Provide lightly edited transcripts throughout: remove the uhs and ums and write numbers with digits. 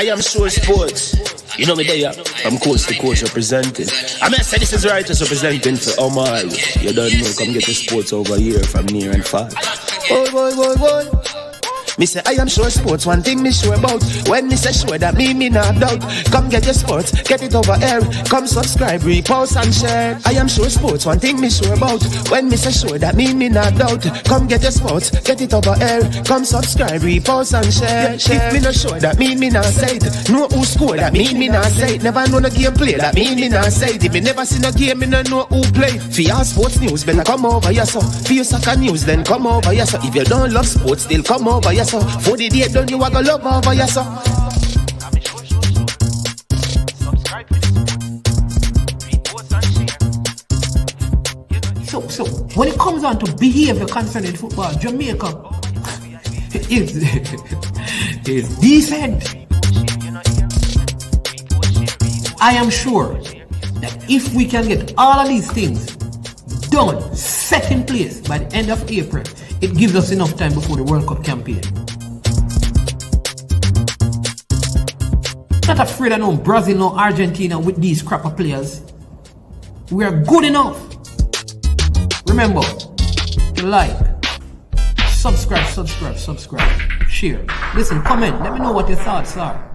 I am sure sports. You know me there, I'm coast to coast representing. I mean, I say this is righteous representing for Omar. You don't know, come get the sports over here from near and far. Boy. Me say I am sure sports, one thing me sure about. When me say sure, that me not doubt. Come get your sports, get it over here. Come subscribe, repost and share. I am sure sports, one thing me sure about. When me say sure, that me not doubt. Come get your sports, get it over here. Come subscribe, repost and share. If me not sure, that me not say it. Know who score, that me not say it. Never know no game play, that me not say it. If me never seen a game, me no know who play. For your sports news, better come over here so. For your soccer news, then come over here so. If you don't love sports, still come over here so. For the day done, you are gonna love over here so. So when it comes on to behavior concerning football, Jamaica is decent. I am sure that if we can get all of these things done, set in place by the end of April, it gives us enough time before the World Cup campaign. Not afraid of no Brazil, no Argentina with these crap of players. We are good enough. Remember to like, subscribe, share. Listen, comment, let me know what your thoughts are.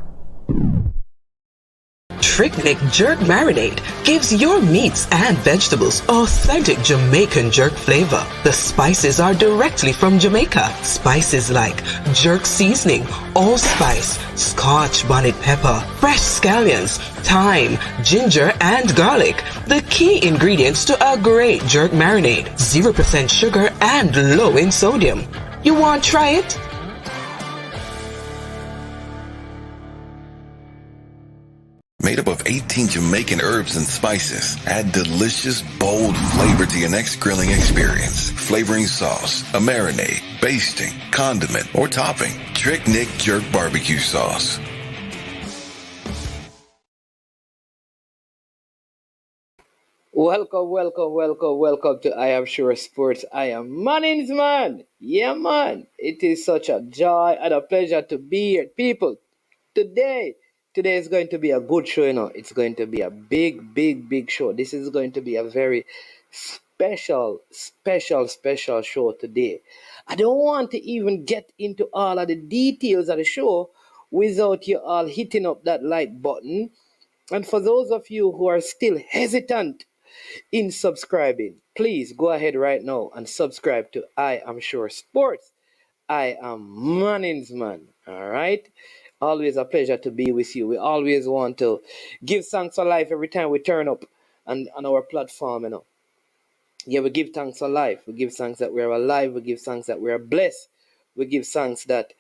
Trick Jerk Marinade gives your meats and vegetables authentic Jamaican jerk flavor. The spices are directly from Jamaica. Spices like jerk seasoning, allspice, scotch bonnet pepper, fresh scallions, thyme, ginger, and garlic. The key ingredients to a great jerk marinade. 0% sugar and low in sodium. You want to try it? Made up of 18 Jamaican herbs and spices, add delicious, bold flavor to your next grilling experience. Flavoring sauce, a marinade, basting, condiment, or topping. Trick Nick Jerk Barbecue Sauce. Welcome to I Am Sure Sports. I am Mannings, man. Yeah, man. It is such a joy and a pleasure to be here. People, today is going to be a good show, It's going to be a big show. This is going to be a very special show today. I don't want to even get into all of the details of the show without you all hitting up that like button. And for those of you who are still hesitant in subscribing, please go ahead right now and subscribe to I Am Sure Sports. I am Mannings, man. All right. Always a pleasure to be with you. We always want to give thanks for life every time we turn up on our platform, Yeah, we give thanks for life. We give thanks that we are alive. We give thanks that we are blessed. We give thanks that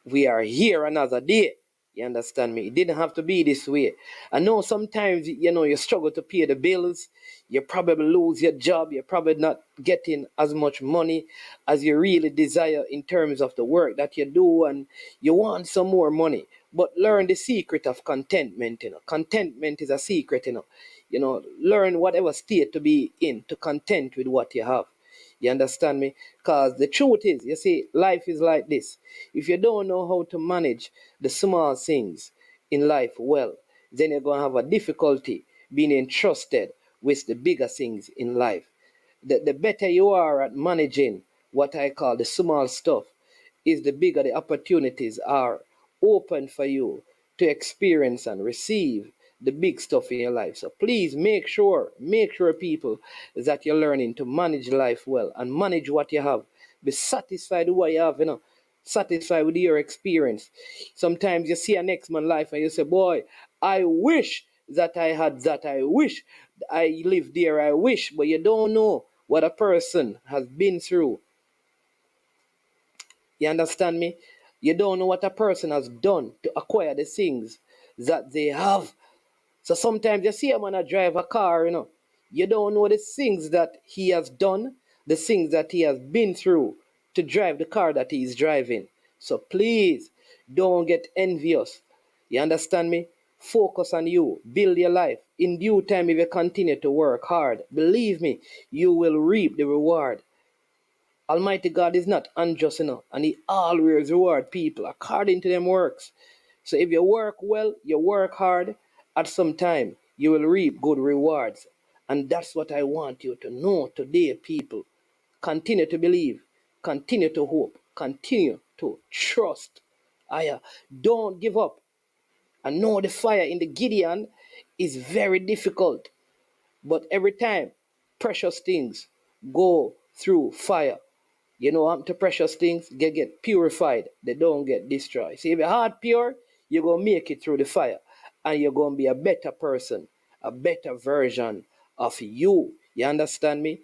we are here another day. You understand me? It didn't have to be this way. I know sometimes, you struggle to pay the bills. You probably lose your job. You're probably not getting as much money as you really desire in terms of the work that you do, and you want some more money. But learn the secret of contentment, Contentment is a secret, Learn whatever state to be in, to content with what you have. You understand me? Because the truth is, you see, life is like this. If you don't know how to manage the small things in life well, then you're going to have a difficulty being entrusted with the bigger things in life. The better you are at managing what I call the small stuff, is the bigger the opportunities are open for you to experience and receive the big stuff in your life. So please make sure people, that you're learning to manage life well and manage what you have. Be satisfied with what you have, satisfied with your experience. Sometimes you see a next man's life and you say, boy, I wish that I had that. I wish I lived there. I wish, but you don't know what a person has been through. You understand me? You don't know what a person has done to acquire the things that they have. So sometimes you see a man drive a car, you don't know the things that he has done, the things that he has been through to drive the car that he is driving. So please don't get envious. You understand me? Focus on you. Build your life. In due time, if you continue to work hard, believe me, you will reap the reward. Almighty God is not unjust, and he always reward people according to them works. So if you work well, you work hard, at some time you will reap good rewards. And that's what I want you to know today, people. Continue to believe, continue to hope, continue to trust. Don't give up. I know the fire in the Gideon is very difficult, but every time precious things go through fire, you know what happened to precious things? They get purified. They don't get destroyed. See, if your heart pure, you're going to make it through the fire. And you're going to be a better person, a better version of you. You understand me?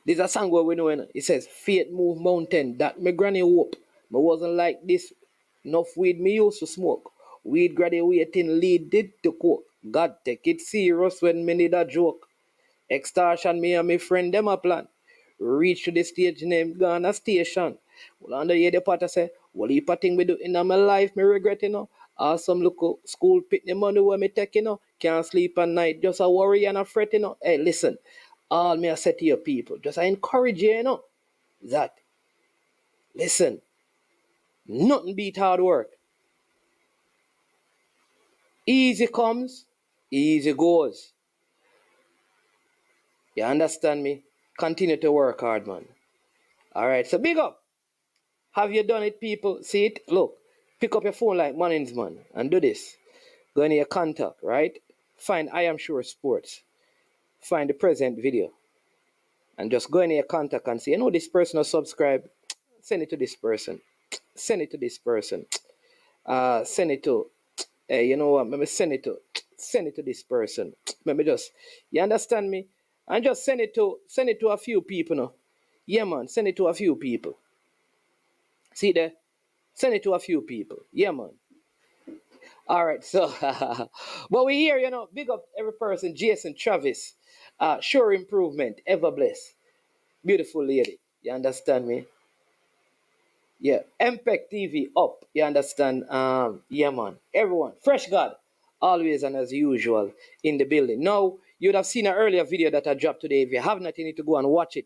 There's a song where we know it says, faith move mountain. That my granny hope. But wasn't like this. Enough weed me used to smoke. Weed graduating lead did to coke. God take it serious when me need a joke. Extortion me and my friend them a plan. Reach to the stage name Ghana station. Well under here the part I say, well heap of thing me do in my life me regret Awesome look school pick the money where me take Can't sleep at night, just a worry and a fret Hey listen, all me I say to your people, just I encourage you that listen, nothing beat hard work. Easy comes, easy goes. You understand me? Continue to work hard, man. Alright, so big up. Have you done it, people? See it? Look, pick up your phone like Munnings, man, and do this. Go into your contact, right? Find I Am Sure Sports. Find the present video. And just go into your contact and say, this person will subscribe. Send it to this person. Send it to this person. Send it to, hey, you know what? Maybe send it to this person. Maybe just, you understand me? And just send it to a few people, no? Yeah, man, send it to a few people. See there? Send it to a few people. Yeah, man. All right, so, but we here, big up every person. Jason, Travis, sure improvement, ever blessed. Beautiful lady. You understand me? Yeah, MPEC TV up. You understand? Yeah, man. Everyone, Fresh God, always and as usual in the building. Now, you'd have seen an earlier video that I dropped today. If you have not, you need to go and watch it.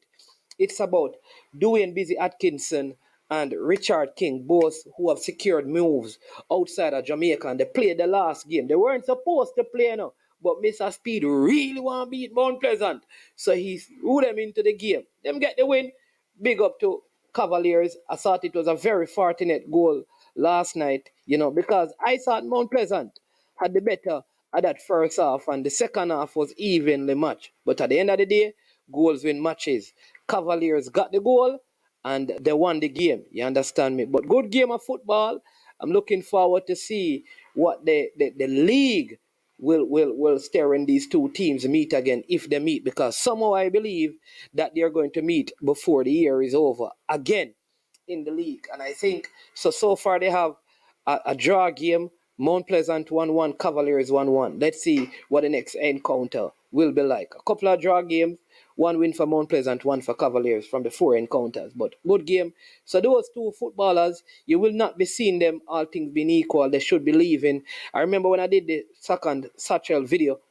It's about Dwayne Busy Atkinson and Richard King, both who have secured moves outside of Jamaica, and they played the last game. They weren't supposed to play, but Mr. Speed really want to beat Mount Pleasant, so he threw them into the game. Them get the win. Big up to Cavaliers. I thought it was a very fortunate goal last night, because I thought Mount Pleasant had the better at that first half, and the second half was evenly matched. But at the end of the day, goals win matches. Cavaliers got the goal and they won the game. You understand me? But good game of football. I'm looking forward to see what the league will stare when these two teams meet again, if they meet, because somehow I believe that they're going to meet before the year is over again in the league. And I think so far they have a draw game. Mount Pleasant 1-1, Cavaliers 1-1. Let's see what the next encounter will be like. A couple of draw games, one win for Mount Pleasant, one for Cavaliers from the 4 encounters. But good game. So those two footballers, you will not be seeing them, all things being equal. They should be leaving. I remember when I did the second Satchel video,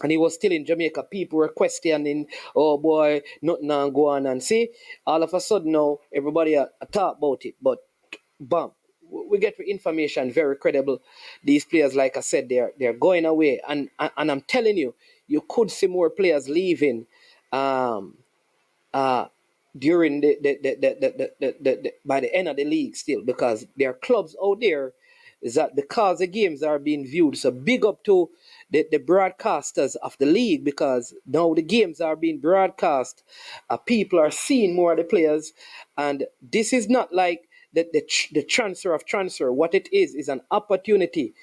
and he was still in Jamaica, people were questioning, oh boy, nothing go on. And see, all of a sudden now, everybody talk about it. But bam, we get information very credible. These players, like I said, they're going away, and I'm telling you, you could see more players leaving during the by the end of the league still, because there are clubs out there is that because the games are being viewed. So big up to the broadcasters of the league, because now the games are being broadcast. People are seeing more of the players, and this is not like the transfer of transfer. What it is an opportunity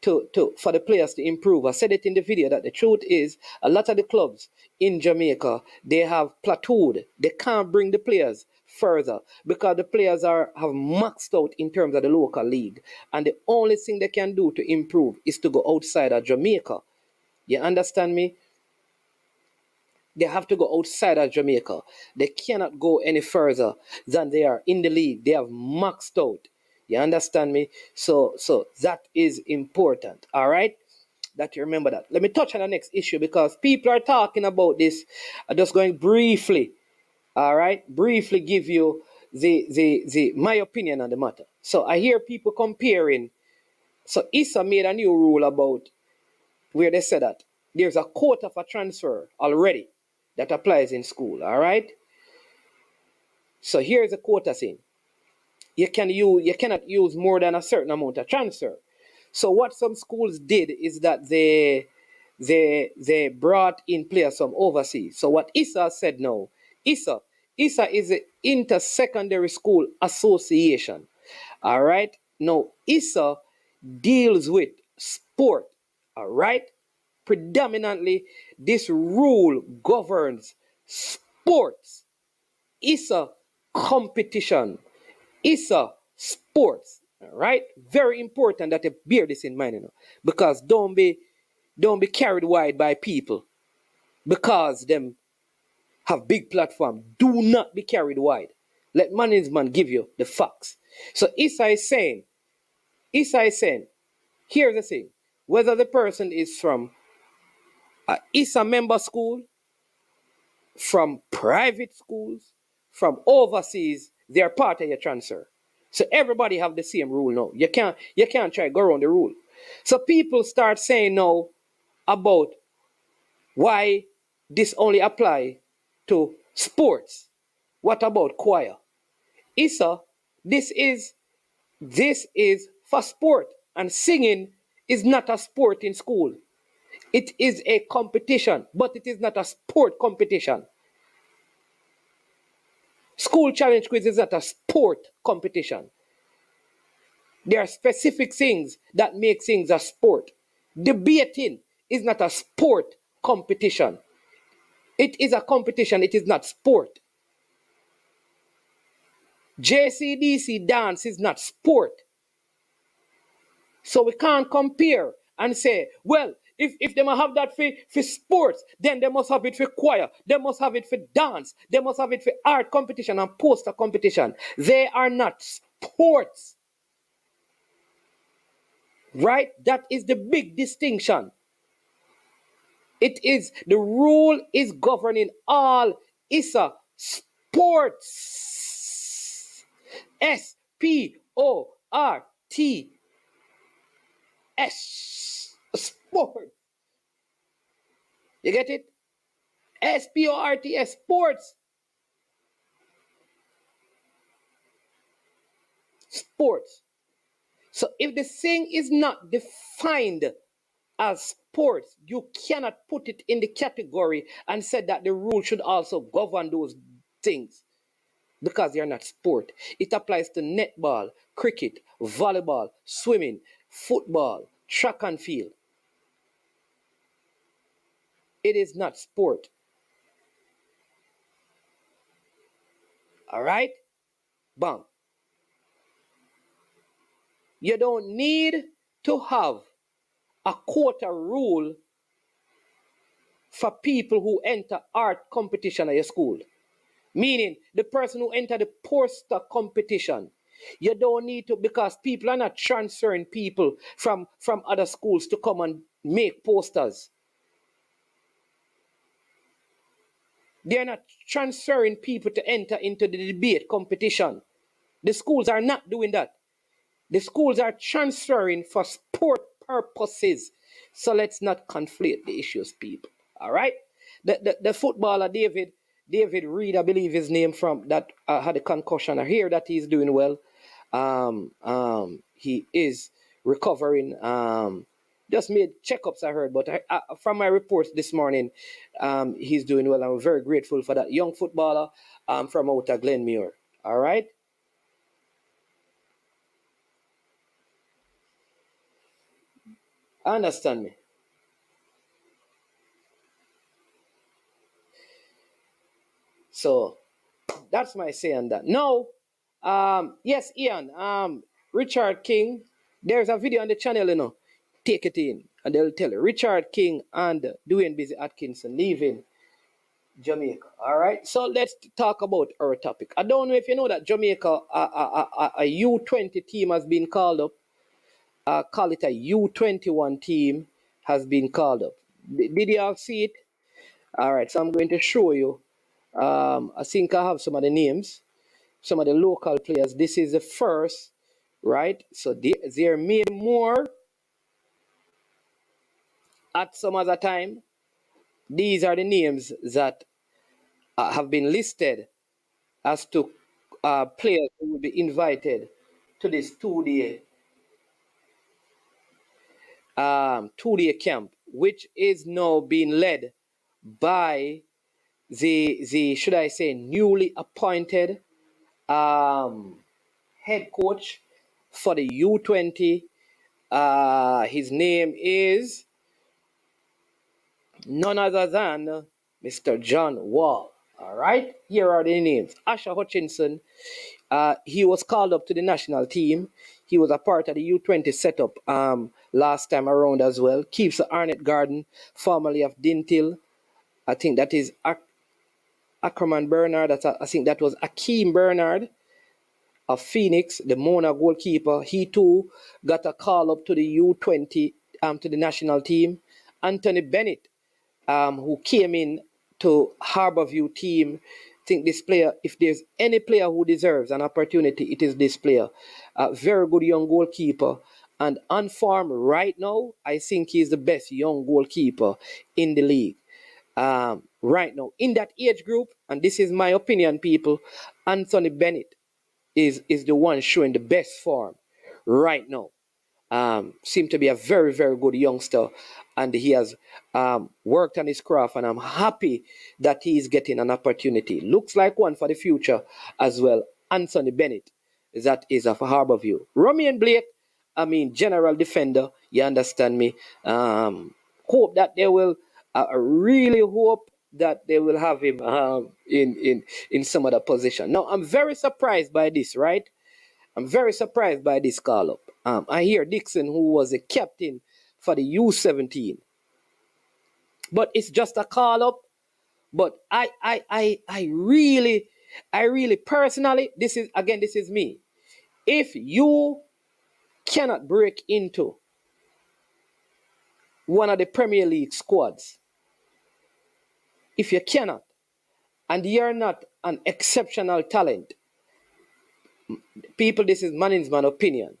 for the players to improve. I said it in the video that the truth is a lot of the clubs in Jamaica, they have plateaued. They can't bring the players further because the players have maxed out in terms of the local league. And the only thing they can do to improve is to go outside of Jamaica. You understand me? They have to go outside of Jamaica. They cannot go any further than they are in the league. They have maxed out. You understand me? So that is important. All right? That you remember that. Let me touch on the next issue because people are talking about this. I'm just going briefly, all right? Briefly give you my opinion on the matter. So I hear people comparing. So ISA made a new rule about where they said that there's a quota for transfer already that applies in school. All right. So here's a quota thing. You cannot use more than a certain amount of transfer. So what some schools did is that they brought in players from overseas. So what ISA said now, ISA is the Inter-Secondary School Association. All right. Now ISA deals with sport. All right. Predominantly, this rule governs sports. ISA competition. ISA sports. All right. Very important that you bear this in mind, because don't be carried wide by people because them have big platform. Do not be carried wide. Let management give you the facts. So ISA is saying, here's the thing. Whether the person is from a ISA member school, from private schools, from overseas, they're part of your transfer. So everybody have the same rule now. You can't try to go around the rule. So people start saying now about why this only apply to sports. What about choir? ISA, this is for sport, and singing is not a sport in school. It is a competition, but it is not a sport competition. School challenge quiz is not a sport competition. There are specific things that make things a sport. Debating is not a sport competition. It is a competition, it is not sport. JCDC dance is not sport. So we can't compare and say, well, if they must have that for sports, then they must have it for choir, they must have it for dance, they must have it for art competition and poster competition. They are not sports. Right? That is the big distinction. It is, the rule is governing all ISA sports. SPORTS. Sport. You get it? SPORTS. Sports. Sports. So if the thing is not defined as sports, you cannot put it in the category and say that the rule should also govern those things, because they are not sport. It applies to netball, cricket, volleyball, swimming, football, track and field. It is not sport. All right? Bam. You don't need to have a quota rule for people who enter art competition at your school. Meaning the person who enter the poster competition. You don't need to, because people are not transferring people from other schools to come and make posters. They're not transferring people to enter into the debate competition. The schools are not doing that. The schools are transferring for sport purposes. So let's not conflate the issues, people. All right? The footballer David Reed, I believe his name, from that had a concussion. I hear that he's doing well. He is recovering. Just made checkups, I heard, but from my reports this morning, he's doing well. I'm very grateful for that young footballer from out of Glenmuir. All right? Understand me? So that's my say on that. Now, yes, Ian, Richard King, there's a video on the channel, take it in, and they'll tell you. Richard King and Dwayne Busy Atkinson leaving Jamaica. All right, so let's talk about our topic. I don't know if you know that Jamaica, a U20 team has been called up. Call it a U21 team has been called up. Did you all see it? All right, so I'm going to show you. I think I have some of the names. some of the local players. This is the first, right? So they're made more at some other time. These are the names that have been listed as to players who will be invited to this 2-day camp, which is now being led by the should I say newly appointed head coach for the U20. His name is none other than Mr. John Wall. All right, here are the names. Asher Hutchinson, he was called up to the national team. He was a part of the U20 setup last time around as well. Keeps Arnett Garden, formerly of Dintil. I think that is Ackerman Bernard. I think that was Akeem Bernard of Phoenix, the Mona goalkeeper. He too got a call up to the U20, to the national team. Anthony Bennett, who came in to Harborview team. I think this player, if there's any player who deserves an opportunity, it is this player. A very good young goalkeeper. And on form right now, I think he's the best young goalkeeper in the league. Right now, in that age group, and this is my opinion, people, Anthony Bennett is the one showing the best form right now. Seemed to be a very, very good youngster, and he has worked on his craft, and I'm happy that he is getting an opportunity. Looks like one for the future as well. Anthony Bennett, that is of Harborview. Romian Blake, I mean, general defender, you understand me. Hope that they will, I really hope that they will have him in some other position. Now, I'm very surprised by this, right? I'm very surprised by this call up. I hear Dixon, who was a captain for the U17, but it's just a call up. But I really personally, this is me. If you cannot break into one of the Premier League squads, if you cannot, and you're not an exceptional talent, people, this is man's opinion.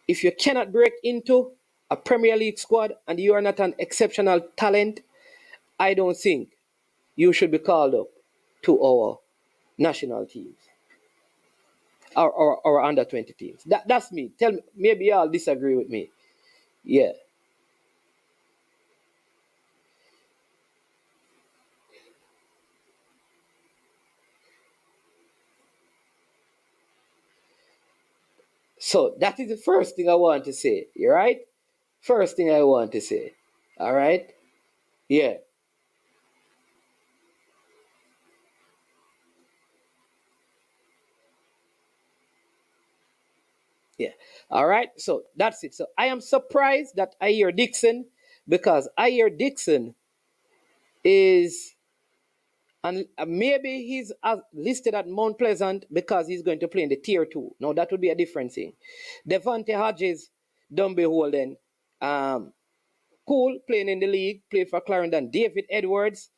If you cannot break into a Premier League squad and you are not an exceptional talent, I don't think you should be called up to our national teams or under 20 teams. That's me. Tell me, maybe y'all disagree with me. Yeah. So that is the first thing I want to say. You right? First thing I want to say. All right? Yeah. Yeah. All right. So that's it. So I am surprised that I hear Dixon, because I hear Dixon is, and maybe he's listed at Mount Pleasant because he's going to play in the tier 2. Now that would be a different thing. Devontae Hodges, don't be holding. Cool, playing in the league, played for Clarendon. David Edwards,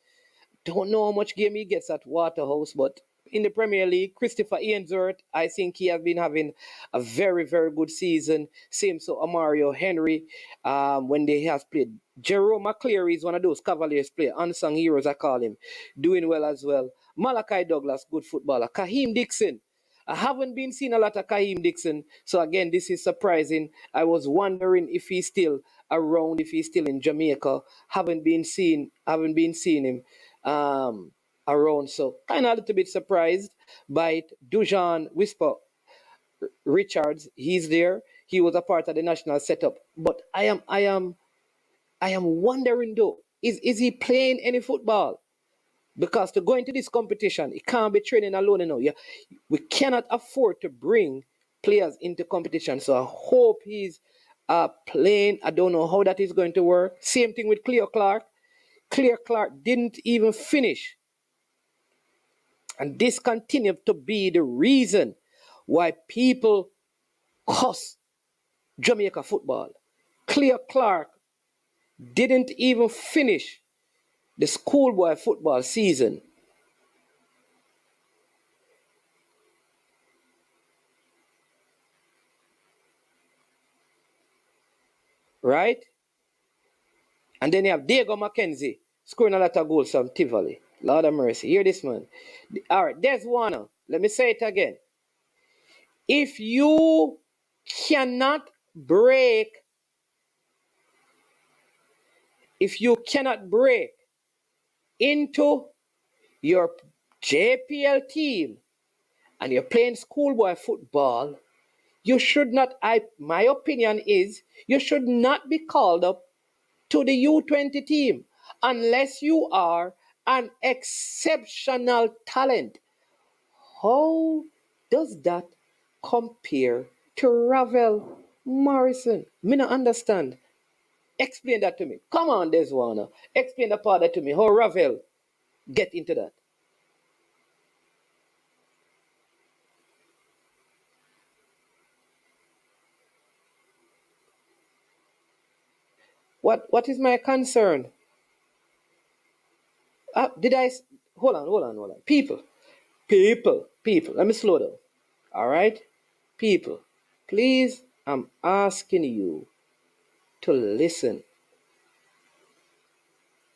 don't know how much game he gets at Waterhouse, but in the Premier League, Christopher Ainsworth, I think he has been having a very, very good season. Same so Amario Henry, when they have played. Jerome McCleary is one of those Cavaliers players, unsung heroes I call him, doing well as well. Malachi Douglas, good footballer. Kaheem Dixon, I haven't been seeing a lot of Kaheem Dixon, so again, this is surprising. I was wondering if he's still around, if he's still in Jamaica. Haven't been seeing him around, so kind of a little bit surprised by it. Dujan Whisper Richards, he's there. He was a part of the national setup, but I am wondering though, is he playing any football? Because to go into this competition, it can't be training alone. Yeah, we cannot afford to bring players into competition. So I hope he's playing. I don't know how that is going to work. Same thing with Cleo Clark. Cleo Clark didn't even finish. And this continued to be the reason why people cuss Jamaica football. Cleo Clark didn't even finish the schoolboy football season. right? And then you have Diego McKenzie scoring a lot of goals from Tivoli. Lord of mercy. Hear this, man. All right, there's one. Let me say it again. If you cannot break, if you cannot break into your JPL team and you're playing schoolboy football, you should not, my opinion is, you should not be called up to the U20 team unless you are an exceptional talent. How does that compare to Ravel Morrison? Me not understand. Explain that to me. Come on, Deswana. Explain the part that to me. How Ravel get into that? What is my concern? Did I hold on. People. Let me slow down. All right, people. Please, I'm asking you to listen.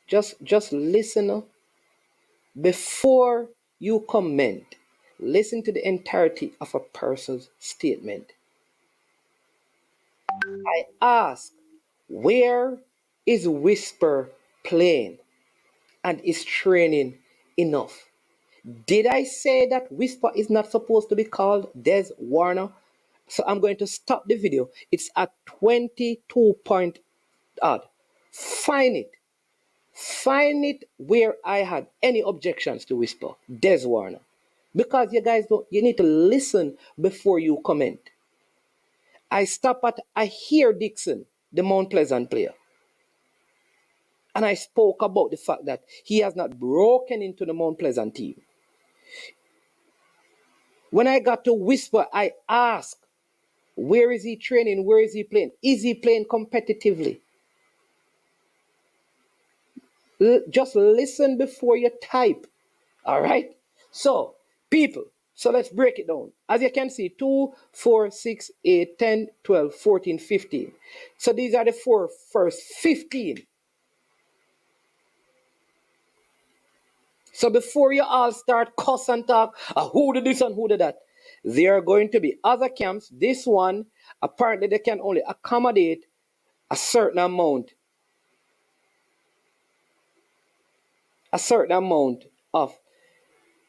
Just listen before you comment. Listen to the entirety of a person's statement. I ask, where is Whisper playing and is training enough? Did I say that Whisper is not supposed to be called Des Warner? So I'm going to stop the video. It's at 22 point odd. Find it. Find it where I had any objections to Whisper. Des Warner. Because you guys don't, you need to listen before you comment. I stop at I hear Dixon, the Mount Pleasant player. And I spoke about the fact that he has not broken into the Mount Pleasant team. When I got to Whisper, I asked, where is he training? Where is he playing? Is he playing competitively? Just listen before you type. All right? So, people, so let's break it down. As you can see, 2, 4, 6, 8, 10, 12, 14, 15. So these are the first 15. So before you all start cuss and talk, who did this and who did that? There are going to be other camps. This one, apparently they can only accommodate a certain amount of.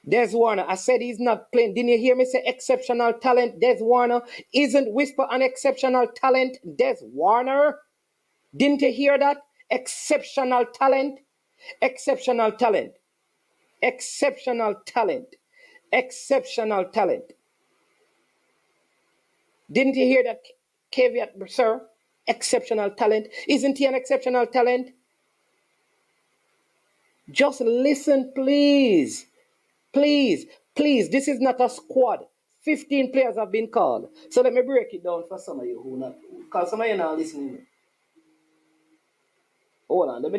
Des Warner, I said he's not playing. Didn't you hear me say exceptional talent? Des Warner isn't Whisper an exceptional talent? Des Warner, didn't you hear that? Exceptional talent, exceptional talent, exceptional talent, exceptional talent. Didn't you hear that caveat, sir? Exceptional talent. Isn't he an exceptional talent? Just listen, please. Please. This is not a squad. 15 players have been called. So let me break it down for some of you who not, because some of you not listening. Hold on, let me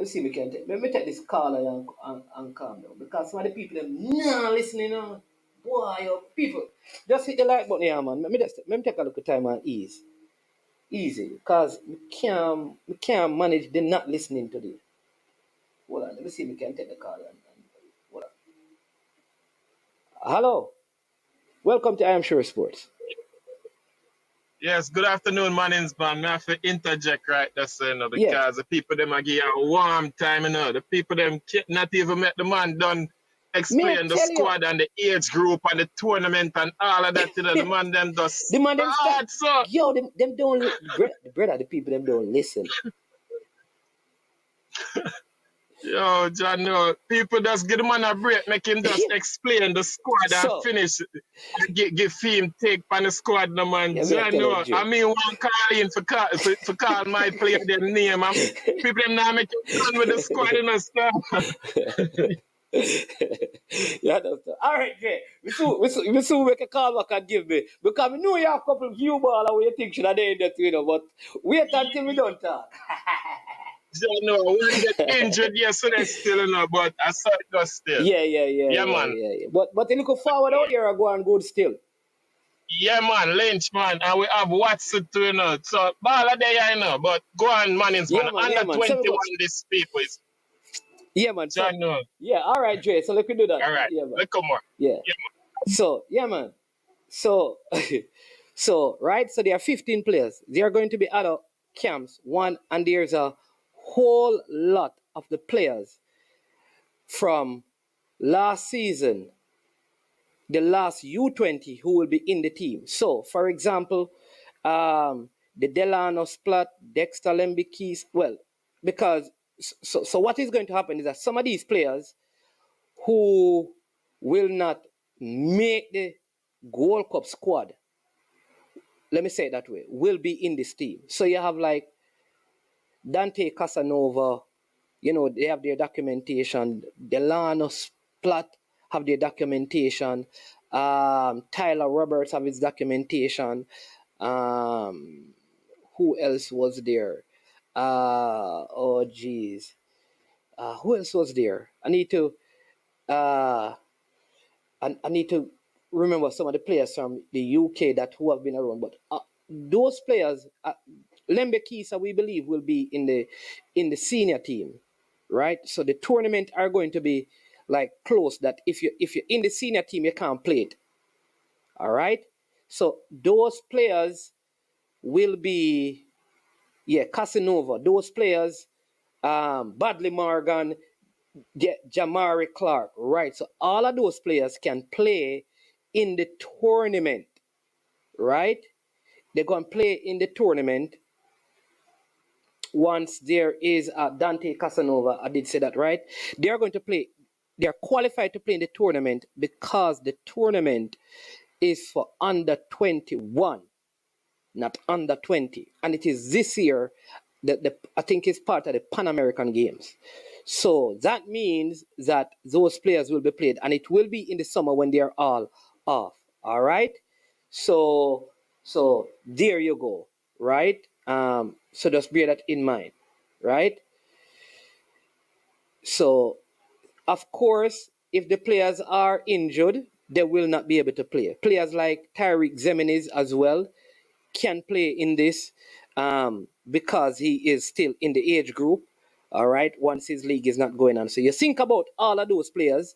see if we can let me take this caller and calm down. Because some of the people them not listening on. Boy, people. Just hit the like button here, man. Let me take a look at time and ease. Easy. Because we can't manage the not listening to this. Hold on, let me see if we can take the call. Hold on. Hello. Welcome to I Am Sure Sports. Yes, good afternoon, my name's man. I have to interject right there, so, because Yeah. the people them are give you a warm time, The people them not even met the man done Me I explain the tell you, squad and the age group and the tournament and all of that, The man them just the man them start. start, so. Yo, them don't brother, the people them don't listen. Yo, John, no. People just give the man a break, make him just explain the squad and So finish and give him take on the squad, no man. yeah, me I John, tell you, no. I Jay. mean, one call in for call my player them name. People them now make it done with the squad and stuff. Yeah, that's all right, Jay. We soon make a call back and give me because we know you have a couple of few ball and we think should have done that, but wait until we don't talk. John, no. One get injured yesterday still, but I saw it just still. Yeah. Yeah, man. But you look forward out here are going good still. Yeah, man, Lynch, man, and we have Watson too, you know. So, ball of there, you know. But go on, Mannings, man. Yeah, Under man. So we 21, go. this people is. Yeah, man. So, I So know. yeah, all right, Dre. So let me do that. All right, Yeah, man. look more. Yeah. Yeah, So yeah, man. So so right. So there are 15 players. There are going to be other camps. One, and there's a whole lot of the players from last season, the last U20 who will be in the team. So, for example, the Delano Splat, Dexter Lembikis, well, because so what is going to happen is that some of these players who will not make the Gold Cup squad, let me say it that way, will be in this team. So you have like Dante Casanova, you know, they have their documentation. Delano Splat have their documentation. Tyler Roberts have his documentation. Um, who else was there? Oh, geez. Who else was there? Uh, I need to remember some of the players from the UK that who have been around. But those players, Lembe Kisa, we believe will be in the senior team, right? So the tournament are going to be like close. That if you're in the senior team, you can't play it. All right. So those players will be Casanova. Those players, Badley Morgan, Jamari Clark, right? So all of those players can play in the tournament, right? They're going to play in the tournament once there is Dante Casanova. I did say that, right? They're going to play. They're qualified to play in the tournament because the tournament is for under 21, not under 20, and it is this year that I think it's part of the Pan American Games. So that means that those players will be played, and it will be in the summer when they are all off. All right. So there you go. Right. So just bear that in mind. Right. So of course, if the players are injured, they will not be able to play. Players like Tyreek Zeminis as well can play in this because he is still in the age group. All right, once his league is not going on. So you think about all of those players,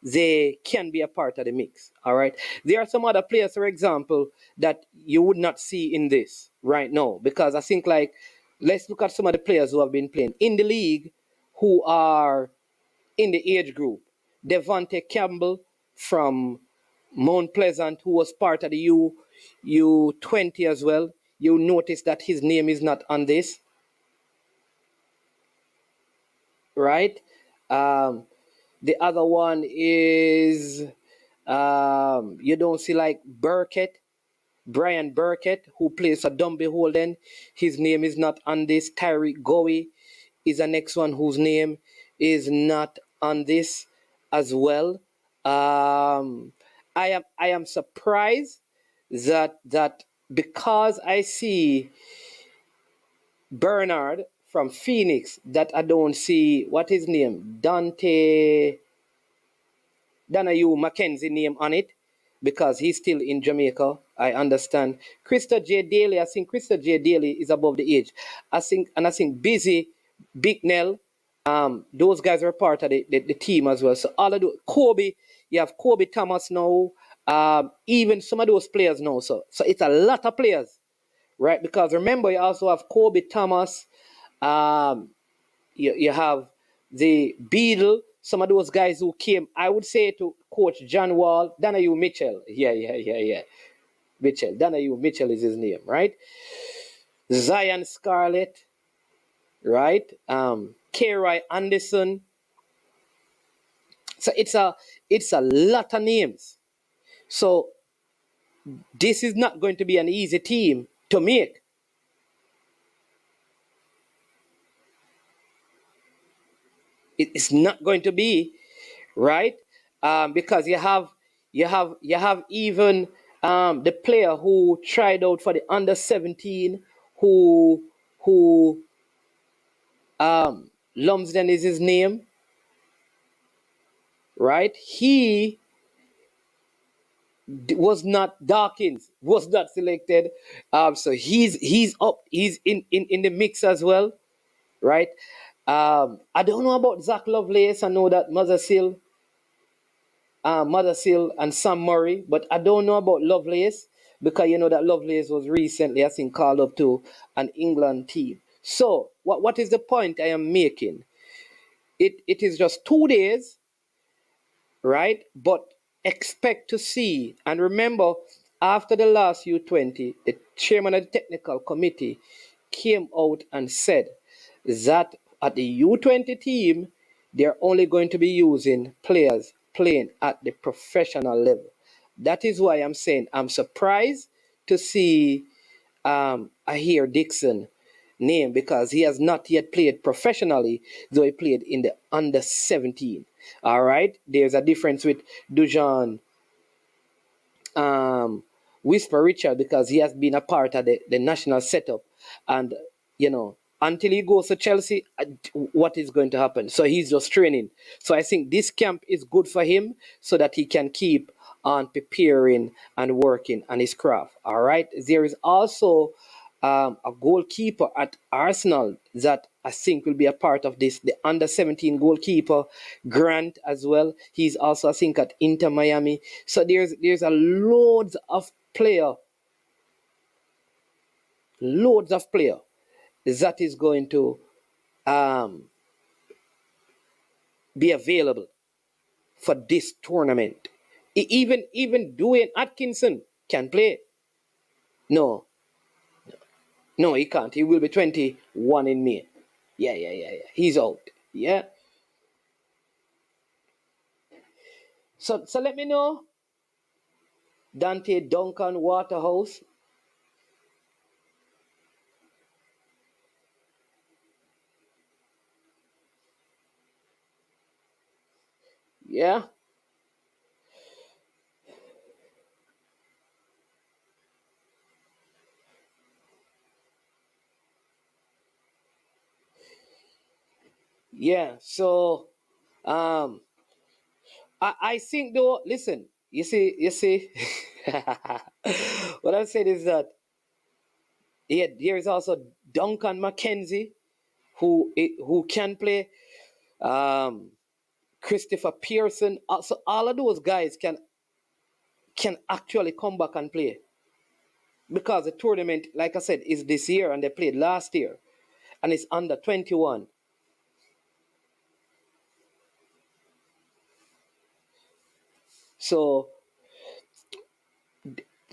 they can be a part of the mix. All right, there are some other players, for example, that you would not see in this right now because I think like let's look at some of the players who have been playing in the league who are in the age group. Devontae Campbell from Mount Pleasant, who was part of the U20 as well. You notice that his name is not on this, right? The other one is you don't see like Burkett, Brian Burkett, who plays for Dumby Holden. His name is not on this. Tyreek Gowie is the next one whose name is not on this as well. I am surprised that because I see Bernard from Phoenix that I don't see what his name Donahue Mackenzie name on it because he's still in Jamaica. I understand. Krista J. Daly, I think Krista J. Daly is above the age. I think Busy, Bicknell, those guys are part of the team as well. So all of the Kobe, you have Kobe Thomas now, even some of those players now. So it's a lot of players, right? Because remember, you also have Kobe Thomas, um, you have the Beadle, some of those guys who came, I would say to Coach John Wall, Donahue Mitchell. Yeah. Mitchell. Donahue Mitchell is his name, right? Zion Scarlett, right? K-Roy Anderson. So it's a lot of names. So this is not going to be an easy team to make. It's not going to be, right? Because you have even the player who tried out for the under 17, who Lumsden is his name, right? He was not Dawkins was not selected. So he's up. He's in the mix as well, right? I don't know about Zach Lovelace. I know that Mother Seal and Sam Murray, but I don't know about Lovelace because you know that Lovelace was recently, I think, called up to an England team. So what is the point I am making? It is just 2 days, right? But expect to see, and remember, after the last U20, the chairman of the technical committee came out and said that at the U20 team, they're only going to be using players playing at the professional level. That is why I'm saying I'm surprised to see Ahir Dixon name because he has not yet played professionally, though he played in the under 17. All right, there's a difference with Dujan um, Whisper Richard because he has been a part of the national setup. And, you know, until he goes to Chelsea, what is going to happen? So he's just training. So I think this camp is good for him so that he can keep on preparing and working on his craft. All right. There is also a goalkeeper at Arsenal that I think will be a part of this. The under 17 goalkeeper, Grant, as well. He's also, I think, at Inter Miami. So there's a loads of player that is going to um, be available for this tournament. Even Dwayne Atkinson can play. No, no, he can't. He will be 21 in May. Yeah. He's out. Yeah. So let me know. Dante Duncan Waterhouse. Yeah. Yeah. So um I think though, listen, you see, what I'm saying is that yeah, there is also Duncan McKenzie who can play. Um, Christopher Pearson. So all of those guys can actually come back and play because the tournament, like I said, is this year and they played last year, and it's under 21. So,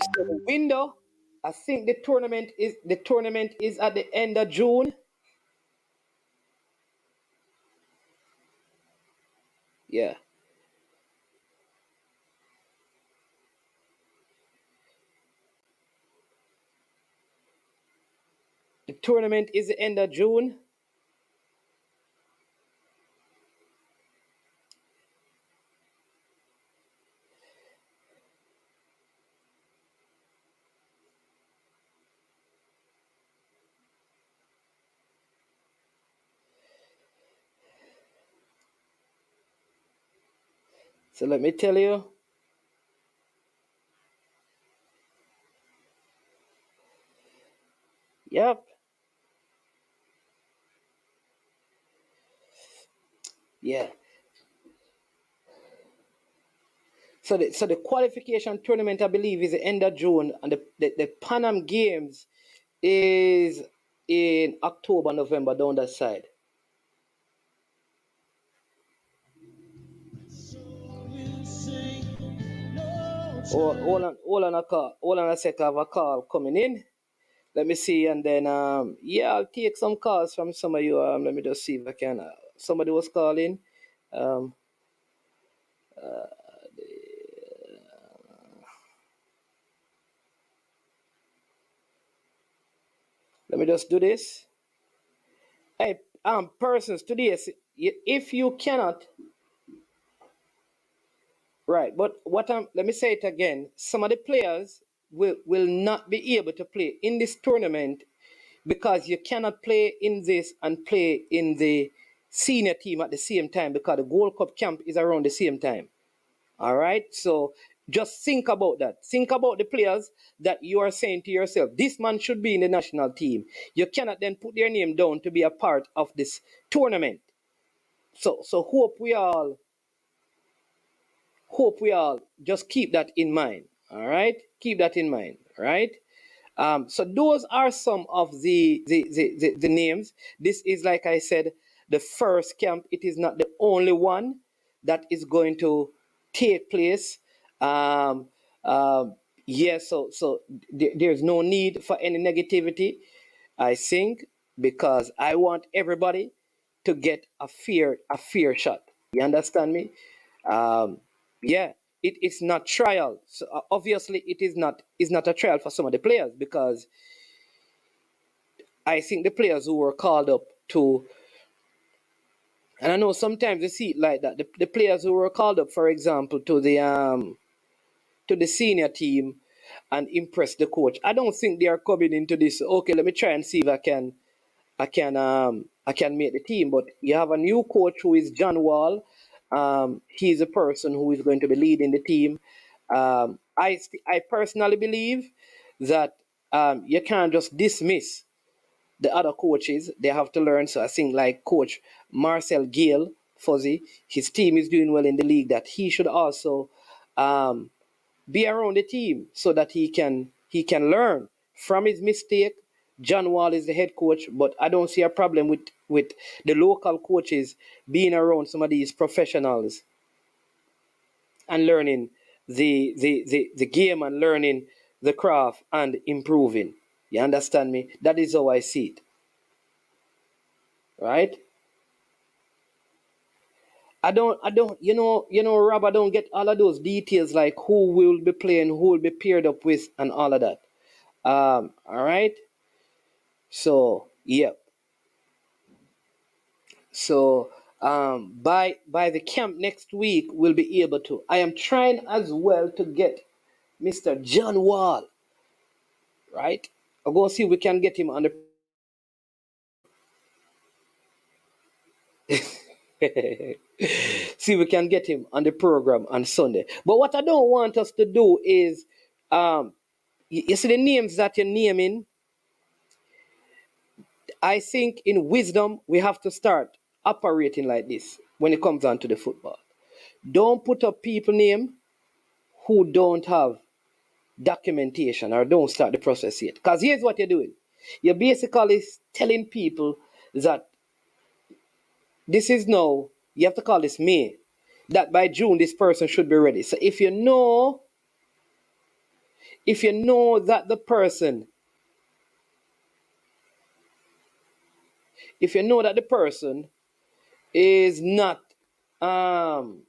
so the window, I think the tournament is at the end of June. Yeah, the tournament is the end of June. So let me tell you. Yep. Yeah. So the qualification tournament, I believe, is the end of June, and the Pan Games is in October, November down that side. Hold on a sec. I have a call coming in. Let me see, and then yeah, I'll take some calls from some of you. Let me just see if I can. Somebody was calling. Um, let me just do this. Hey, persons today, if you cannot, right? But let me say it again. Some of the players will not be able to play in this tournament because you cannot play in this and play in the senior team at the same time because the Gold Cup camp is around the same time. All right. So Just think about that. Think about the players that you are saying to yourself, this man should be in the national team. You cannot then put their name down to be a part of this tournament. So hope we all just keep that in mind. All right, keep that in mind. All right. So those are some of the names. This is, like I said, the first camp. It is not the only one that is going to take place. Um, yeah, so there's no need for any negativity, I think, because I want everybody to get a fair shot. You understand me? Um, yeah, it's not trial. So obviously, it is not a trial for some of the players, because I think the players who were called up to, and I know sometimes you see it like that. The players who were called up, for example, to the senior team and impress the coach. I don't think they are coming into this. Okay, let me try and see if I can make the team. But you have a new coach who is John Wall. He's a person who is going to be leading the team. I personally believe that you can't just dismiss the other coaches. They have to learn. So I think, like Coach Marcel Gill, Fuzzy, his team is doing well in the league. That he should also um, be around the team so that he can learn from his mistake. John Wall is the head coach, but I don't see a problem with the local coaches being around some of these professionals and learning the game and learning the craft and improving. You understand me? That is how I see it. Right? Rob, I don't get all of those details, like who will be playing, who will be paired up with, and all of that. All right. So, yeah. So, by the camp next week, we'll be able to. I am trying as well to get Mr. John Wall. Right. I'll go see if we can get him on the. See if we can get him on the program on Sunday. But what I don't want us to do is, um, you see the names that you're naming. I think in wisdom we have to start operating like this when it comes down to the football. Don't put up people name who don't have documentation or don't start the process yet. Because here's what you're doing. You're basically telling people that this is now, you have to call this May, that by June this person should be ready. So if you know that the person, if you know that the person is not, um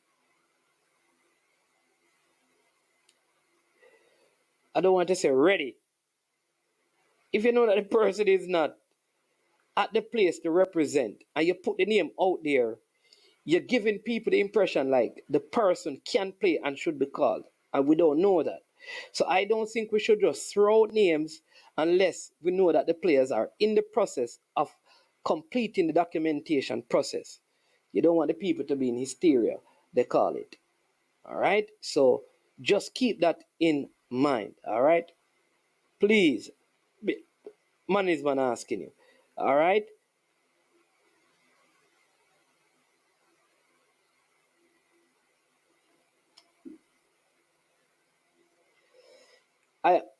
I don't want to say ready. If you know that the person is not at the place to represent, and you put the name out there, you're giving people the impression like the person can play and should be called, and we don't know that. So I don't think we should just throw out names unless we know that the players are in the process of completing the documentation process. You don't want the people to be in hysteria, they call it. All right. So just keep that in mind. All right. Please, man is man asking you. All right.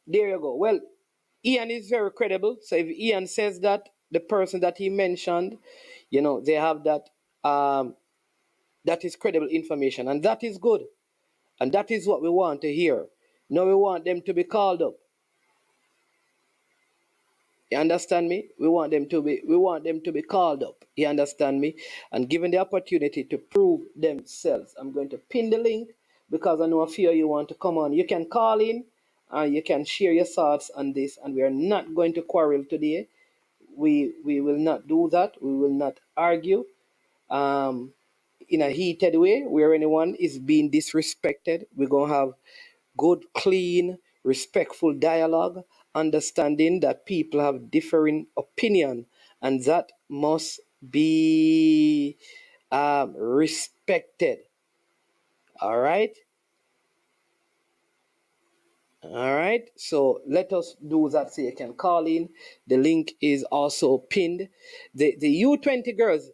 There you go. Well, Ian is very credible. So if Ian says that, the person that he mentioned, they have um that is credible information, and that is good, and that is what we want to hear. Now we want them to be called up. You understand me? We want them to be called up. You understand me? And given the opportunity to prove themselves. I'm going to pin the link because I know a few of you want to come on. You can call in and you can share your thoughts on this, and we are not going to quarrel today. We will not do that. We will not argue um in a heated way where anyone is being disrespected. We're gonna have good, clean, respectful dialogue, understanding that people have differing opinion, and that must be respected. All right. All right. So let us do that so you can call in. The link is also pinned. The U20 girls,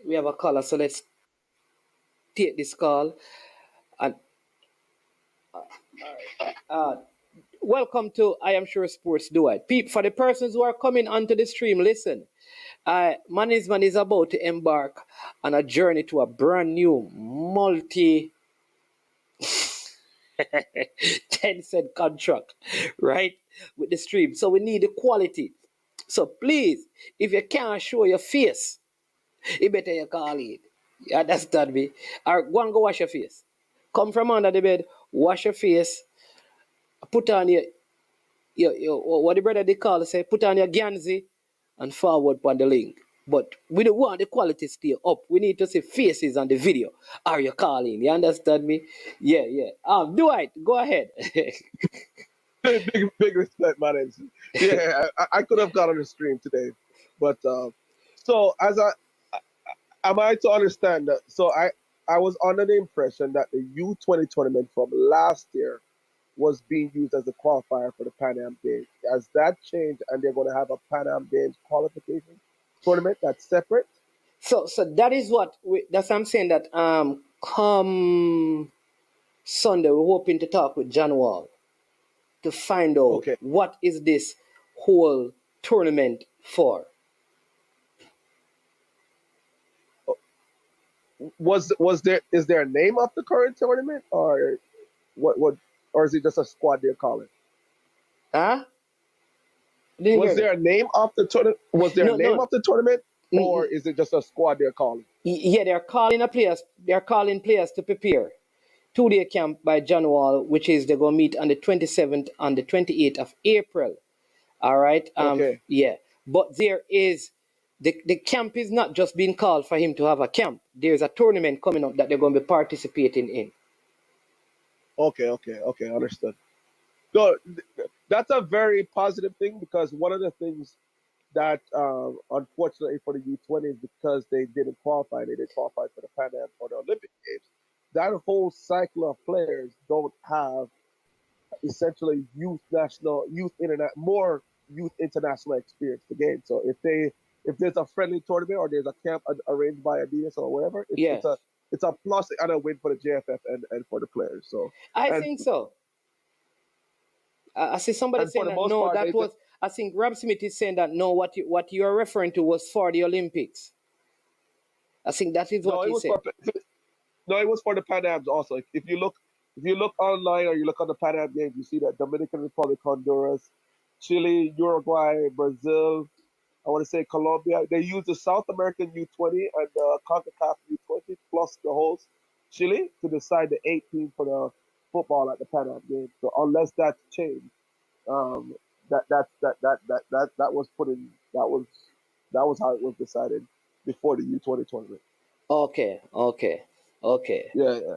we have a caller, so let's take this call. And welcome to I Am Sure Sports Do It. For the persons who are coming onto the stream, listen. Management is about to embark on a journey to a brand new multi 10-cent contract, right? With the stream. So we need the quality. So please, if you can't show your face, it better you call it. You understand me? Or go and go wash your face. Come from under the bed, wash your face, put on your what the brother they call say, put on your Ganzi and forward on the link. But we don't want the quality stay up. We need to see faces on the video. Are you calling? You understand me? Yeah, yeah. Do it. Go ahead. Big respect, my name. Yeah, I could have got on the stream today, but so as am I to understand that? So I was under the impression that the U20 tournament from last year was being used as a qualifier for the Pan Am Games. Has that changed, and they're going to have a Pan Am Games qualification tournament that's separate? So that is that's what I'm saying that come Sunday we're hoping to talk with John Wall to find out Okay. what is this whole tournament for. Was there is there a name of the current tournament, or what, or is it just a squad they're calling? Huh? Didn't Was get there it. a name of the tournament? Was there a No, name no. of the tournament, or is it just a squad they're calling? Yeah, they're calling a players. They're calling players to prepare. 2-day camp by John Wall, which is they're gonna meet on the 27th and the 28th of April. All right. Okay, Yeah. But there is the camp is not just being called for him to have a camp. There's a tournament coming up that they're going to be participating in. okay, understood. So that's a very positive thing, because one of the things that unfortunately for the U20 is because they didn't qualify, they didn't qualify for the Pan Am or the Olympic Games. That whole cycle of players don't have essentially youth internet, more youth international experience to gain. So if there's a friendly tournament or there's a camp arranged by Adidas or whatever, Yeah, it's a plus and a win for the JFF and for the players. So I and think so. I see somebody and for saying the that most no, part, that was. I think Rob Smith is saying that no, what you are referring to was for the Olympics. I think that is what no, it he was said. no, it was for the Pan Ams also. If you look online or you look on the Pan Am games, you see that Dominican Republic, Honduras, Chile, Uruguay, Brazil, I want to say Colombia. They use the South American U20 and the CONCACAF U20 plus the host Chile to decide the 18 for the football at the Pan Am Games. So unless that's changed, um, that was put in. That was how it was decided before the U20 tournament. Okay, okay, okay. Yeah, yeah.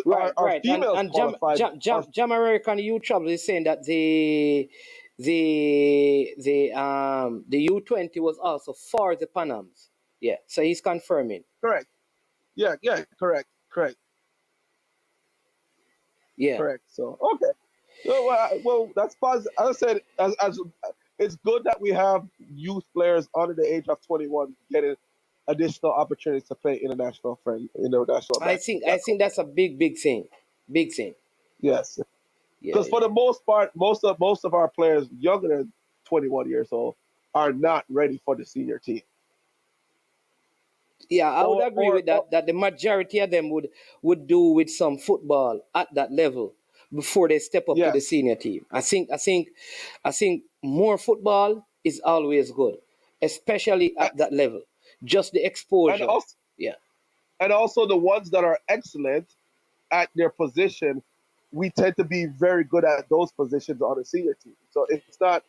Right, Our right. And females and Jam qualified. Jam Jam Jam American Youth Trouble is saying that the U20 was also for the Panams. Yeah, so he's confirming. Correct. Yeah, yeah, correct. Yeah. Correct. So okay. So, well, that's positive. As I said, as it's good that we have youth players under the age of 21 getting additional opportunities to play international matches. I That's think okay. that's a big thing. Big thing. Yes, Yeah, because for yeah. the most part, most of our players younger than 21 years old are not ready for the senior team. Yeah, I would agree with Or that the majority of them would do with some football at that level before they step up to the yes, senior team. I think more football is always good, especially A- at that level. Just the and exposure. also Yeah. and also the ones that are excellent at their position, we tend to be very good at those positions on the senior team. So it's not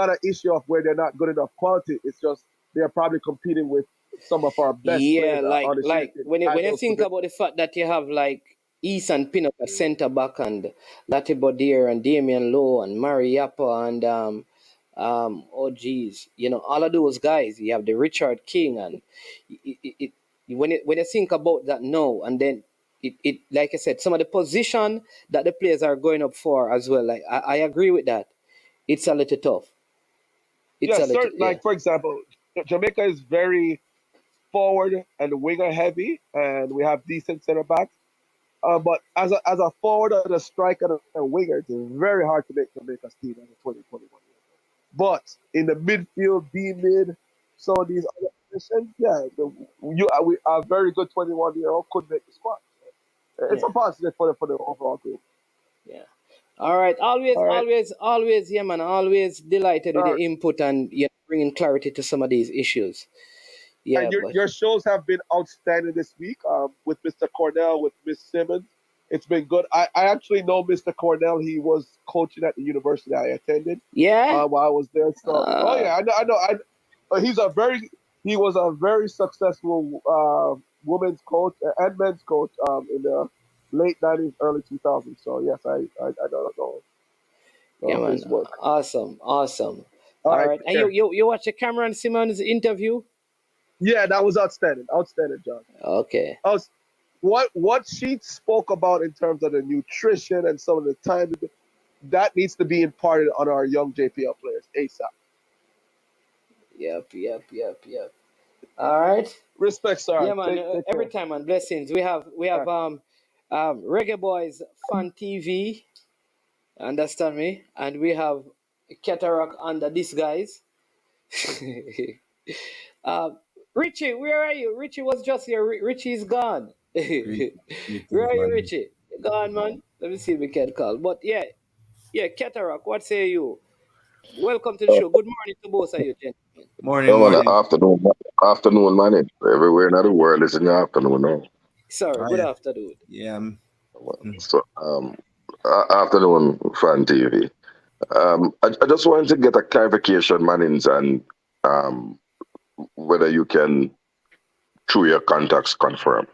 an issue of where they're not good enough quality. It's just they're probably competing with some of our best Yeah, players on the senior like team when at you those think positions. about the fact that you have like Ethan Pinnock at centre back and Latte Bodier and Damian Lowe and Mari Yappa and oh geez, you know, all of those guys. You have the Richard King and it, when you think about that now and then it like I said, some of the position that the players are going up for as well. Like I agree with that. It's a little tough. It's Yeah, a little certain yeah. like for example, Jamaica is very forward and winger heavy, and we have decent center backs. But as a forward and a striker and a winger, it's very hard to make Jamaica's team as a 2021 year. But in the midfield, B mid, some of these other positions, yeah, a very good 21-year-old could make the squad. It's Yeah. a positive for the overall group. Yeah. All right. Always, All right. always, always, yeah, man. Always delighted with All your right. input and bringing clarity to some of these issues. And Yeah, your but your shows have been outstanding this week. With Mr. Cornell, with Miss Simmons, it's been good. I actually know Mr. Cornell. He was coaching at the university I attended yeah. while I was there. So, oh Uh, yeah, he's a very he was a very successful women's coach and men's coach in the late '90s, early 2000s. So yes, I yeah, know man. his work. Awesome, awesome. All All right, right. take And you care. you you watch the Cameron Simmons interview? Yeah, that was outstanding. Outstanding, John. Okay. Us, what she spoke about in terms of the nutrition and some of the time that needs to be imparted on our young JPL players ASAP. Yep. All right. Respect, Yeah, sir. man. Take Every care. time, man. Blessings. We have Reggae Boys Fan TV. Understand me? And we have Cataract under these guys. uh, Richie, where are you? Richie was just here. Richie is gone. Where Greetings, are you, man. Richie? Gone, man. Let me see if we can call. But yeah, Cataract, what say you? Welcome to the show. Good morning to both of you, gentlemen. Morning, No, man, morning. afternoon, man. Everywhere in the world is in the afternoon now. Sorry, Oh, good yeah. afternoon. Yeah. Mm. So, afternoon, fan TV. I just wanted to get a clarification, Mannings, and um, whether you can, through your contacts, confirm.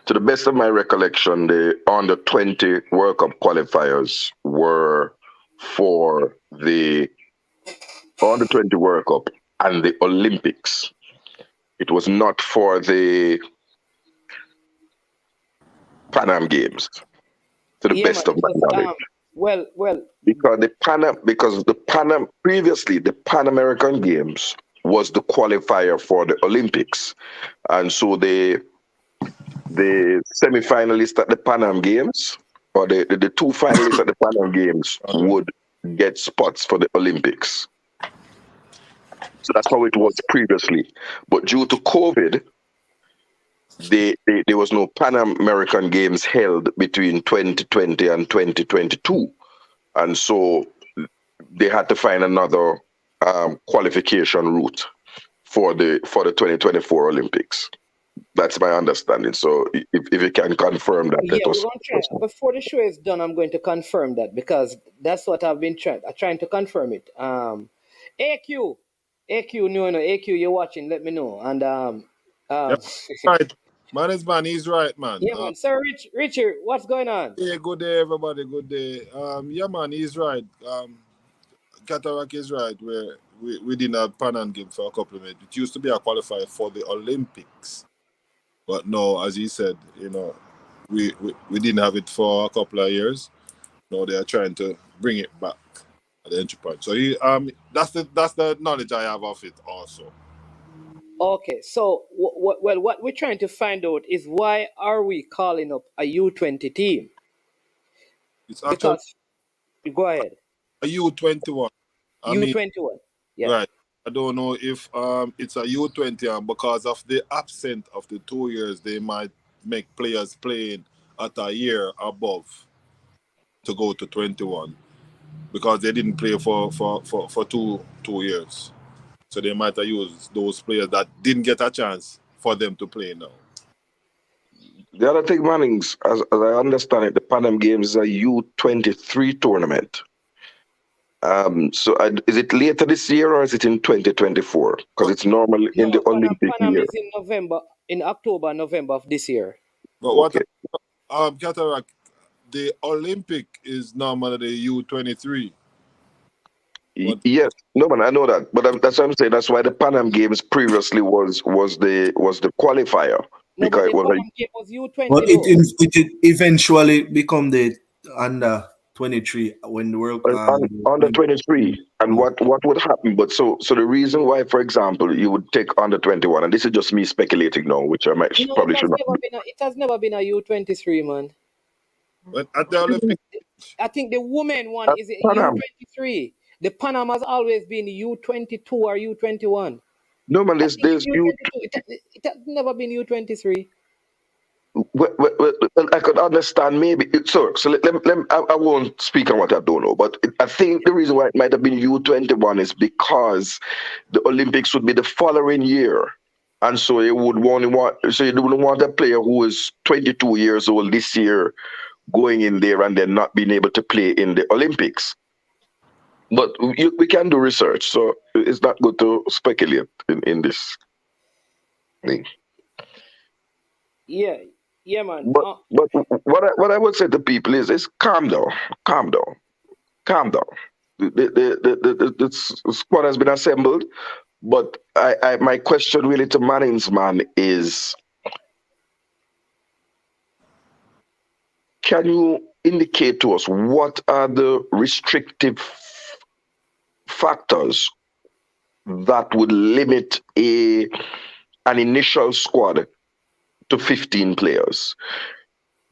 To the best of my recollection, the under 20 World Cup qualifiers were for the under 20 World Cup and the Olympics. It was not for the Pan Am Games, to the Yeah, man. best of It my was knowledge. well, Because the Pan Am previously the Pan American Games was the qualifier for the Olympics, and so the semi-finalists at the Pan Am Games or the two finalists at the Pan Am Games Okay. would get spots for the Olympics. So that's how it was previously, but due to COVID, there was no Pan American Games held between 2020 and 2022, and so they had to find another qualification route for the 2024 Olympics. That's my understanding. So if you can confirm that, yeah, that we're was going to try. Before the show is done, I'm going to confirm that because that's what I've been trying to confirm it. AQ, AQ, no, AQ, you're watching. Let me know. And Yeah. um, Right. Man is man. He's right, man. yeah, man. Sir Richard, what's going on? Yeah, good day, everybody. Good day. Yeah, man. He's right. Cataract is right. Where we didn't have Pan Am game for a couple of minutes. It used to be a qualifier for the Olympics, but no, as he said, we didn't have it for a couple of years. No, they are trying to bring it back at the entry point. So that's the knowledge I have of it also. Okay, so what we're trying to find out is why are we calling up a U20 team? It's actually Because go ahead, a U21. I mean, U21. Yeah. right. I don't know if it's a U20 and because of the absence of the 2 years, they might make players playing at a year above to go to 21 because they didn't play for two years. So they might have used those players that didn't get a chance for them to play now. the other thing, Mannings. As I understand it, the Pan Am Games is a U23 tournament. So is it later this year or is it in 2024? Because But, it's normally in No, the Olympic Panam year. is in November, in October, November of this year. but what Okay. Cataract, the Olympic is normally the U23. But Yes, no man, I know that, but that's what I'm saying. That's why the Pan Am Games previously was the qualifier. No, but because the it was Panam game was U20 But though. it eventually become the under 23 when the world under when 23. And what would happen? But so the reason why, for example, you would take under 21, and this is just me speculating now, which I might No, probably should not do. it has never been a U23, man. But at the Olympic, I think the women one At is a Panam, U23. The Panam has always been U22 or U21. no man, I think it's there's you. U22. It has never been U23. Well, I could understand maybe. So I won't speak on what I don't know, but I think the reason why it might have been U21 is because the Olympics would be the following year. And so you would so you wouldn't want a player who is 22 years old this year going in there and then not being able to play in the Olympics. But we can do research, so it's not good to speculate in this thing. Yeah, man. But what I would say to people is calm down, calm down, calm down. The squad has been assembled, but my question really to Manning's man is, can you indicate to us what are the restrictive factors that would limit an initial squad to 15 players?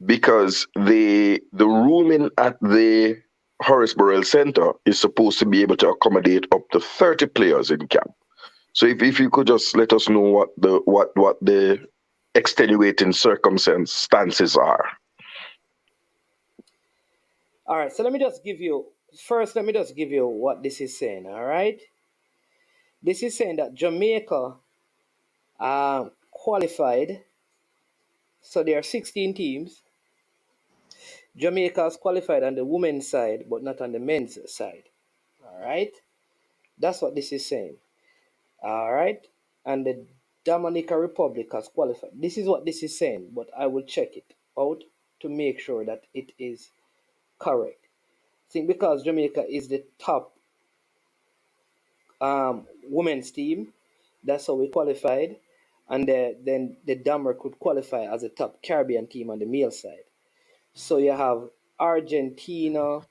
Because the rooming at the Horace Burrell Center is supposed to be able to accommodate up to 30 players in camp. So if you could just let us know what the extenuating circumstances are. All right, so let me just give you what this is saying. All right, this is saying that Jamaica qualified. So there are 16 teams. Jamaica has qualified on the women's side, but not on the men's side. All right, that's what this is saying. All right, and the Dominica Republic has qualified. This is what this is saying, but I will check it out to make sure that it is correct. I think because Jamaica is the top women's team, that's how we qualified, and then the Damer could qualify as a top Caribbean team on the male side. So you have Argentina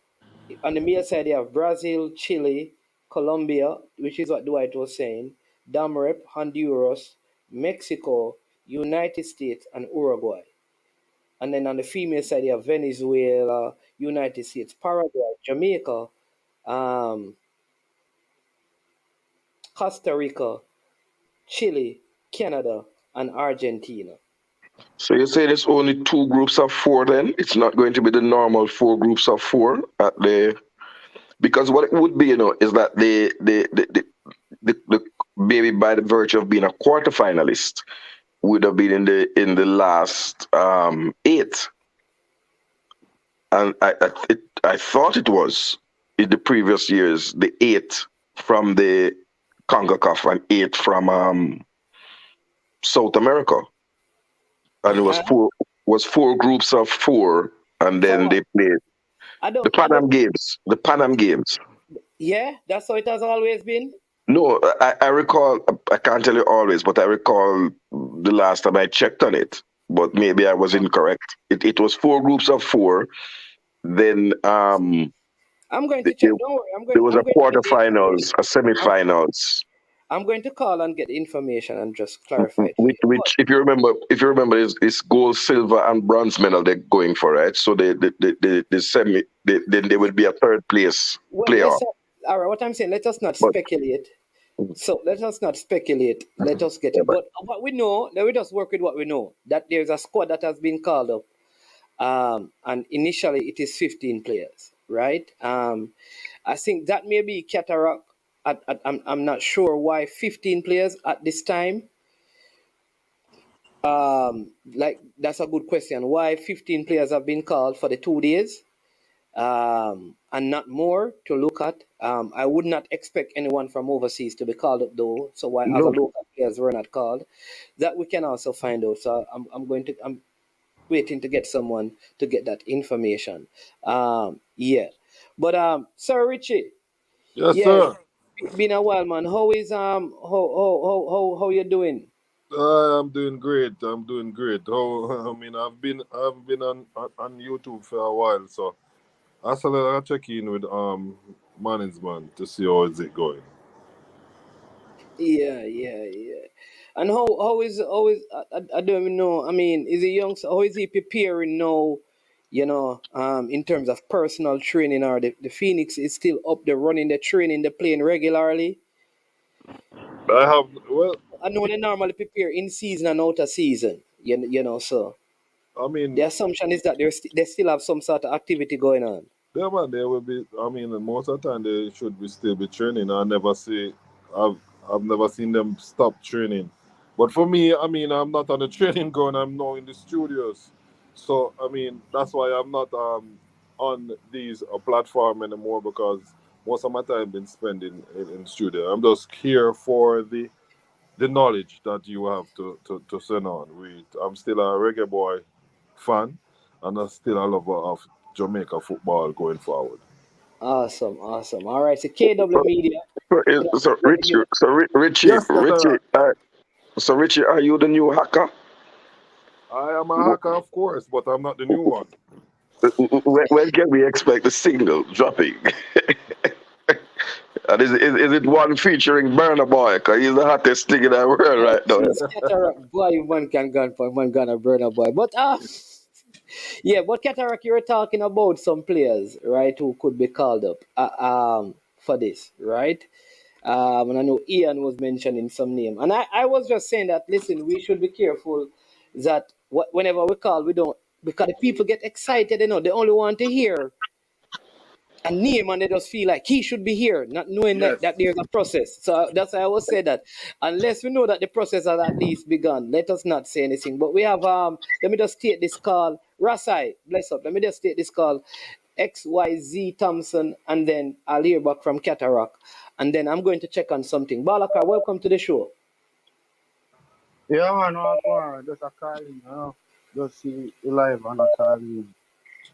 on the male side. You have Brazil, Chile, Colombia, which is what Dwight was saying, Damerep, Honduras, Mexico, United States, and Uruguay. And then on the female side, you have Venezuela, United States, Paraguay, Jamaica, um, Costa Rica, Chile, Canada, and Argentina. So you say there's only 2 groups of 4 then? It's not going to be the normal 4 groups of 4 at the, because what it would be, is that the maybe by the virtue of being a quarterfinalist would have been in the last 8. And I thought it was in the previous years the 8 from the CONCACAF and 8 from South America, and it was 4 groups of 4, and then they played the Pan Am Games. The Pan Am Games. Yeah, that's how it has always been. No, I recall. I can't tell you always, but I recall the last time I checked on it. But maybe I was incorrect. It was 4 groups of 4. Then I'm going to check. Don't worry. there was a quarterfinals, a semifinals. I'm going to call and get information and just clarify it. Which, if you remember, is gold, silver, and bronze medal they're going for, right? So the semi, then there will be a third place playoff. All right, what I'm saying, let us not speculate. So let us not speculate. Let us get it. But what we know, let me just work with what we know. That there's a squad that has been called up, and initially it is 15 players, right? I think that may be cataract. I'm not sure why 15 players at this time. Like that's a good question. Why 15 players have been called for the 2 days, and not more to look at. I would not expect anyone from overseas to be called up though. So why other local players were not called? That we can also find out. So I'm waiting to get someone to get that information. Yeah, but Sir Richie. yes, Yeah, sir. been a while, man. How is how you doing? I'm doing great. I'm doing great. Oh, I mean, I've been on YouTube for a while, so I said I'll check in with Mannings man to see how is it going. Yeah, yeah, yeah. And I don't even know. I mean, is he young? How is he preparing now? In terms of personal training, or the Phoenix is still up there running the training, the playing regularly. I have well, I know they normally prepare in season and out of season. So I the mean, assumption is that they still have some sort of activity going on. yeah, man, there will be. I mean, most of the time they should be still be training. I've I've never seen them stop training. But for me, I mean, I'm not on the training ground. I'm now in the studios. So I mean, that's why I'm not on these platform anymore because most of my time been spending in studio. I'm just here for the knowledge that you have to send on. I'm still a reggae boy fan, and I'm still a lover of Jamaica football going forward. Awesome, awesome. All right, so KW Media. So, Good so afternoon, Richie, you. Yes, Cataract. So Richie, are you the new hacker? I am a hacker, of course, but I'm not the new one. When can we expect the single dropping? And is it one featuring Burna Boy? Because he's the hottest thing in the world Yeah, right now. she's cataract boy, one can gun for one gonna burn a boy. But yeah, but cataract, you're talking about some players, right, who could be called up for this, right? And I know Ian was mentioning some name, and I was just saying that listen, we should be careful that whenever we call, we don't, because the people get excited, they only want to hear a name and they just feel like he should be here, not knowing that, Yes. that there's a process. So that's why I always say that unless we know that the process has at least begun, let us not say anything. But we have let me just take this call. Rasai, bless up. Let me just take this call. XYZ Thompson, and then I'll hear back from Cataract. And then I'm going to check on something. Balaka, welcome to the show. Yeah, man, no, go on. Just a call in, Just see it live and a call in.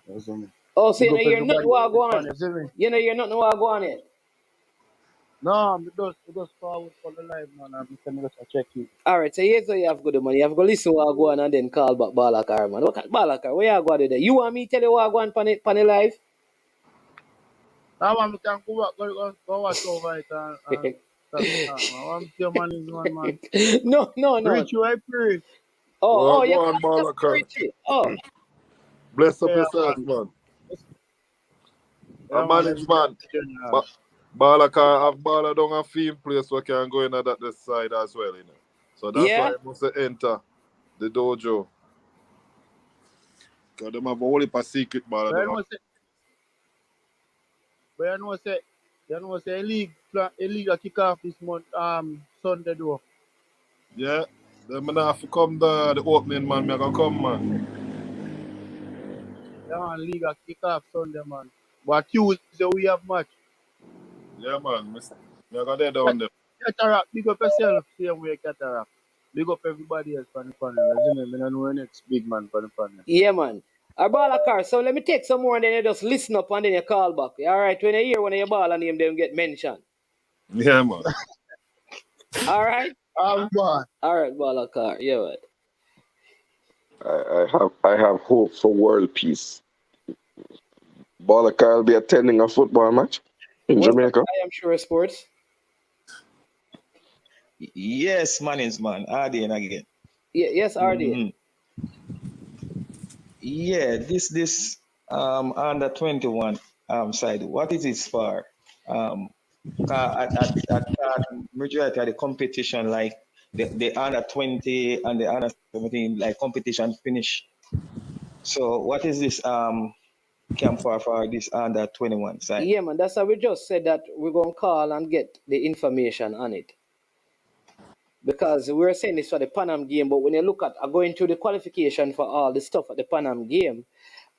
You see me? Oh, so Big you know up you're not everybody what go on, on. you see me? You know you're not what go on it. No, we just forward for the live, man, and we can just check it. All right, so here's what you have to do, man. You have to go listen what I go on and then call back Balakar, man. What Balakar, where you go there? You want me tell you what I go on pan it live? Now, man, we can go watch over it and start, man. One your man is one, man. No. Reach you, I pray. Oh, Well, you go call on, just for Malaka. Richie. Oh, Bless up Yeah, yourself, man. man. A Yeah, man, managed everybody man. general. Ba- Balaka have Bala down a film place where can go in at that side as well, So that's why yeah? I must enter the dojo. Because them have a whole heap of secret Bala But down you know, say, but a league a kick off this month, Sunday, though. Yeah. Them not have to come the opening, man. Me gonna come, man. Yeah, man, league a kick off Sunday, man. But Tuesday we have match. Yeah, man. Me gonna there down there. Cataract, big up yourself, same way Cataract. Big up everybody else on the panel. As you know, I know the next big man on the panel. Yeah, man. Balakar, so let me take some more and then you just listen up and then you call back. All right, when you hear one of your ball name, them get mentioned. Yeah, man. All right? Man. All right, Balakar. Yeah, man. I have hope for world peace. Balaka will be attending a football match in Welcome to Jamaica. I Am Sure Sports. Yes, man is man. Again, again. Yeah, yes, RD. hmm Yeah, this under 21 side. What is it for? Um, at majority of the competition, like the under 20 and the under 17, like competition finish. So what is this camp for this under 21 side? Yeah, man. That's how we just said that we're going to call and get the information on it. Because we were saying this for the Panam game, but when you look at going through the qualification for all the stuff at the Panam game,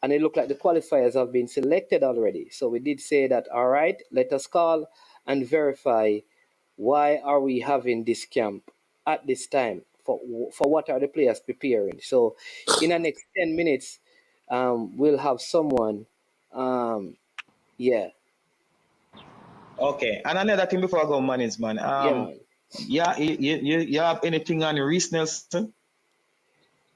and it looked like the qualifiers have been selected already. So we did say that, all right, let us call and verify why are we having this camp at this time, for what are the players preparing. So in the next 10 minutes, we'll have someone, yeah, Okay, and another thing before I go, man is man. yeah, man. Yeah, you have anything on Reese Nelson?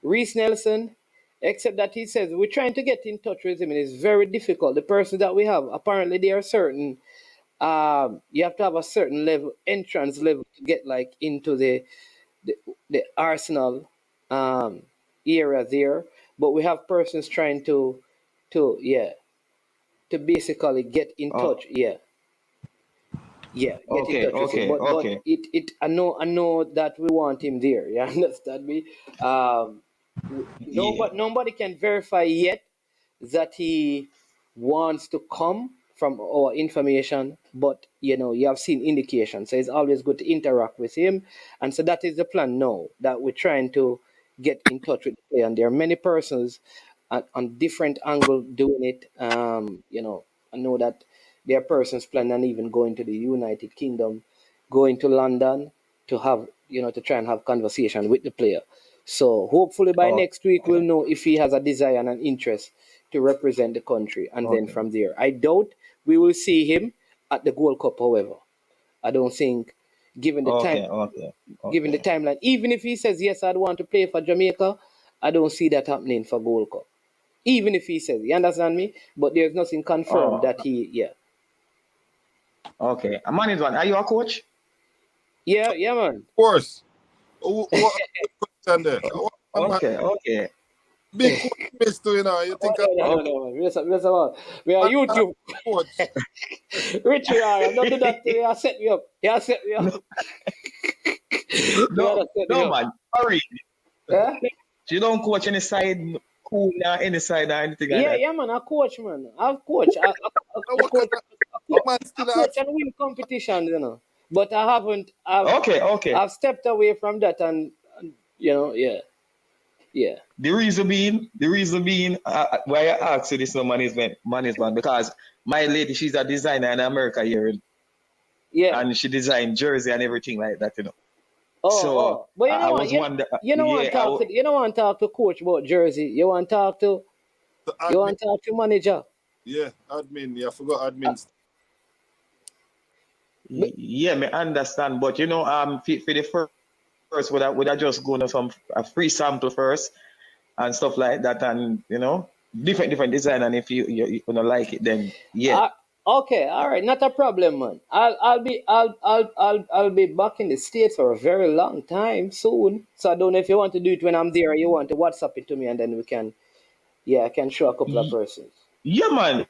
Reese Nelson, except that he says we're trying to get in touch with him, and it's very difficult. The persons that we have, apparently, they are certain. You have to have a certain level, entrance level, to get like into the, the Arsenal area there. But we have persons trying to to basically get in Oh, touch. Yeah, get in okay, touch with him. okay, But okay, I know that we want him there. You understand me? yeah. Nobody can verify yet that he wants to come from our information, but you have seen indications. So it's always good to interact with him. And so that is the plan now, that we're trying to get in touch with the player. And there are many persons on different angle doing it. I know that there are persons planning on even going to the United Kingdom, going to London to have, to try and have conversation with the player. So hopefully by Oh, next week we'll okay, know if he has a desire and an interest to represent the country, and then okay, from there, I doubt we will see him at the Gold Cup. However, I don't think, given the time, okay, okay, given the okay, timeline, even if he says yes, I'd want to play for Jamaica, I don't see that happening for Gold Cup. Even if he says, you understand me? But there's nothing confirmed oh, that yeah. okay. Man is one. Are you a coach? Yeah, man. Of course. What question there? What Okay, okay, big coach miss to, you Oh, think no, okay. man. Yes, man. We are I'm a YouTube. coach? Richie, don't do that to me. You set me up. You set me up. You No, set me no, up. man. Sorry, Yeah? you don't coach any side, cool, any side or anything like Yeah, that. yeah, man. I coach, man. I've coached. And I what kind coach. of man I still coach ask? and win competitions. But I haven't. Okay, okay. I've stepped away from that, and yeah. The reason being, why I asked you this no management because my lady, she's a designer in America here, Yeah. and she designed jersey and everything like that. So But you know I what? was wondering, You don't want to yeah, talk to coach about Jersey. The You admin, want to talk to manager. yeah, admin. Yeah, I forgot Uh, admin. but, yeah, me understand, but for the first, would I just go to some a free sample first and stuff like that, and different design, and if you don't like it, then yeah. uh, okay, all right, not a problem, man. I'll be back in the States for a very long time soon. So I don't know if you want to do it when I'm there, or you want to WhatsApp it to me, and then we can. Yeah, I can show a couple of Y- persons. Yeah, man.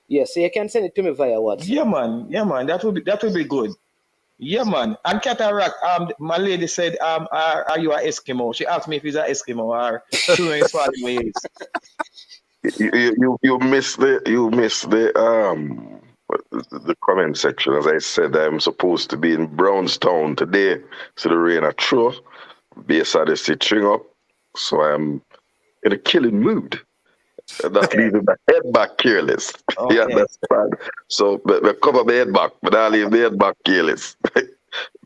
Yeah, so you can send it to me via WhatsApp. Yeah, man. Yeah, man. That would be good. Yeah, man. And Cataract, my lady said, are you an Eskimo? She asked me if he's an Eskimo or she know his father ways. You miss the comment section. As I said, I'm supposed to be in Brownstown today, so the rain a throw. Base of the stitching up, so I'm in a killing mood. And that Okay, leaving my head back careless. You okay. understand? So me cover my head back, but I leave the head back careless.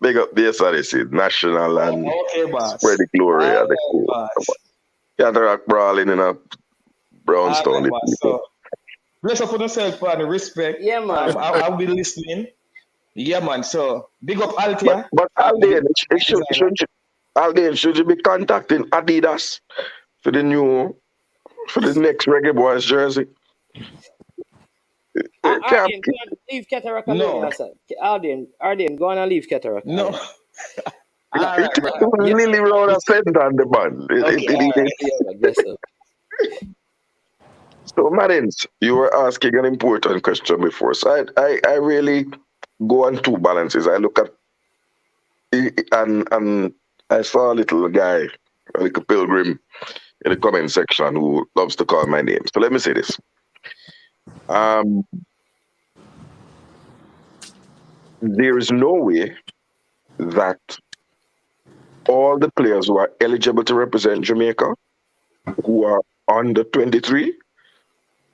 Big up base of the seed, national and Okay, spread boss. the glory All of the right, code. boss. Cataract brawling in a All Brownstown, right, the boss. people. So, bless up on yourself and respect. Yeah, man. I'll be listening. Yeah, man. So, big up But Altia, but the Alden, designer. Should you be contacting Adidas for the next Reggae Boys jersey? Can't Arden, go and leave Cataract alone, No, yeah, sir. Arden, go on and leave Cataract. no. Arden. All it right, boss. Yeah, was Lily Road a center on the man. Okay, all right. yeah, man, yes, sir. So Marins, you were asking an important question before. So I really go on two balances. I look at and I saw a little guy, a little pilgrim in the comment section who loves to call my name. So let me say this. Um, there is no way that all the players who are eligible to represent Jamaica, who are under 23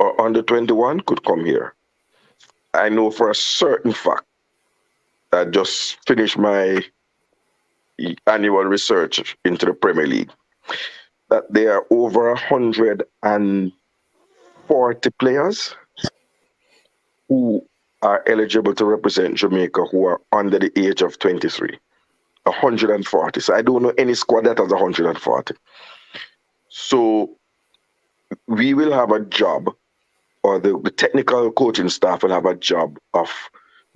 or under 21, could come here. I know for a certain fact that I just finished my annual research into the Premier League that there are over 140 players who are eligible to represent Jamaica who are under the age of 23. 140. So I don't know any squad that has 140. So we will have a job, or the technical coaching staff will have a job of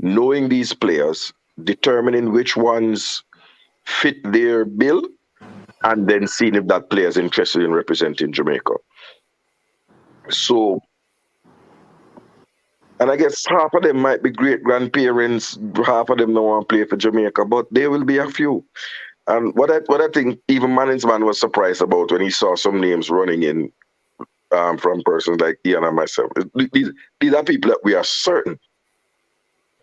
knowing these players, determining which ones fit their bill, and then seeing if that player is interested in representing Jamaica. So, and I guess half of them might be great grandparents, half of them don't want to play for Jamaica, but there will be a few. And what I think even Manningsman was surprised about when he saw some names running in from persons like Ian and myself. These are people that we are certain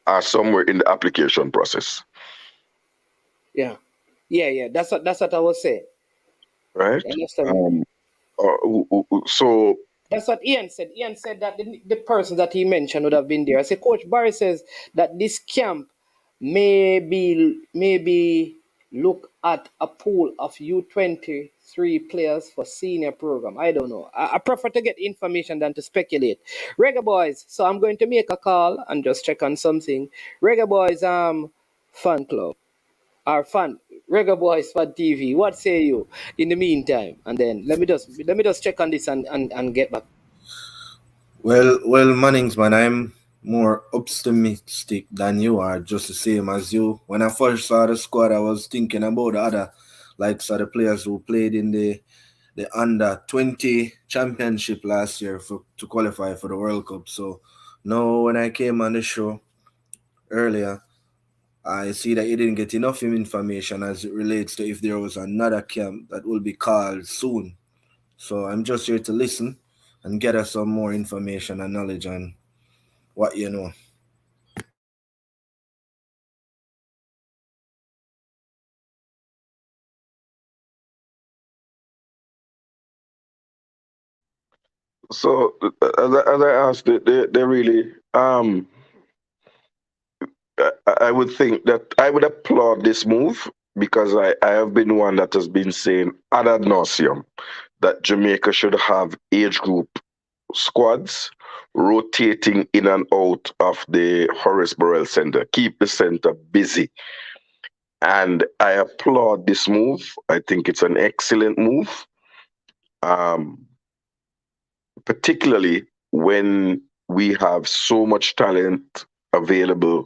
are somewhere in the application process, Yeah. Yeah. That's what I was saying. right? You understand me? Um, so That's what Ian said. Ian said that the person that he mentioned would have been there. I say, Coach Barry says that this camp maybe look at a pool of U23 players for senior program. I don't know. I prefer to get information than to speculate. Reggae Boys, so I'm going to make a call and just check on something. Reggae Boys fan club. Our fan Reggae Boys Fan TV. What say you in the meantime? And then let me just check on this and get back. Well, Mannings, man, I'm more optimistic than you are, just the same as you. When I first saw the squad, I was thinking about the other, like, so the players who played in the under 20 championship last year to qualify for the World Cup. So now when I came on the show earlier, I see that you didn't get enough information as it relates to if there was another camp that will be called soon. So I'm just here to listen and get us some more information and knowledge on what you know. so as I asked, they really I would think that I would applaud this move because I have been one that has been saying ad nauseum that Jamaica should have age group squads rotating in and out of the Horace Burrell Center. Keep the center busy. And I applaud this move. I think it's an excellent move, um, particularly when we have so much talent available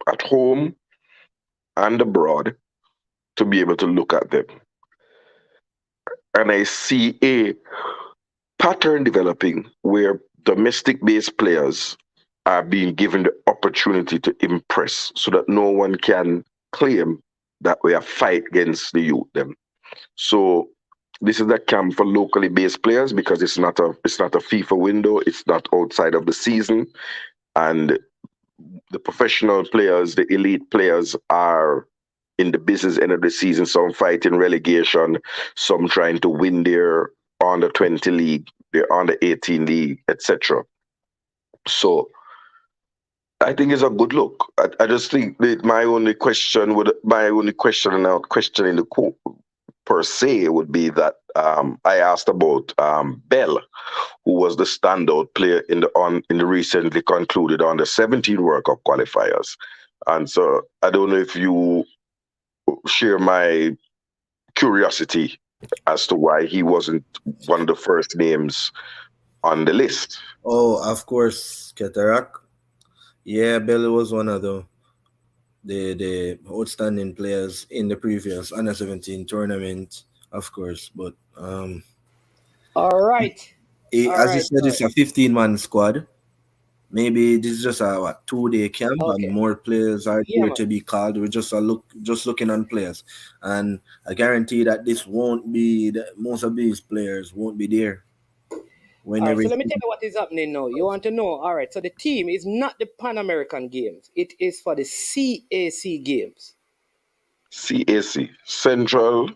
at home and abroad to be able to look at them. And I see a pattern developing where domestic based players are being given the opportunity to impress so that no one can claim that we are fight against the youth them. So this is a camp for locally based players because it's not a FIFA window, it's not outside of the season, and the professional players, the elite players are in the business end of the season, some fighting relegation, some trying to win their under 20 league, their under 18 league, etc. So I think it's a good look. I just think that my only question and out questioning the court per se would be that I asked about Bell, who was the standout player in the recently concluded under 17 World Cup qualifiers. And so I don't know if you share my curiosity as to why he wasn't one of the first names on the list. Oh, of course, Cataract. Yeah, Belly was one of the outstanding players in the previous under 17 tournament, of course. But All right. All as you right. said, All it's right. a 15-man squad. Maybe this is just a 2-day camp, and Okay. more players are Yeah, there man. to be called. We're just looking on players, and I guarantee that this won't be most of these players won't be there when All right. So let me everything. tell you what is happening now. You want to know? All right. So the team is not the Pan American Games. It is for the CAC Games. CAC, Central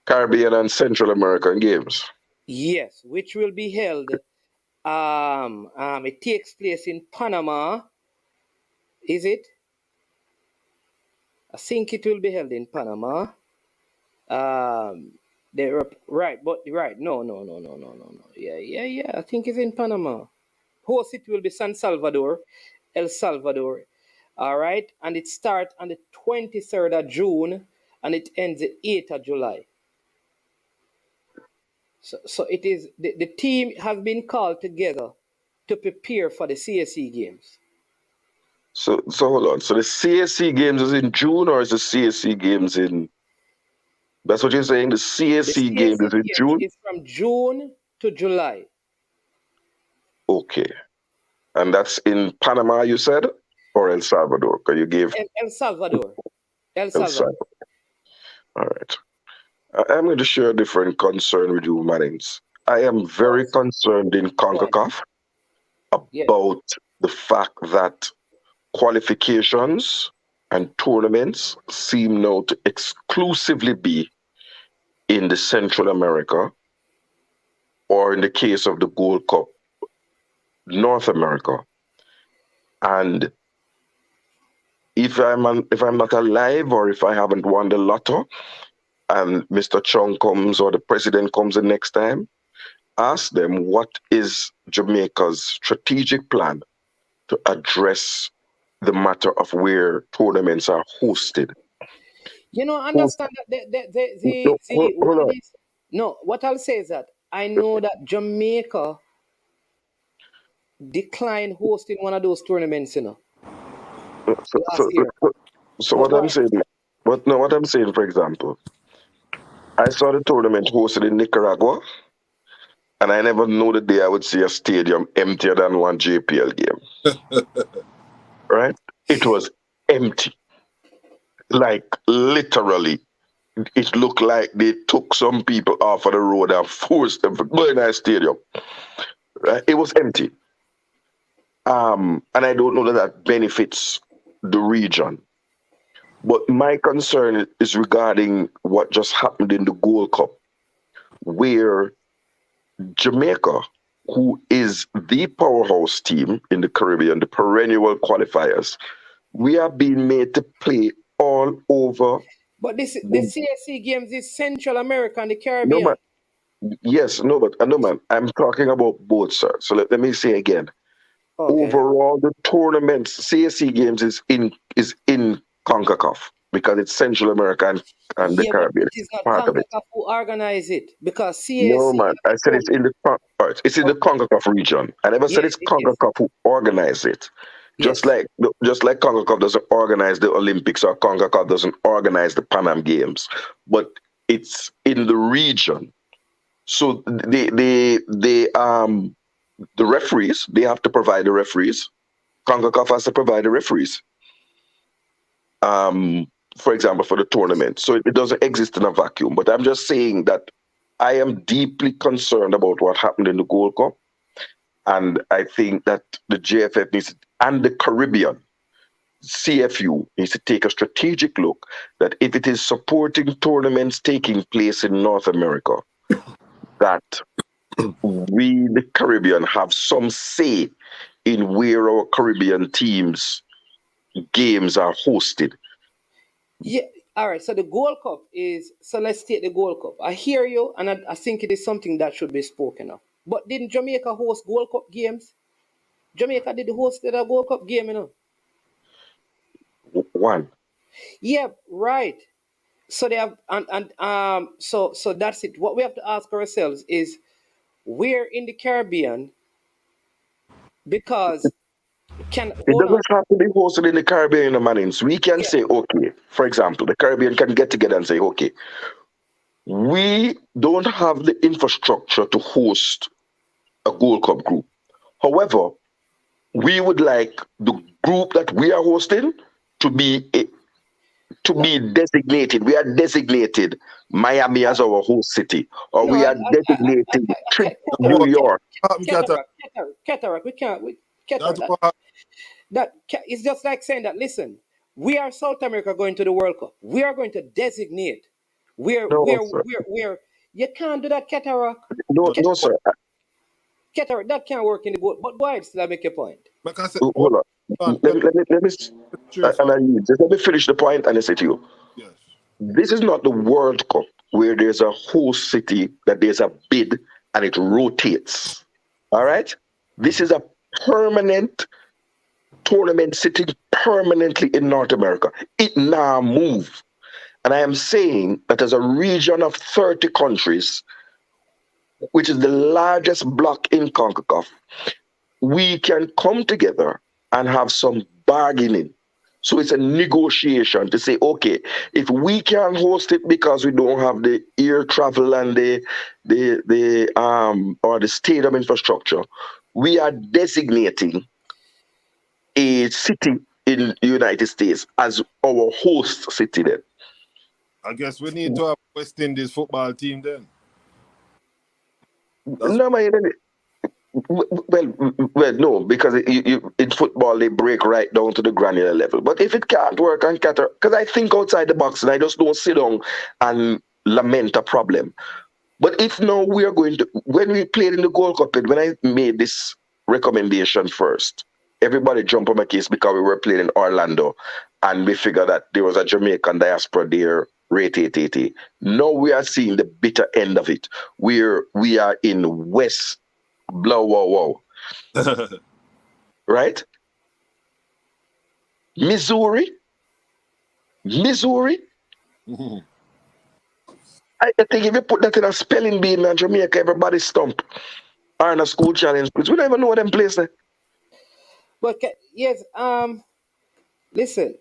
Caribbean and Central American Games. Yes, which will be held. It takes place in Panama. Is it? I think it will be held in Panama. Right, but right. No. Yeah. I think it's in Panama. Host it will be San Salvador, El Salvador. All right, and it starts on the 23rd of June and it ends the 8th of July. So it is the team has been called together to prepare for the CSC games. So hold on. So the CSC games is in June, or is the CSC games in? That's what you're saying. The The CSC games is CSC in games June. is from June to July. Okay, and that's in Panama, you said, or El Salvador? Because you gave El Salvador. El El Salvador. Salvador. All right. I'm going to share a different concern with you, Mannings. I am Go on, very sir. concerned in Go on. CONCACAF Yes. about the fact that qualifications and tournaments seem now to exclusively be in the Central America, or in the case of the Gold Cup, North America. And if I'm not alive, or if I haven't won the lotto and Mr. Chung comes or the president comes the next time, ask them what is Jamaica's strategic plan to address the matter of where tournaments are hosted. You know, Hold, understand that no, one hold of on. these. No, what I'll say is that I know that Jamaica declined hosting one of those tournaments, So, last so, year. so, so But what I'm why? saying, what I'm saying, for example, I saw the tournament hosted in Nicaragua, and I never knew the day I would see a stadium emptier than one JPL game. Right? It was empty, like literally. It looked like they took some people off of the road and forced them to go in that stadium. Right? It was empty. And I don't know that that benefits the region. But my concern is regarding what just happened in the Gold Cup, where Jamaica, who is the powerhouse team in the Caribbean, the perennial qualifiers, we are being made to play all over But the the. CSC games is Central America and the No, Caribbean. man. Yes, no, but no, man. I'm talking about both, sir. So let me say again. Okay. Overall, the tournaments, CSC games is in CONCACAF because it's Central America and the Yeah, but Caribbean. it It's is not part of it. CONCACAF who organize it because No, CSC man. have I its said own. it's in the it's in the Okay. CONCACAF region. I never said Yes, it's it is. CONCACAF who organize it. Just Yes. like just like CONCACAF doesn't organize the Olympics, or CONCACAF doesn't organize the Pan Am Games, but it's in the region. So the referees, they have to provide the referees. CONCACAF has to provide the referees. Um, for example, for the tournament. So it doesn't exist in a vacuum. But I'm just saying that I am deeply concerned about what happened in the Gold Cup. And I think that the JFF needs, and the Caribbean, CFU needs to take a strategic look that if it is supporting tournaments taking place in North America, that we, the Caribbean, have some say in where our Caribbean teams' games are hosted. Yeah. All right. So the Gold Cup is. So let's take the Gold Cup. I hear you, and I think it is something that should be spoken of. But didn't Jamaica host Gold Cup games? Jamaica did host the Gold Cup game. One. Yeah. Right. So they have, and so that's it. What we have to ask ourselves is where in the Caribbean, because can It hold on. doesn't have to be hosted in the Caribbean, Mannings. We can Yeah. say, okay, for example, the Caribbean can get together and say, okay, we don't have the infrastructure to host a Gold Cup group. However, we would like the group that we are hosting to be to No, be designated. We are designated Miami as our host city, or no, we are designated New What York. happened, Qatar? cataract. We can't. That's Cataract. what happened. It's just like saying that. Listen, we are South America going to the World Cup. We are going to designate where, No, where, sir. where, where. You can't do that, cataract. No, But no, sir. Cataract. That can't work in the boat. But go ahead, still I make your point. like I said, Hold on. let And straightforward. just let me finish the point and I say to you. Yes. This is not the World Cup where there's a host city that there's a bid and it rotates. All right? This is a permanent tournament sitting permanently in North America. It now move. And I am saying that as a region of 30 countries, which is the largest bloc in CONCACAF, we can come together and have some bargaining. So it's a negotiation to say, okay, if we can host it because we don't have the air travel and the stadium infrastructure, we are designating a city in the United States as our host city then. I guess we need to have West Indies football team then. No, man, well, no, because in football they break right down to the granular level. But if it can't work on Qatar, because I think outside the box and I just don't sit down and lament a problem. But if now we are going to, when we played in the Gold Cup, when I made this recommendation first, everybody jumped on my case because we were playing in Orlando and we figured that there was a Jamaican diaspora there, rate 880. Now we are seeing the bitter end of it, where we are in West Blow Wow Wow. Right? Missouri. Mhm. I think if you put that in a spelling bee in Jamaica, everybody stump. Or in a school challenge, we don't even know them places. But yes, listen.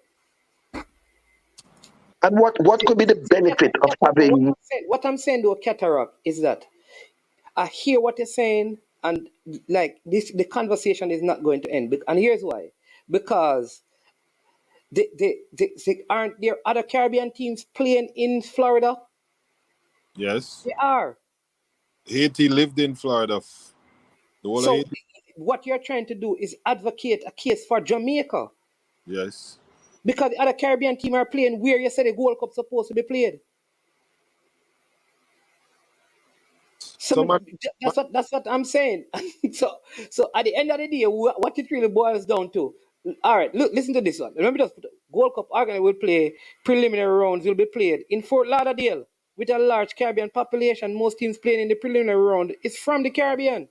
And what could be the benefit of having? What I'm saying to Cataract is that I hear what you're saying, and like this, the conversation is not going to end. And here's why: because they aren't there other Caribbean teams playing in Florida. Yes. They are. Haiti lived in Florida. The whole of So Haiti. what you're trying to do is advocate a case for Jamaica Yes. because the other Caribbean team are playing where you said the Gold Cup supposed to be played. So So my, that's what I'm saying. So at the end of the day, what it really boils down to. All right, look, listen to this one. Remember, this Gold Cup organized will play preliminary rounds will be played in Fort Lauderdale with a large Caribbean population. Most teams playing in the preliminary round is from the Caribbean.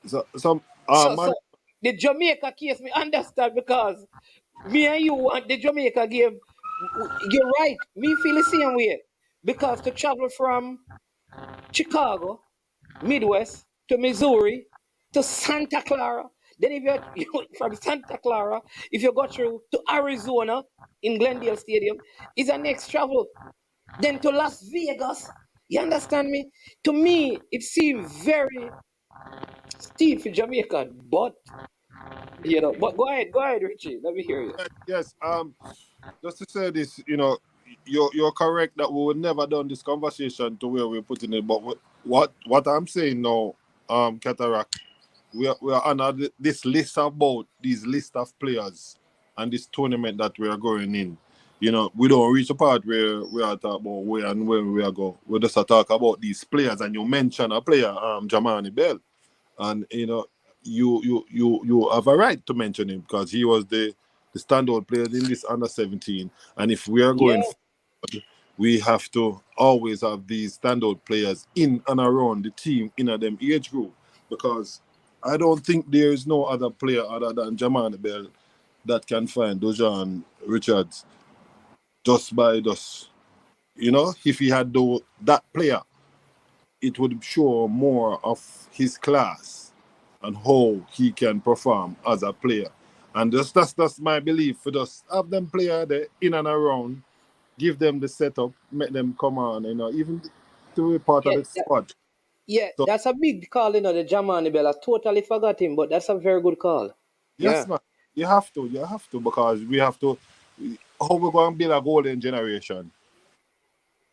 so So man, the Jamaica case, me understand because me and you want the Jamaica game. You're right. Me feel the same way because to travel from Chicago, Midwest to Missouri to Santa Clara. Then if you're from Santa Clara, if you go through to Arizona in Glendale Stadium, is a next travel. Then to Las Vegas. You understand me? To me, it seemed very steep for Jamaica, but but go ahead, Richie. Let me hear you. yes. Just to say this, you're correct that we would never done this conversation to where we're putting it. But what I'm saying now, Cataract, we are on this list about these list of players and this tournament that we are going in. We don't reach a part where we are talking about where and when we are go. We just talk about these players, and you mention a player, Jamani Bell, and you have a right to mention him because he was the standout player in this under 17. And if we are Yeah, going forward, we have to always have these standout players in and around the team in a them age group because I don't think there is no other player other than Jamani Bell that can find Dojan Richards just by just if he had that player, it would show more of his class and how he can perform as a player. And that's my belief for just have them player there in and around, give them the setup, make them come on, even to be part of yeah, the squad. yeah. So That's a big call, the Jamani Bell. I totally forgot him, but that's a very good call. yes, Yeah. man, you have to because we have to. How we going to build a golden generation?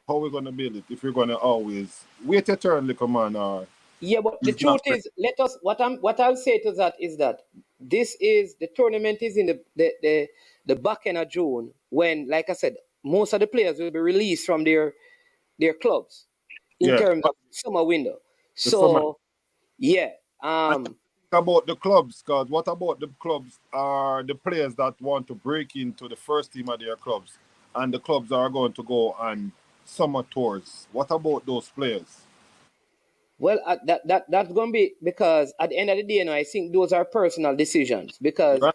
How we going to build it if we're going to always wait your turn, little man, or Yeah, but the is truth not ready? is, what I'll say to that is that the tournament is in the back end of June when, like I said, most of the players will be released from their clubs in Yeah, terms of summer window. the summer. So yeah, And about the clubs, because what about the clubs are the players that want to break into the first team of their clubs, and the clubs are going to go on summer tours. What about those players? Well, that's going to be because at the end of the day, I think those are personal decisions. Because Right?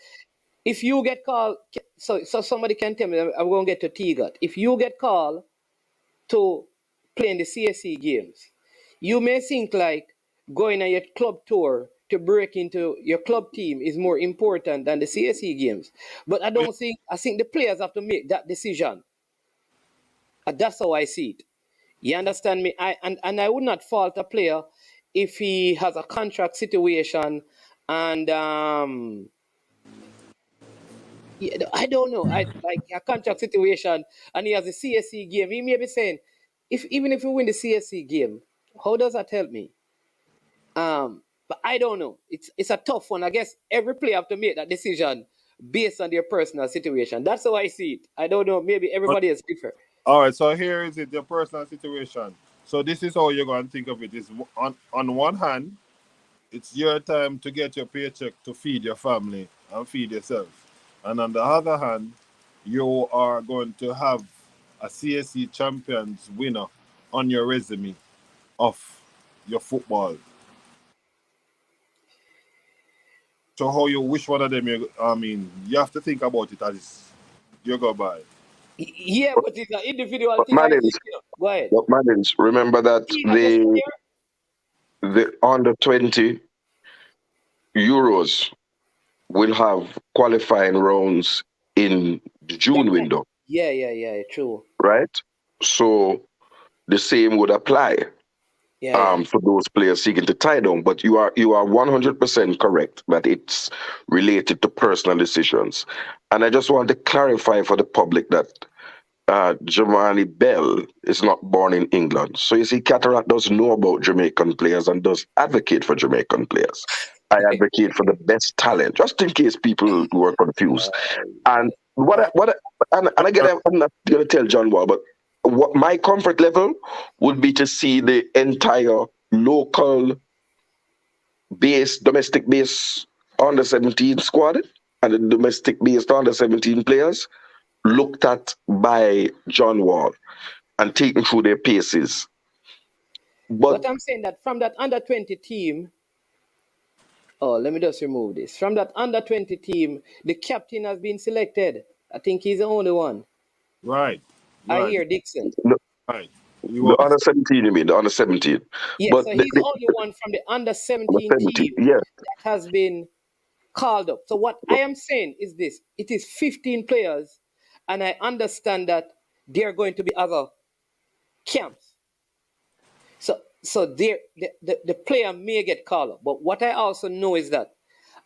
if you get called, so somebody can tell me, I'm going to get to T-Gut. If you get called to play in the CSC games, you may think like going on your club tour to break into your club team is more important than the CSC games. But I don't think, I think the players have to make that decision. And that's how I see it. You understand me? And I would not fault a player if he has a contract situation and yeah, I don't know. I like a contract situation and he has a CSC game. He may be saying, if even if we win the CSC game, how does that help me? But I don't know. It's a tough one. I guess every player have to make that decision based on their personal situation. That's how I see it. I don't know. Maybe But everybody is different. all right, so here is it, your personal situation. So this is how you're going to think of it. Is on one hand, it's your time to get your paycheck to feed your family and feed yourself. And on the other hand, you are going to have a CSC champions winner on your resume of your football. So how you which one of them I mean, you have to think about it as you go by. Yeah, but it's an individual But thing. I think. Martins, Go ahead. but Martins, remember that See, I just here. the under 20 Euros will have qualifying rounds in the Yeah, June window, yeah. True. right? So the same would apply Yeah. for those players seeking to tie down. But you are 100% correct that it's related to personal decisions. And I just want to clarify for the public that Jamali Bell is not born in England. So you see, Cataract does know about Jamaican players and does advocate for Jamaican players. I advocate for the best talent, just in case people were confused. And and again, I'm not going to tell John Wall, but what my comfort level would be to see the entire local base, domestic base under 17 squad and the domestic based under 17 players looked at by John Wall and taken through their paces. But But I'm saying that from that under 20 team, oh, let me just remove this. From that under 20 team, the captain has been selected. I think he's the only one. Right. I Right. hear Dixon. Right. He the was. under 17, you mean, the under 17. Yeah, But so he's the only one from the under under 17 17, team yes. that has been called up. So what I am saying is this: it is 15 players, and I understand that there are going to be other camps. So the player may get called up. But what I also know is that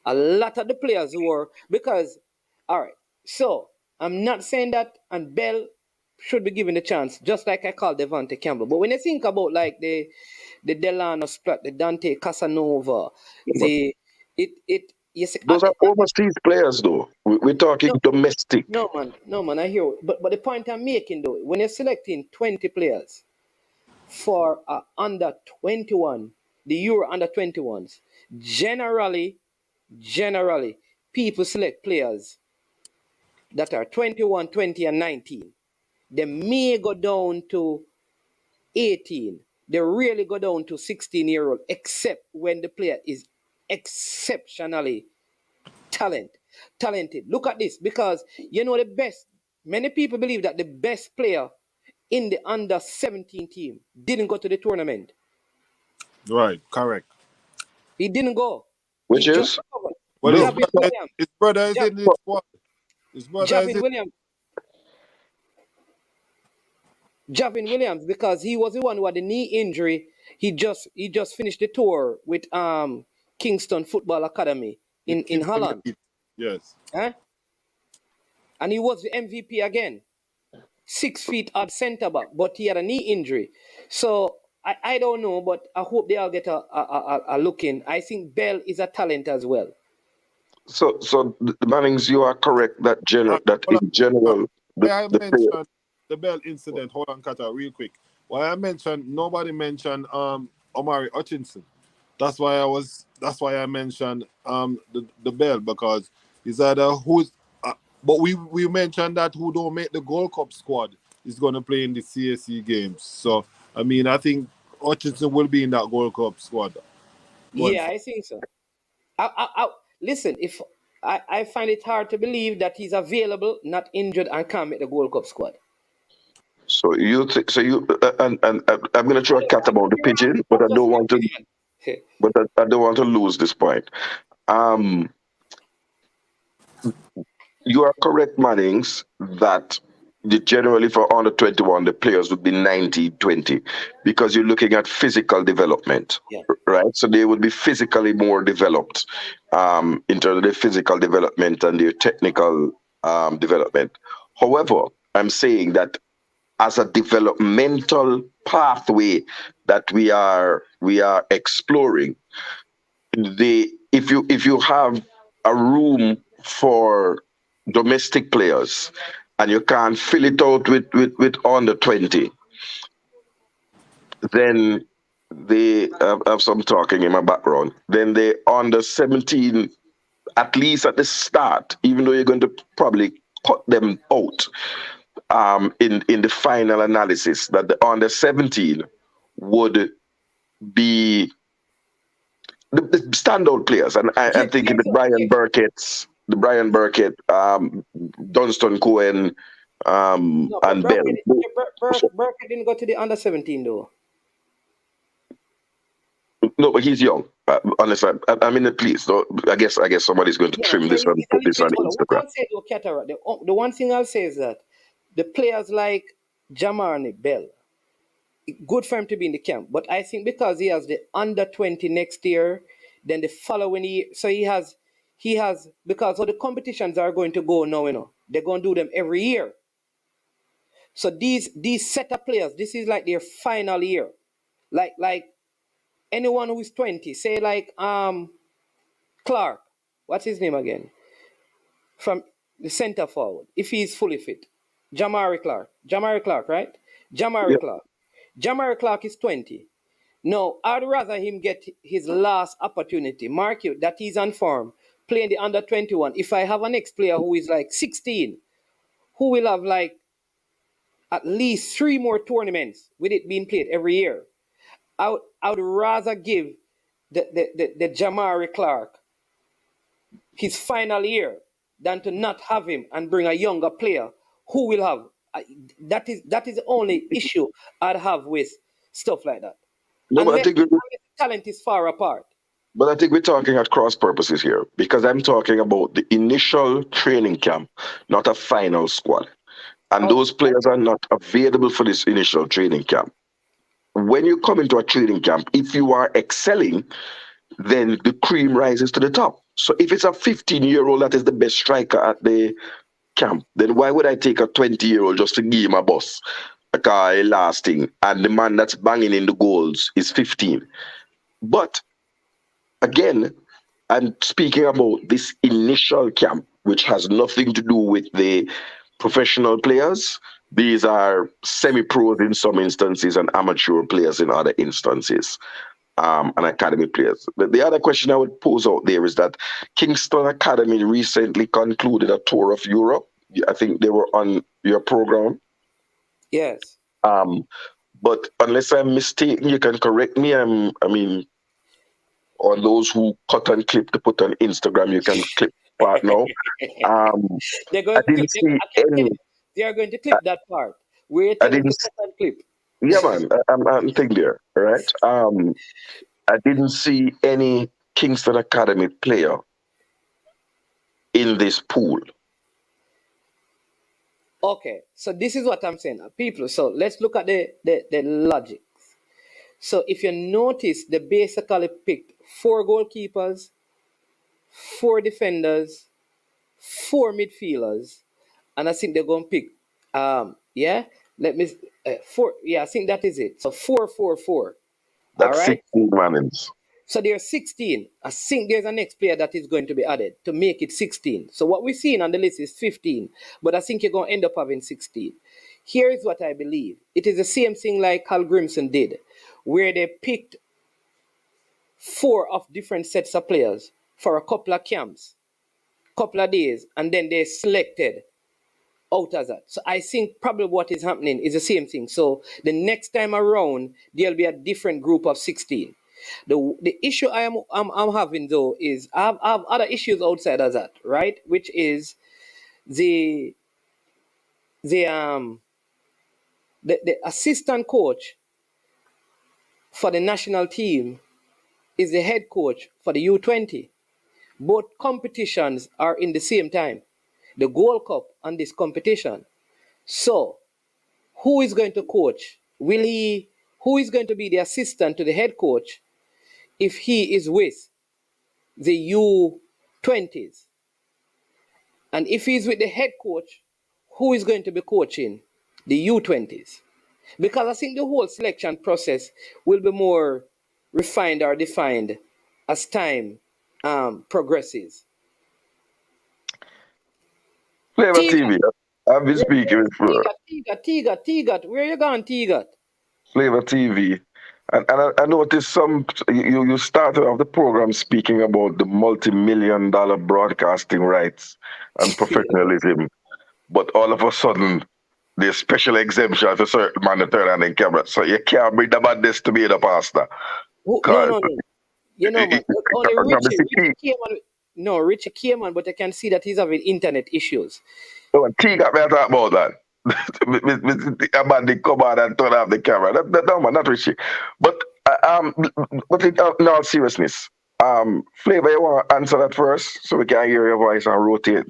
a lot of the players who are because all right, so I'm not saying that and Bell should be given the chance, just like I called Devante Campbell. But when you think about like the Delano Splat, the Dante Casanova, But the it yes those are overseas players, though. We're talking no, domestic. no man, I hear. But the point I'm making though, when you're selecting 20 players for under 21, the Euro under 21s, generally, people select players that are 21, 20, and 19. They may go down to 18. They really go down to 16-year-old, except when the player is exceptionally talented. Look at this, because the best. Many people believe that the best player in the under 17 team didn't go to the tournament. Right. Correct. He didn't go. Which He just is recovered. But no. his brother is Ja- in this squad. His brother is Javin in. Williams. Javin Williams, because he was the one who had the knee injury. He just finished the tour with Kingston Football Academy The in Kingston Holland. Elite. Yes. Huh? And he was the MVP again. 6 feet odd centre back, but he had a knee injury. So I don't know, but I hope they all get a look in. I think Bell is a talent as well. So Mannings, you are correct that that Hold in on. general Why I the player. mentioned the Bell incident. Hold on, Kata, real quick. Why I mentioned nobody mentioned Omari Hutchinson. That's why I mentioned the Bell, because it's either who's but we mentioned that who don't make the Gold Cup squad is gonna play in the CSC games. So I mean I think Hutchinson will be in that Gold Cup squad going Yeah, forward. I think so. Listen, if I find it hard to believe that he's available, not injured, and can make the Gold Cup squad. So and I'm gonna throw a cat about the pigeon, but I That's just don't my want to. opinion. But I don't want to lose this point. Um, you are correct, Mannings, that generally for under 21, the players would be 90-20 because you're looking at physical development, Yeah. right? So they would be physically more developed in terms of their physical development and their technical development. However, I'm saying that as a developmental pathway that we are exploring, if you have a room for domestic players and you can't fill it out with under 20, then they have some talking in my background. Then they under 17, at least at the start, even though you're going to probably cut them out in the final analysis, that the under 17 would be the standout players, and I'm thinking Yes, sir. Yeah. The Brian Burkett, Dunston Cohen, No, but and Bell. Burkett didn't go to the under 17 though. No, but he's young. Honestly, I'm in the please. So I guess somebody's going to Yeah, trim so this and he's a put little this bit on older. What Instagram. I'll say though, Cataract, the one thing I'll say is that the players like Jamarni Bell, good for him to be in the camp. But I think because he has the under 20 next year, then the following year, so he has because all the competitions are going to go now, they're going to do them every year. So these set of players, this is like their final year. Like anyone who is 20, say like Clark, what's his name again? From the center forward, if he's fully fit. Jamari Clark, right? Yeah, Jamari Clark. Jamari Clark is 20. No, I'd rather him get his last opportunity. Mark you that he's on form, playing the under 21. If I have an ex player who is like 16, who will have like at least three more tournaments with it being played every year, I would rather give the Jamari Clark his final year than to not have him and bring a younger player who will have. That is the only issue I'd have with stuff like that. no, Unless the talent is far apart. but I think we're talking at cross purposes here because I'm talking about the initial training camp, not a final squad, and Okay, those players are not available for this initial training camp. When you come into a training camp, if you are excelling, then the cream rises to the top. So if it's a 15-year-old that is the best striker at the camp, then why would I take a 20-year-old just to give him a bus, like a lasting, and the man that's banging in the goals is 15? But again, I'm speaking about this initial camp, which has nothing to do with the professional players. These are semi-pros in some instances and amateur players in other instances, and academy players. The other question I would pose out there is that Kingston Academy recently concluded a tour of Europe. I think they were on your program. yes. Um, but unless I'm mistaken, you can correct me. I mean, or those who cut and clip to put on Instagram, you can clip part now. Um, They're I going to clip. didn't see I can tell any. you, they are going to clip that part. We're I telling them didn't. to cut and clip. Yeah, man. I'm thinking there, right? I didn't see any Kingston Academy player in this pool. Okay, so this is what I'm saying, people. So let's look at the logic. So if you notice, they basically picked four goalkeepers, four defenders, four midfielders, and I think they're going to pick. Yeah, let me four. Yeah, I think that is it. So 4-4-4. All That's right. 16 runnings. So there's 16. I think there's a next player that is going to be added to make it 16. So what we're seeing on the list is 15, but I think you're going to end up having 16. Here is what I believe. It is the same thing like Carl Grimson did, where they picked four of different sets of players for a couple of camps, couple of days, and then they selected out as that. So I think probably what is happening is the same thing. So the next time around, there'll be a different group of 16. The issue I'm having though is I have other issues outside of that, right? Which is the the um the assistant coach for the national team is the head coach for the U20. Both competitions are in the same time. The Gold Cup and this competition. So who is going to coach? Who is going to be the assistant to the head coach if he is with the U20s? And if he's with the head coach, who is going to be coaching the U20s? Because I think the whole selection process will be more refined or defined as time progresses. Flavor Tigat, TV. I've been speaking with Tigat, where you going, Tigat? Flavor TV. And I noticed you started off the program speaking about the multi-million dollar broadcasting rights and professionalism, but all of a sudden there's special exemption for certain man to turn on the camera. So you can't bring the madness to be the pastor. No, Cause no, no. You know, man. Only Richie came on. No, Richie came on, but I can see that he's having internet issues. T got me to talk about that. A man they come on and turn off the camera. No man, not Richie. But in all seriousness, Flavor, you want to answer that first so we can hear your voice and rotate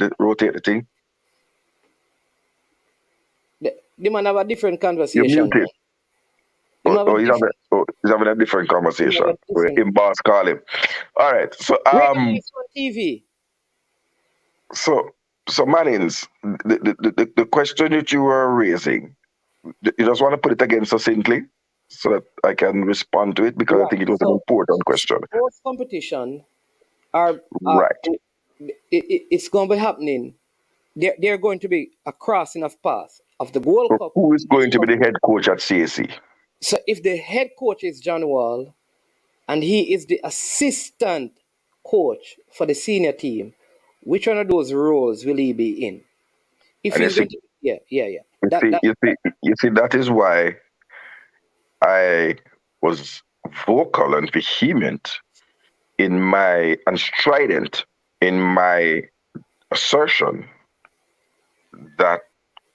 the thing? The man have a different You're conversation. muted. He's having a different conversation. In boss call him. All right. So Lynx on TV. So Mannings, the question that you were raising, you just want to put it again succinctly so that I can respond to it because I think it was an important question. Sports competition are right. It's going to be happening. They're going to be a crossing of paths of the World Cup. Who is going to be the head coach at CAC? So if the head coach is John Wall and he is the assistant coach for the senior team, which one of those roles will he be in? If he's going to, yeah. You see, that is why I was vocal and vehement and strident in my assertion that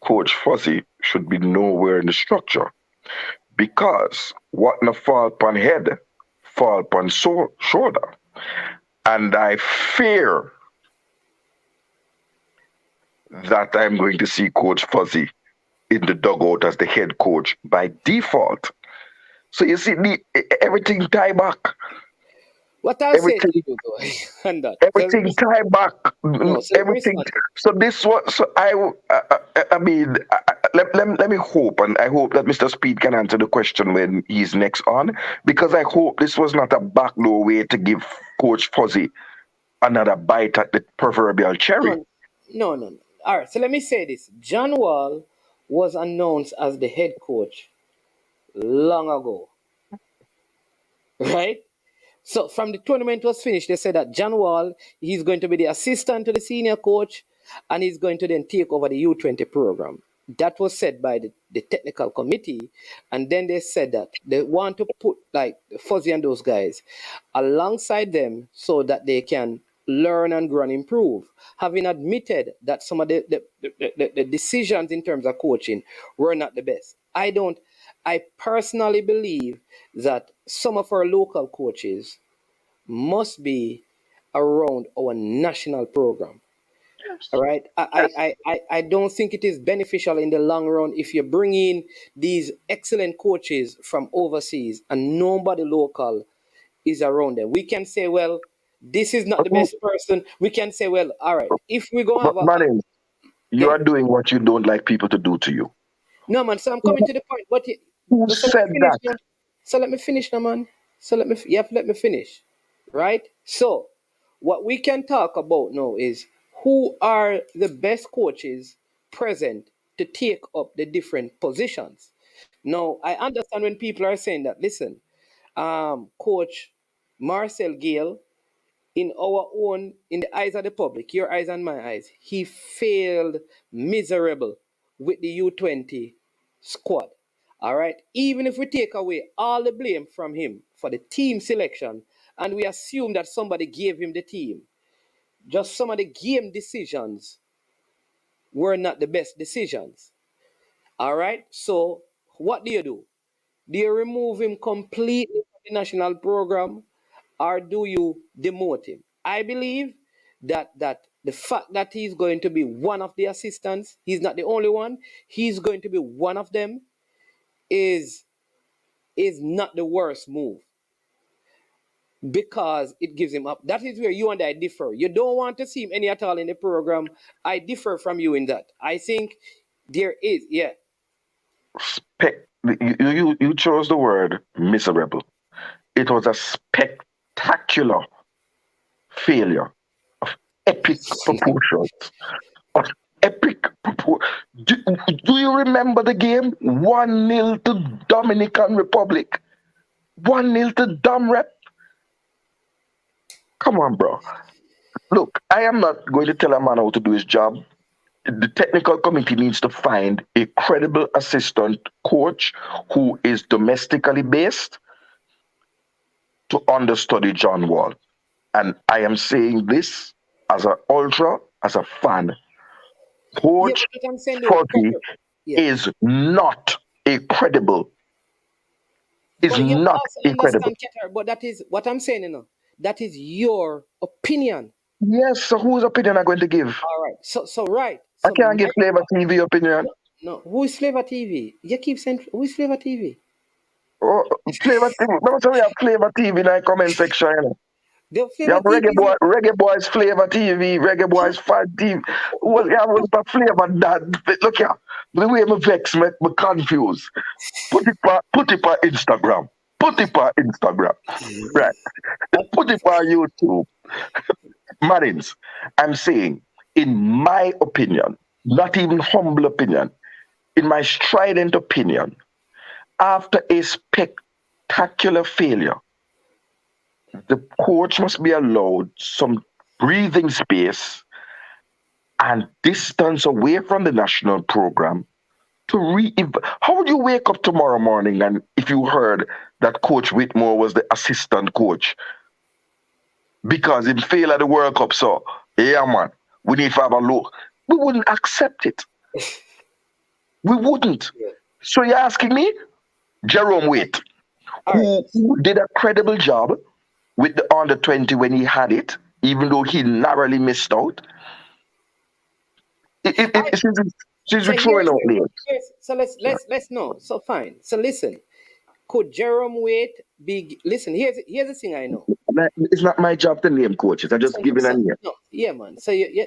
Coach Fuzzy should be nowhere in the structure. Because what na fall upon head, fall upon shoulder. And I fear that I'm going to see Coach Fuzzy in the dugout as the head coach by default. So you see, everything tie back. What I say to you, though, and that everything tie back. No, everything. So this was. So I mean, let me hope, and I hope that Mr. Speed can answer the question when he's next on, because I hope this was not a backdoor way to give Coach Fuzzy another bite at the proverbial cherry. No. All right. So let me say this: John Wall was announced as the head coach long ago, right? So from the tournament was finished, they said that John Wall, he's going to be the assistant to the senior coach, and he's going to then take over the U20 program. That was said by the technical committee, and then they said that they want to put like Fuzzy and those guys alongside them so that they can learn and grow and improve. Having admitted that some of the decisions in terms of coaching were not the best. I personally believe that some of our local coaches must be around our national program. All right. I don't think it is beneficial in the long run if you bring in these excellent coaches from overseas and nobody local is around them. We can say, well, this is not the best person. We can say, well, all right, if we go have a you are doing what you don't like people to do to you. No, man. So I'm coming to the point. But who said that? Now. So let me finish now, man. So you have to let me finish, right? So what we can talk about now is who are the best coaches present to take up the different positions. Now, I understand when people are saying that, listen, Coach Marcel Gale in the eyes of the public, your eyes and my eyes, he failed miserable with the U20 squad. All right. Even if we take away all the blame from him for the team selection and we assume that somebody gave him the team, just some of the game decisions were not the best decisions. All right. So what do? Do you remove him completely from the national program or do you demote him? I believe that the fact that he's going to be one of the assistants, he's not the only one, he's going to be one of them, is not the worst move because it gives him up. That is where you and I differ. You don't want to see him any at all in the program. I differ from you in that. I think there is, yeah. You chose the word miserable. It was a spectacular failure of epic proportions. Of epic proportions. Do you remember the game? 1-0 to Dominican Republic. 1-0 to Dom Rep. Come on, bro. Look, I am not going to tell a man how to do his job. The technical committee needs to find a credible assistant coach who is domestically based to understudy John Wall. And I am saying this as an ultra, as a fan. Coach Yeah, but I'm saying Fuzzy is not a credible. Is but you not also a credible. understand, Keter, but that is what I'm saying, that is your opinion. Yes, so whose opinion am I going to give? All right. So right. I So can't give Flavor TV opinion. no, who is Flavor TV? You keep saying who is Flavor TV? Oh, Flavor TV. No, so we have Flavor TV in the comment section. You know. The You Flavor have TV Reggae Boys Flavor TV, Reggae Boys Fan TV. Well, you have a flavor that. Look here, the way me vex, me confused. Put it on Instagram. Put it on Instagram. Right. Put it on YouTube. Marines, I'm saying, in my opinion, not even humble opinion, in my strident opinion, after a spectacular failure, the coach must be allowed some breathing space and distance away from the national program to how would you wake up tomorrow morning and if you heard that Coach Whitmore was the assistant coach because he failed at the World Cup, so yeah man, we need to have a look. We wouldn't accept it. We wouldn't. So you're asking me? Jerome Waite, who did a credible job with the under-20 when he had it, even though he narrowly missed out. She's throwing out names. So let's know. So fine. So listen, could Jerome Waite be? Listen, here's the thing I know. It's not my job to name coaches. I'm just giving a name. No, yeah, man. So you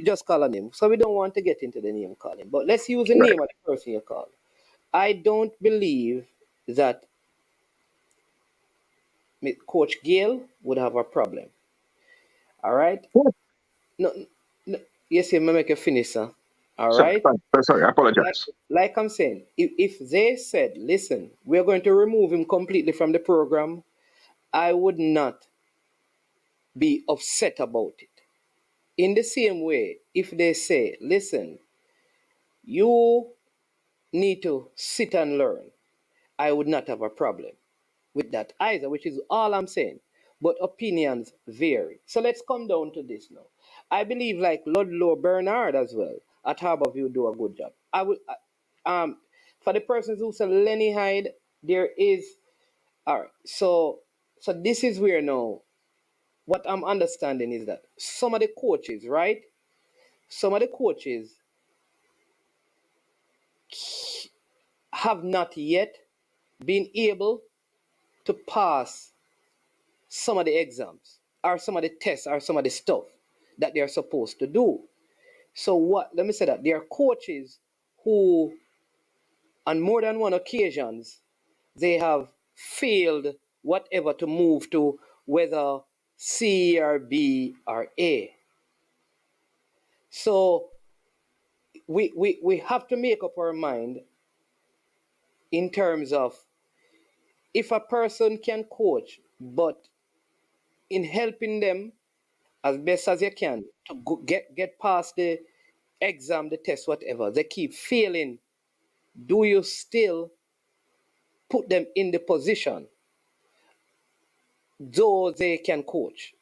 just call a name. So we don't want to get into the name calling, but let's use the name of the person you call. I don't believe that Coach Gale would have a problem. All right. No, yes, you may make a finish, sir. All right. Sorry, I apologize. Like I'm saying, if they said, listen, we're going to remove him completely from the program, I would not be upset about it. In the same way, if they say, listen, you need to sit and learn, I would not have a problem with that either, which is all I'm saying. But opinions vary. So let's come down to this now. I believe like Ludlow Bernard as well at Harborview do a good job. For the persons who say Lenny Hyde, there is all right. So this is where now what I'm understanding is that some of the coaches, right? Some of the coaches have not yet been able to pass some of the exams or some of the tests or some of the stuff that they're supposed to do. So let me say that there are coaches who on more than one occasions they have failed whatever to move to whether C or B or A. So we have to make up our mind in terms of if a person can coach, but in helping them as best as you can to get past the exam, the test, whatever. They keep failing. Do you still put them in the position though they can coach?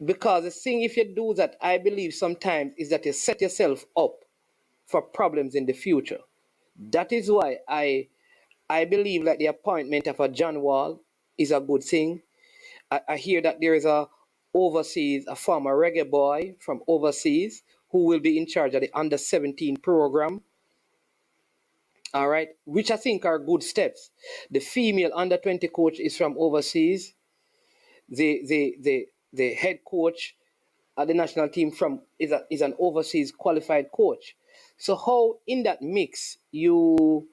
Because the thing, if you do that, I believe sometimes is that you set yourself up for problems in the future. That is why I believe that the appointment of a John Wall is a good thing. I hear that there is a former reggae boy from overseas who will be in charge of the under 17 program. All right, which I think are good steps. The female under 20 coach is from overseas. The head coach at the national team is an overseas qualified coach. So how in that mix you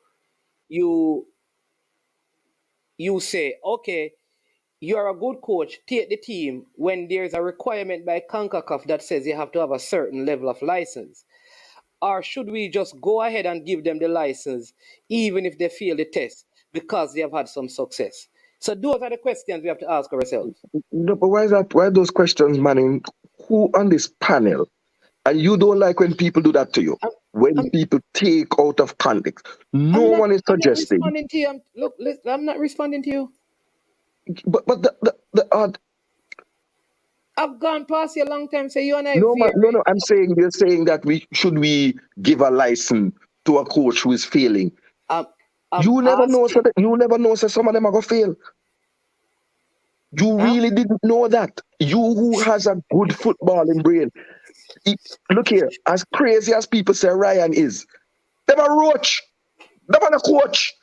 say, okay, you are a good coach, take the team when there's a requirement by CONCACAF that says you have to have a certain level of license? Or should we just go ahead and give them the license even if they fail the test because they have had some success? So those are the questions we have to ask ourselves. No, but why is that? Why those questions, Manning? Who on this panel? And you don't like when people do that to you. When people take out of context. No one is I'm not suggesting. responding to you. Look, I'm not responding to you. But the odd. I've gone past you a long time. So you and I. No, no. I'm saying they're saying that we give a license to a coach who is failing. You never know. So you never know. So some of them are gonna fail. You really didn't know that. You who has a good footballing brain. Look here, as crazy as people say Ryan is, they are a roach. They are a coach.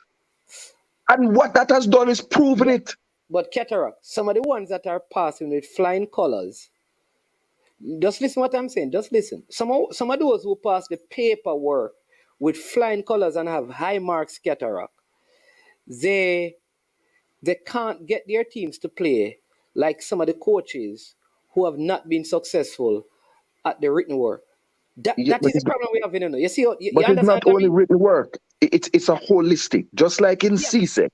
And what that has done is proven it. But Cataract, some of the ones that are passing with flying colors, just listen what I'm saying. Just listen. Some of those who pass the paperwork with flying colors and have high marks, Cataract, they can't get their teams to play like some of the coaches who have not been successful at the written work. That is the problem we have in it. You see, you but it's not only written work. It's a holistic. Just like in CSEC,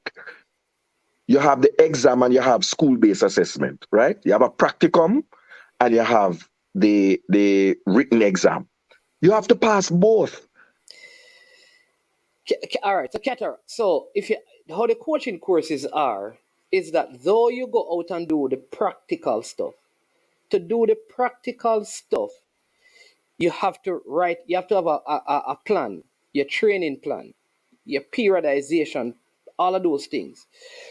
you have the exam and you have school-based assessment, right? You have a practicum and you have the written exam. You have to pass both. All right, so Cataract. So how the coaching courses are is that though you go out and do the practical stuff, to do the practical stuff, you have to have a plan, your training plan, your periodization, all of those things.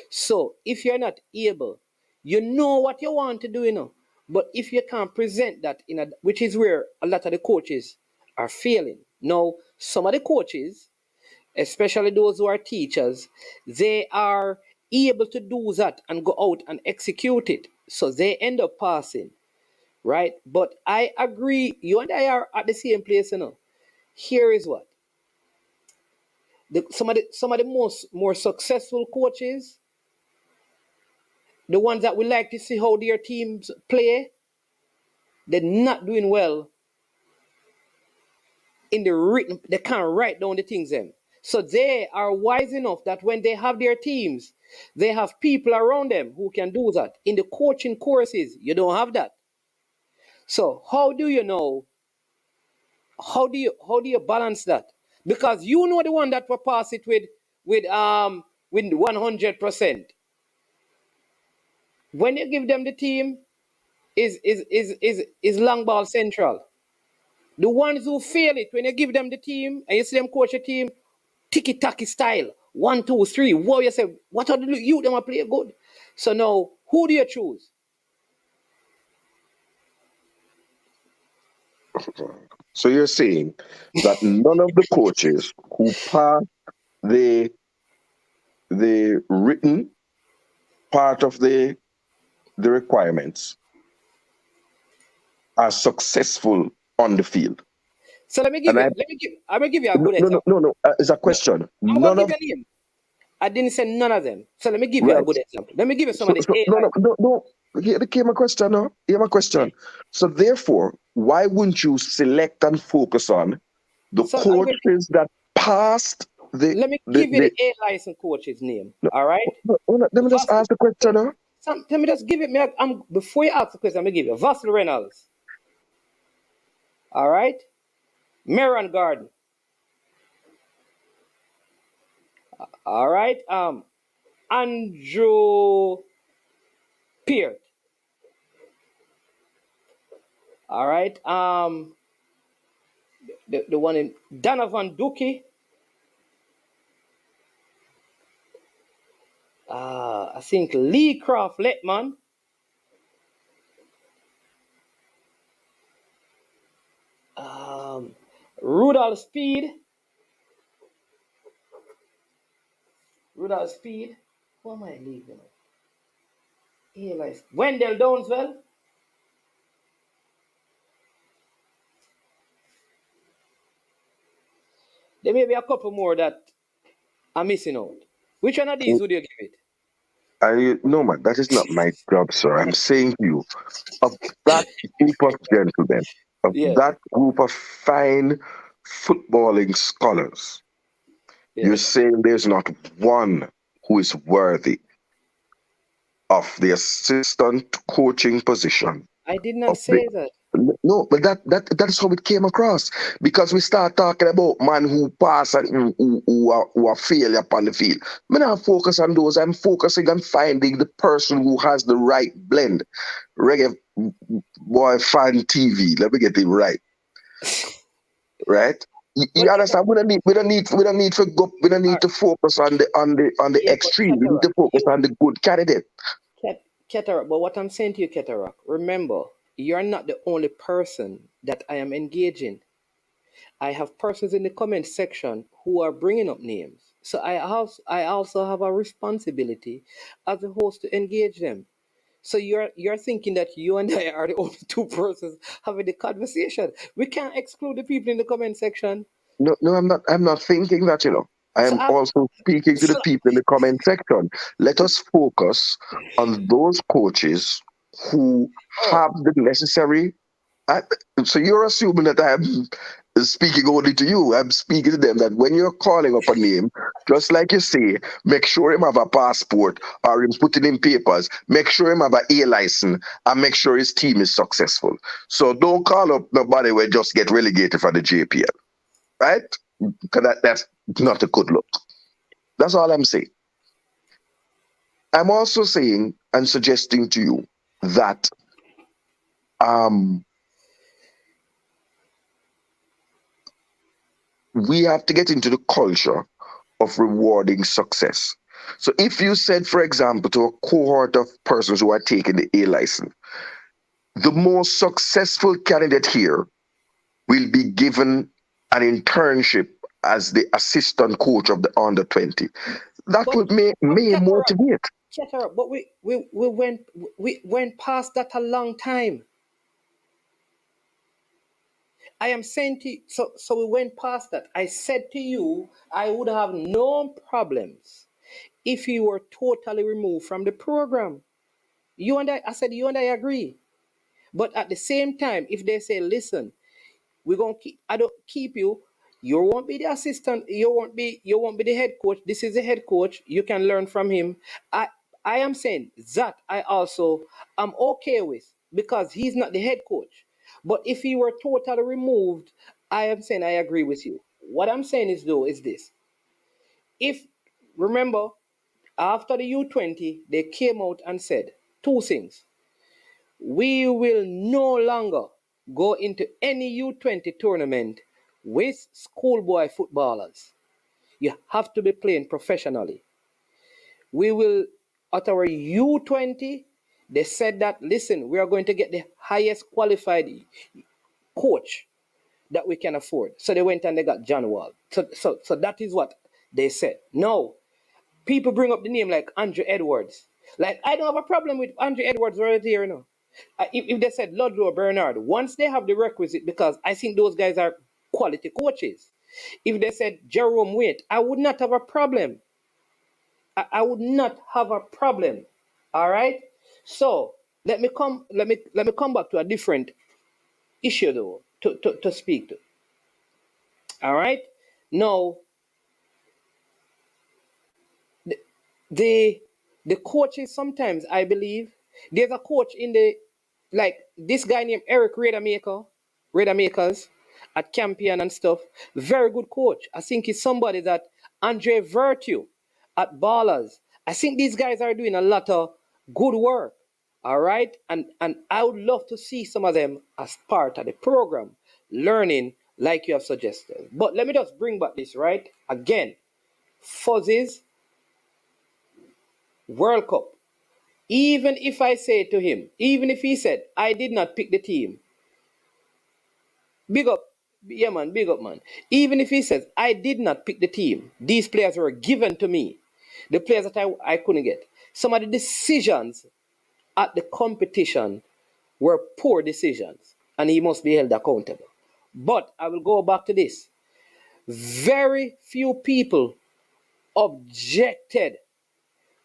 So if you're not able, you know what you want to do, but if you can't present that which is where a lot of the coaches are failing. Now, some of the coaches, especially those who are teachers, they are able to do that and go out and execute it. So they end up passing, right? But I agree, you and I are at the same place, Here is what. Some of the more successful coaches, the ones that we like to see how their teams play, they're not doing well in the written. They can't write down the things then. So they are wise enough that when they have their teams, they have people around them who can do that. In the coaching courses, you don't have that. So how do you know? How do you balance that? Because you know the one that will pass it with 100%. When you give them the team, is long ball central. The ones who fail it, when you give them the team and you see them coach a team, tiki-taki style, 1, 2, 3. Whoa, you say, what are the you them are play good? So now, who do you choose? So you're saying that none of the coaches who pass the written part of the requirements are successful on the field. So I'm gonna give you a good example. No. It's a question. I'm gonna give you a name. I didn't say none of them. So let me give you a good example. Let me give you some of the No. Here came a question. No, here my question. So therefore, why wouldn't you select and focus on the coaches that passed the? Let me give you the A license coach's name. All right. Let me just ask the question. Tell me, just give it me. Before you ask the question, I'm gonna give you Vassal Reynolds. All right, Maron Garden. All right, Andrew Peart. All right, the one in Donovan Dookie. I think Lee Croft Letman. Rudolph Speed. Rudolph Speed. Who am I leaving? Wendell Downswell. There may be a couple more that I'm missing out. Which one of these would you give it? No, man, that is not my job, sir. I'm saying to you, of that group of gentlemen, of Yeah, that group of fine footballing scholars, yeah. you're saying there's not one who is worthy of the assistant coaching position I did not of the say that. no, but that's how it came across. Because we start talking about man who pass and who are failure upon the field. I'm not focus on those. I'm focusing on finding the person who has the right blend. Reggae boy fan TV. Let me get it right. Right? You But understand? We don't need to focus on the yeah, but extreme. We need Cataract, to focus on the good candidate. Cataract. But what I'm saying to you, Cataract, remember, you're not the only person that I am engaging. I have persons in the comment section who are bringing up names. So I also have a responsibility as a host to engage them. So you're thinking that you and I are the only two persons having the conversation. We can't exclude the people in the comment section. No, I'm not. I'm not thinking that. I So am I, also speaking to the so people in the comment section. Let us focus on those coaches who oh, have the necessary. I, so you're assuming that I'm speaking only to you. I'm speaking to them that when you're calling up a name, just like you say, make sure him have a passport or him put it in papers. Make sure him have a license and make sure his team is successful. So don't call up nobody where just get relegated for the JPL, right? Because that's not a good look. That's all I'm saying. I'm also saying and suggesting to you that um, we have to get into the culture of rewarding success. So if you said, for example, to a cohort of persons who are taking the A license, the most successful candidate here will be given an internship as the assistant coach of the under 20. That but would may Cataract, motivate. Cataract, but we went past that a long time. I am saying to you, so we went past that. I said to you, I would have no problems if you were totally removed from the program. I said you and I agree. But at the same time, if they say, listen, we're gonna keep I don't keep you, you won't be the assistant, you won't be the head coach. This is the head coach. You can learn from him. I am saying that I also am okay with because he's not the head coach. But if he were totally removed, I am saying I agree with you. What I'm saying is though is this. If remember, after the U20, they came out and said two things. We will no longer go into any U20 tournament with schoolboy footballers. You have to be playing professionally. We will, at our U20, they said that, listen, we are going to get the highest qualified coach that we can afford. So they went and they got John Wall. So that is what they said. No, people bring up the name like Andrew Edwards. Like, I don't have a problem with Andrew Edwards right here, if they said Ludlow or Bernard, once they have the requisite, because I think those guys are quality coaches. If they said Jerome Waite, I would not have a problem. I would not have a problem. All right. So let me come back to a different issue though to speak to. All right. Now the The coaches sometimes, I believe, there's a coach in the, like this guy named Eric Radamakers at Campion and stuff. Very good coach. I think he's somebody that Andre Virtue at Ballers. I think these guys are doing a lot of good work. All right. And I would love to see some of them as part of the program, learning like you have suggested. But let me just bring back this, right? Again, Fuzzy's World Cup. Even if I say to him, even if he said, I did not pick the team, big up, yeah, man, big up, man. Even if he says, I did not pick the team, these players were given to me, the players that I couldn't get. Some of the decisions at the competition were poor decisions, and he must be held accountable. But I will go back to this. Very few people objected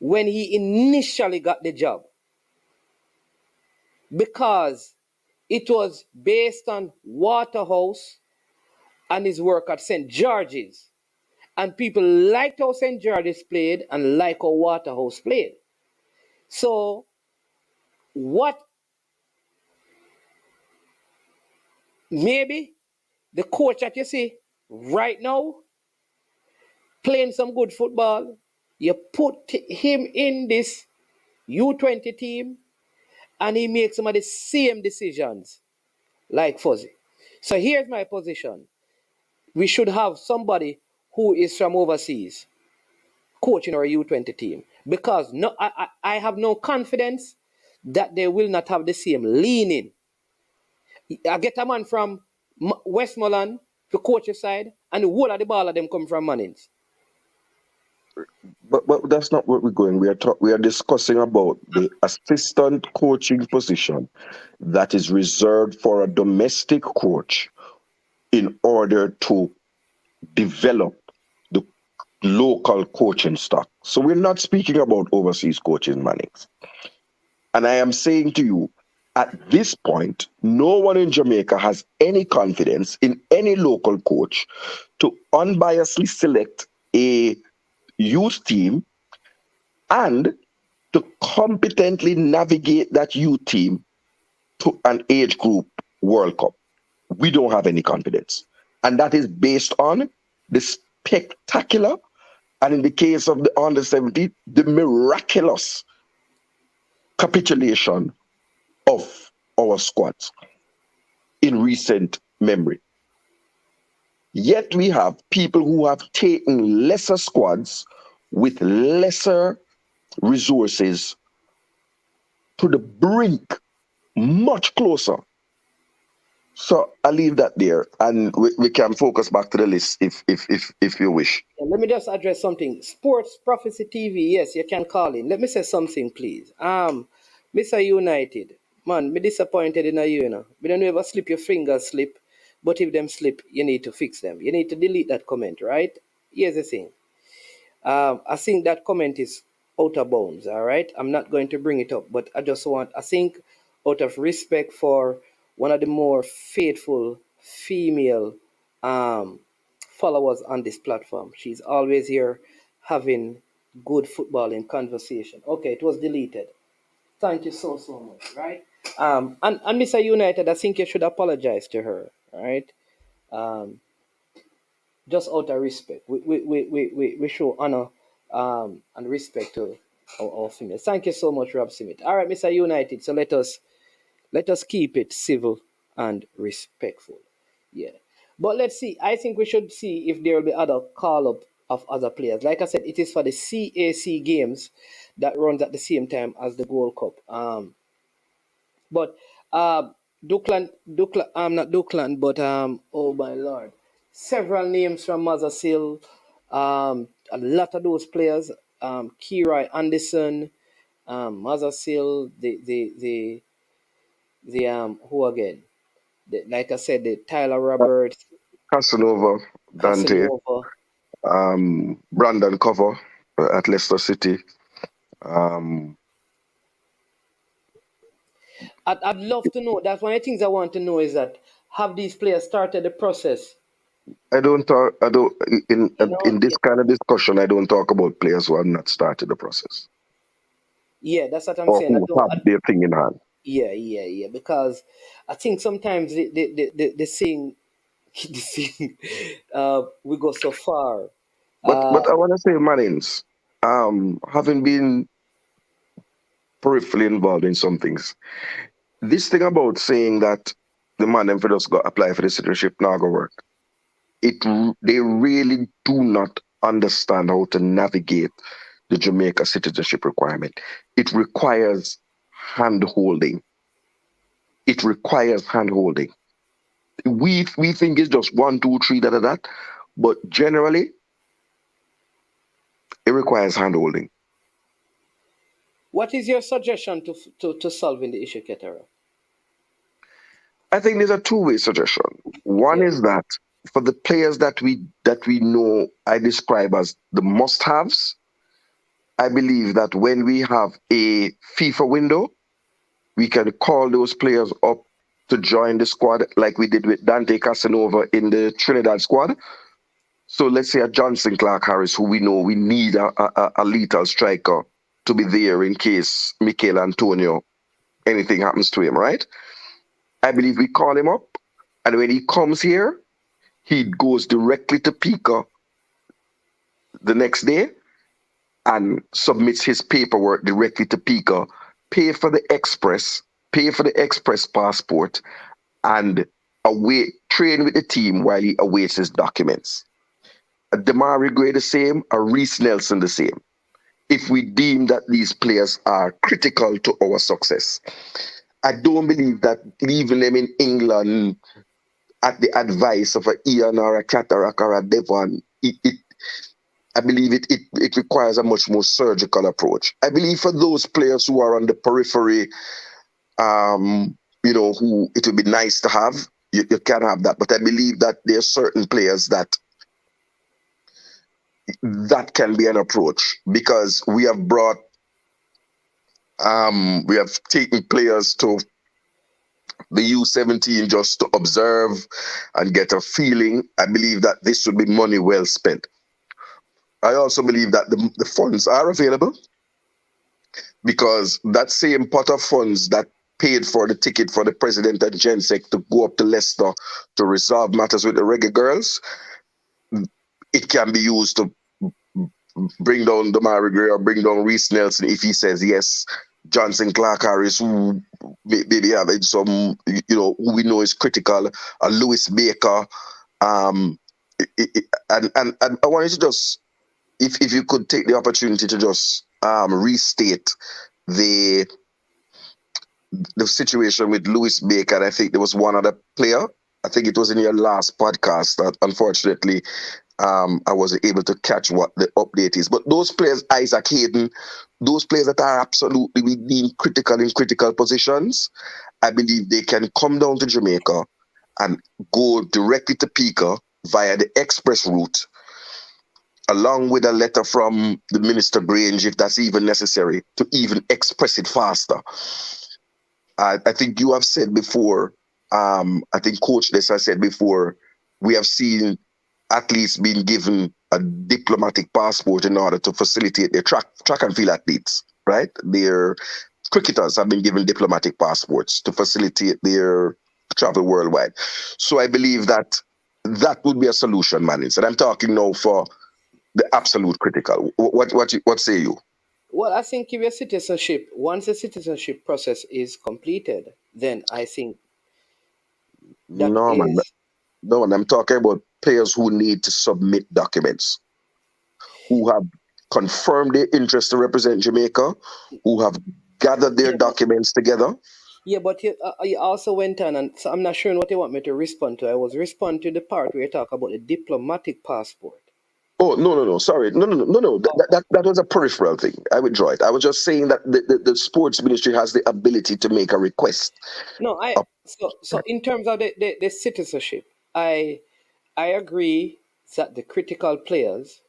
when he initially got the job, because it was based on Waterhouse and his work at St. George's. And people liked how St. George's played and liked how Waterhouse played. So, what maybe the coach that you see right now playing some good football, you put him in this U20 team and he makes some of the same decisions like Fuzzy. So, here's my position. We should have somebody who is from overseas coaching our U20 team, because no, I have no confidence that they will not have the same leaning. I get a man from Westmoreland to coach your side, and the whole of the ball of them come from Mannings. But that's not what we're going. We are discussing about the assistant coaching position that is reserved for a domestic coach in order to develop the local coaching stock. So we're not speaking about overseas coaching, Mannings. And I am saying to you, at this point, no one in Jamaica has any confidence in any local coach to unbiasedly select a youth team and to competently navigate that youth team to an age group World Cup. We don't have any confidence. And that is based on the spectacular, and in the case of the under 17, the miraculous capitulation of our squads in recent memory. Yet we have people who have taken lesser squads with lesser resources to the brink, much closer. So I'll leave that there, and we can focus back to the list if you wish. Let me just address something. Sports Prophecy TV, yes, you can call in. Let me say something, please. Mr. United, man, me disappointed in you, you know. We don't ever slip your fingers slip, but if them slip, you need to fix them. You need to delete that comment, right? Here's the thing. I think that comment is out of bounds, all right? I'm not going to bring it up, but I think out of respect for one of the more faithful female followers on this platform. She's always here having good footballing conversation. Okay, it was deleted. Thank you so much, right? And Mr. United, I think you should apologize to her, right? Just out of respect. We show honor and respect to our females. Thank you so much, Rob Smith. All right, Mr. United. So let us keep it civil and respectful. Yeah. But let's see. I think we should see if there will be other call up of other players. Like I said, it is for the CAC games that runs at the same time as the Gold Cup. But not Duckland, but oh my lord, several names from Mazasil, a lot of those players, Kirai Anderson, Mazasil, the who again? Like I said, the Tyler Roberts, Casanova, Dante, Brandon Cover at Leicester City. I'd love to know. That's one of the things I want to know is that have these players started the process? I don't in this kind of discussion, I don't talk about players who have not started the process. Yeah, that's what I'm or saying. I who don't. have their thing in hand. Yeah. Because I think sometimes the thing, the thing, we go so far. But I want to say, Marines, having been peripherally involved in some things, this thing about saying that the man them for just got apply for the citizenship now go work. They really do not understand how to navigate the Jamaica citizenship requirement. It requires hand holding. It requires hand holding. We think it's just one, two, three, da. But generally, it requires hand holding. What is your suggestion to solving the issue, Ketara? I think there's a two-way suggestion. One Yeah. is that for the players that we know I describe as the must-haves, I believe that when we have a FIFA window, we can call those players up to join the squad like we did with Dante Casanova in the Trinidad squad. So let's say a Johnson Clark Harris, who we know we need a lethal striker to be there in case Mikel Antonio, anything happens to him, right? I believe we call him up, and when he comes here, he goes directly to Pika the next day and submits his paperwork directly to Pika, pay for the express passport, and train with the team while he awaits his documents. A Damari Gray the same, a Reese Nelson the same. If we deem that these players are critical to our success, I don't believe that leaving them in England at the advice of a Ian or a Cataract or a Devon, I believe it requires a much more surgical approach. I believe for those players who are on the periphery, who it would be nice to have, you can have that. But I believe that there are certain players that can be an approach because we have taken players to the U17 just to observe and get a feeling. I believe that this would be money well spent. I also believe that the funds are available because that same pot of funds that paid for the ticket for the president and Gensec to go up to Leicester to resolve matters with the Reggae Girls, it can be used to bring down Damari Gray or bring down Reese Nelson if he says yes. Johnson Clark Harris, who maybe having some, who we know is critical, Lewis Baker, and I wanted to just, if you could take the opportunity to just restate the situation with Lewis Baker. And I think there was one other player. I think it was in your last podcast that unfortunately I wasn't able to catch what the update is. But those players, Isaac Hayden, those players that are absolutely being critical in critical positions, I believe they can come down to Jamaica and go directly to Pika via the express route, along with a letter from the Minister Grange, if that's even necessary, to even express it faster. I think you have said before, I think Coach Des has said before, we have seen athletes being given a diplomatic passport in order to facilitate their track and field athletes, right? Their cricketers have been given diplomatic passports to facilitate their travel worldwide. So I believe that would be a solution, Manning. And I'm talking now for the absolute critical. What say you? Well, I think if your citizenship, once the citizenship process is completed, then I think that No, man. is. No, and I'm talking about players who need to submit documents, who have confirmed their interest to represent Jamaica, who have gathered their Yeah, but documents together. you also went on, and so I'm not sure what you want me to respond to. I was responding to the part where you talk about the diplomatic passport. Oh, no, sorry. No. That was a peripheral thing. I withdraw it. I was just saying that the sports ministry has the ability to make a request. No, Of, so in terms of the citizenship, I agree that the critical players,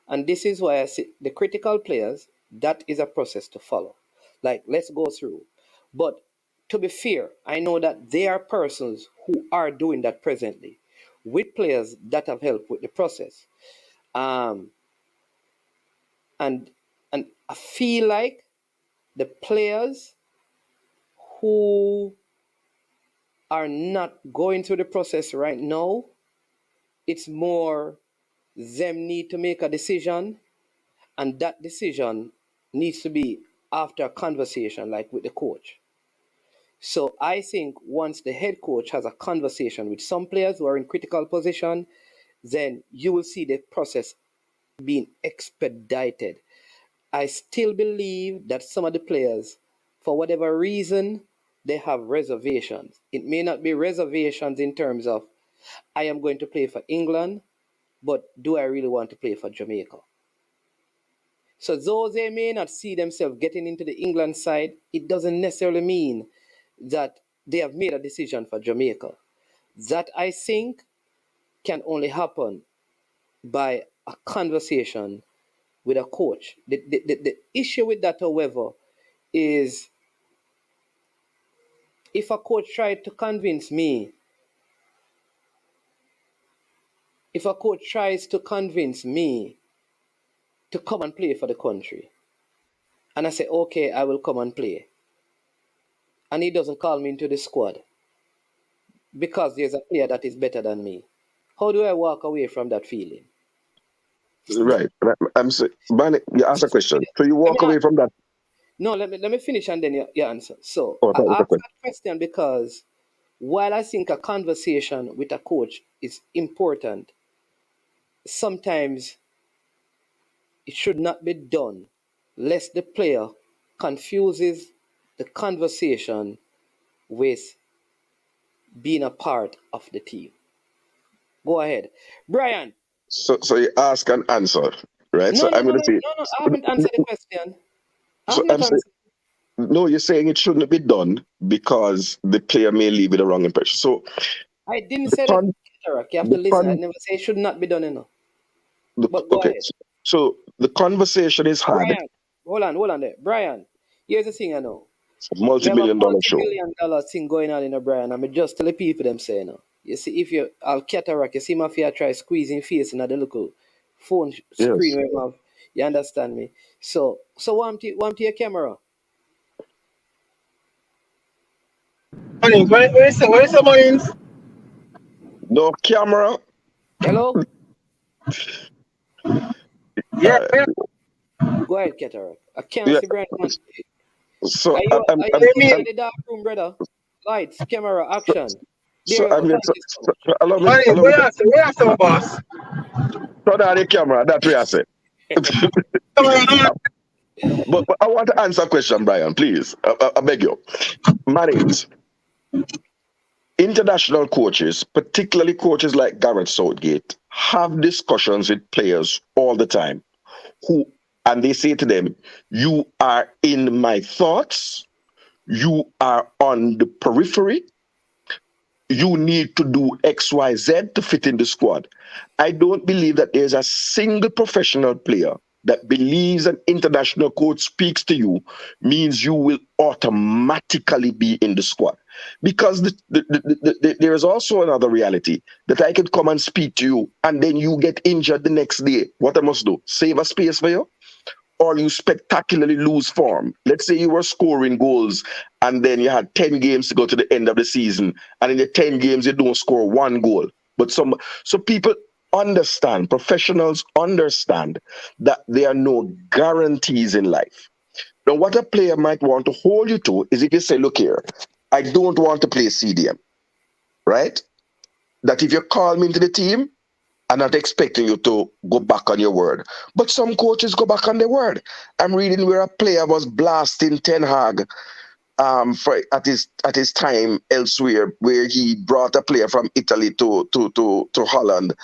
and this is why I say the critical players, that is a process to follow. Like, let's go through. But to be fair, I know that there are persons who are doing that presently with players that have helped with the process. Um, and and I feel like the players who are not going through the process right now, it's more them need to make a decision, and that decision needs to be after a conversation, like with the coach. So I think once the head coach has a conversation with some players who are in critical position, then you will see the process being expedited. I still believe that some of the players, for whatever reason, they have reservations. It may not be reservations in terms of I am going to play for England, but do I really want to play for Jamaica? So though they may not see themselves getting into the England side, it doesn't necessarily mean that they have made a decision for Jamaica. That I think can only happen by a conversation with a coach. The issue with that, however, is if a coach tried to convince me, if a coach tries to convince me to come and play for the country, and I say, okay, I will come and play, and he doesn't call me into the squad because there's a player that is better than me, how do I walk away from that feeling? Right. I'm saying, Barney, you ask a question. So you Let walk me away ask, from that. no, let me finish and then you answer. So Oh, I that was a ask question. that question because while I think a conversation with a coach is important, sometimes it should not be done lest the player confuses the conversation with being a part of the team. Go ahead. Brian. So you ask and answer, right? No, So no, I'm no, going no, to say, no, no. I haven't answered the question. I so have not I'm saying, answered. no, you're saying it shouldn't be done because the player may leave with a wrong impression. So I didn't the say that, con, Tarak. You have to the listen. I con, never say it should not be done, the, But go okay. ahead. So the conversation is had. Brian, hold on there. Brian, here's the thing I know. We have a Multi-million dollar show. multi-million dollar thing going on in a Brian. I'm just tell the people them say You see, if you Al cataract, you see mafia try squeezing face in the little phone screen Yes. where you have, you understand me? So want to your camera. Mornings, where's the mornings? No camera. Hello? Yeah, Uh, yeah. Go ahead, cataract. I can't yeah. see Brian. So Are you Hear me? in the dark room, brother? Lights, camera, so, action. There so you I'm go. here. Thank you so much. Mornings, Allow me to where are some boss? turn on the camera. That's what I say. Come on, But I want to answer a question, Brian, please. I beg you. Mannings, international coaches, particularly coaches like Gareth Southgate, have discussions with players all the time who, and they say to them, you are in my thoughts, you are on the periphery, you need to do XYZ to fit in the squad. I don't believe that there's a single professional player that believes an international coach speaks to you means you will automatically be in the squad. Because there is also another reality that I could come and speak to you and then you get injured the next day. What I must do? Save a space for you? Or you spectacularly lose form. Let's say you were scoring goals and then you had 10 games to go to the end of the season, and in the 10 games you don't score one goal. But so people understand, professionals understand that there are no guarantees in life. Now, what a player might want to hold you to is if you say, look here, I don't want to play CDM, right? That if you call me into the team, I'm not expecting you to go back on your word. But some coaches go back on their word. I'm reading where a player was blasting Ten Hag for at his time elsewhere, where he brought a player from Italy to Holland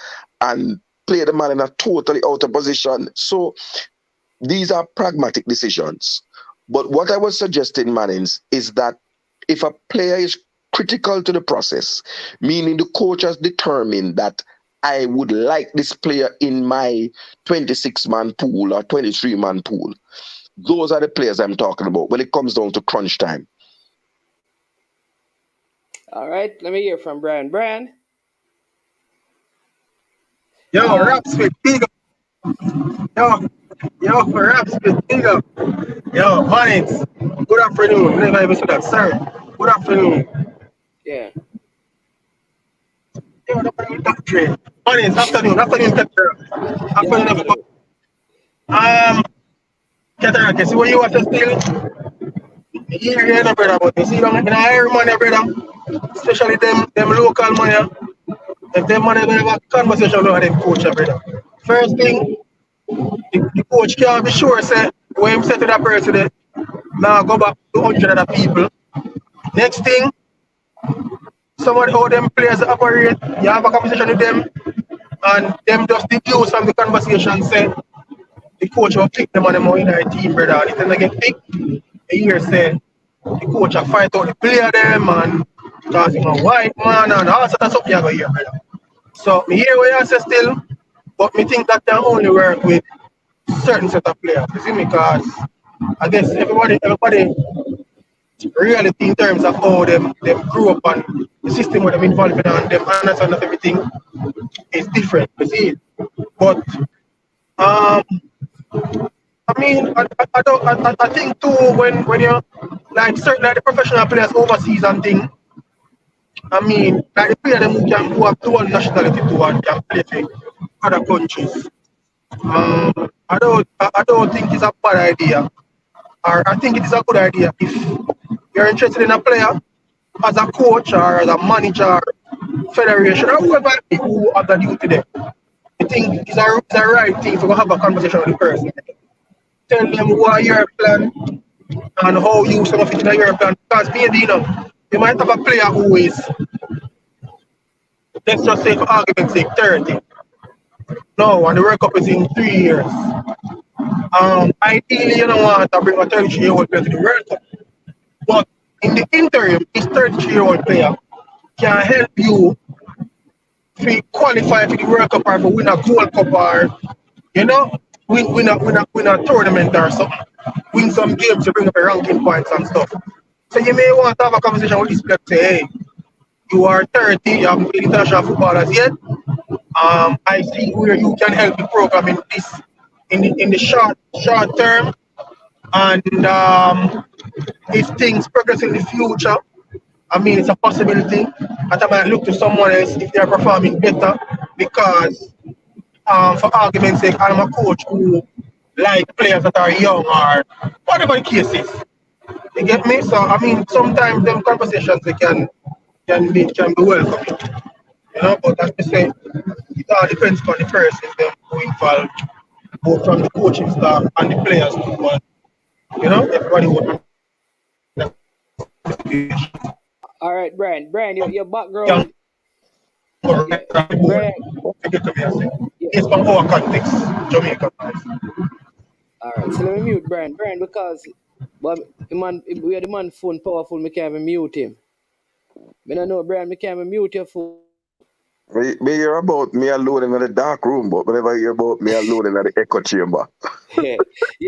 and played the man in a totally out of position. So these are pragmatic decisions. But what I was suggesting, Mannings, is that if a player is critical to the process, meaning the coach has determined that I would like this player in my 26-man pool or 23-man pool, those are the players I'm talking about when it comes down to crunch time. All right, let me hear from Brian. Brian, yo, um, raps with big. Yo, Yo, raps, big up. Yo, Mannix. Good afternoon. Never even said that, sir. Good afternoon. Yeah. Yo, nobody will talk trade. Mannix, afternoon. Afternoon, Cataract. Yeah, Afternoon, everybody. afternoon. Cataract, you see what you want to steal? Here, no, brother, but you see them in a higher money, brother. Especially them local money. If them money gonna have a conversation with them coach, brother. First thing, the coach can't be sure, say, when him say to that person, now go back to 100 other people. Next thing, somebody how them players operate, you have a conversation with them, and them just deduce from the conversation, say, the coach will pick them on them in our team, brother. And if they don't get picked, the year say, the coach will fight out the player them and cause him a white man and all sorts of stuff you go here, brother. So me hear what you say still, but me think that can only work with certain set of players. You see me? Because I guess everybody reality in terms of how them grew up and the system where them involved in and them understand that everything is different. You see? But um I mean I think too when you like certain like the professional players overseas and thing, I mean like the player them who can go up dual nationality to and can play for other countries. I don't think it's a bad idea, or I think it is a good idea if you're interested in a player as a coach or as a manager, federation, or whoever who have the duty there. I think it's a right thing to go have a conversation with the person. Tell them what your plan and how you some of it in your plan. Because maybe you might have a player who is, let's just say for argument's sake, 30. No, and the World Cup is in 3 years. Ideally, you don't want to bring a 33-year-old player to the World Cup. But in the interim, this 33-year-old player can help you to qualify for the World Cup or to win a Gold Cup or, you know, win a tournament or something. Win some games to bring up the ranking points and stuff. So you may want to have a conversation with this player to say, hey, you are 30, you haven't played international football as yet. I see where you can help the program in this in the short term, and if things progress in the future, I mean it's a possibility that I might look to someone else if they're performing better because for argument's sake I'm a coach who like players that are young or whatever the case is. You get me? So I mean sometimes them conversations they can be welcome. You know, but as I say, it all depends on the person them who involved, both from the coaching staff and the players too. But, you know, everybody would All right, Brian. Brian, your young background. Yeah, board. Brian. Forget to me, I say. Yeah. It's from our context, Jamaica. All right. So let me mute Brian. Brian, because well, the man, we are the man phone powerful. Me can't even mute him. Me don't know Brian. Me can't even mute your phone. Me hear about me alone in the dark room, but whenever I hear about me alone in the echo chamber. Yeah,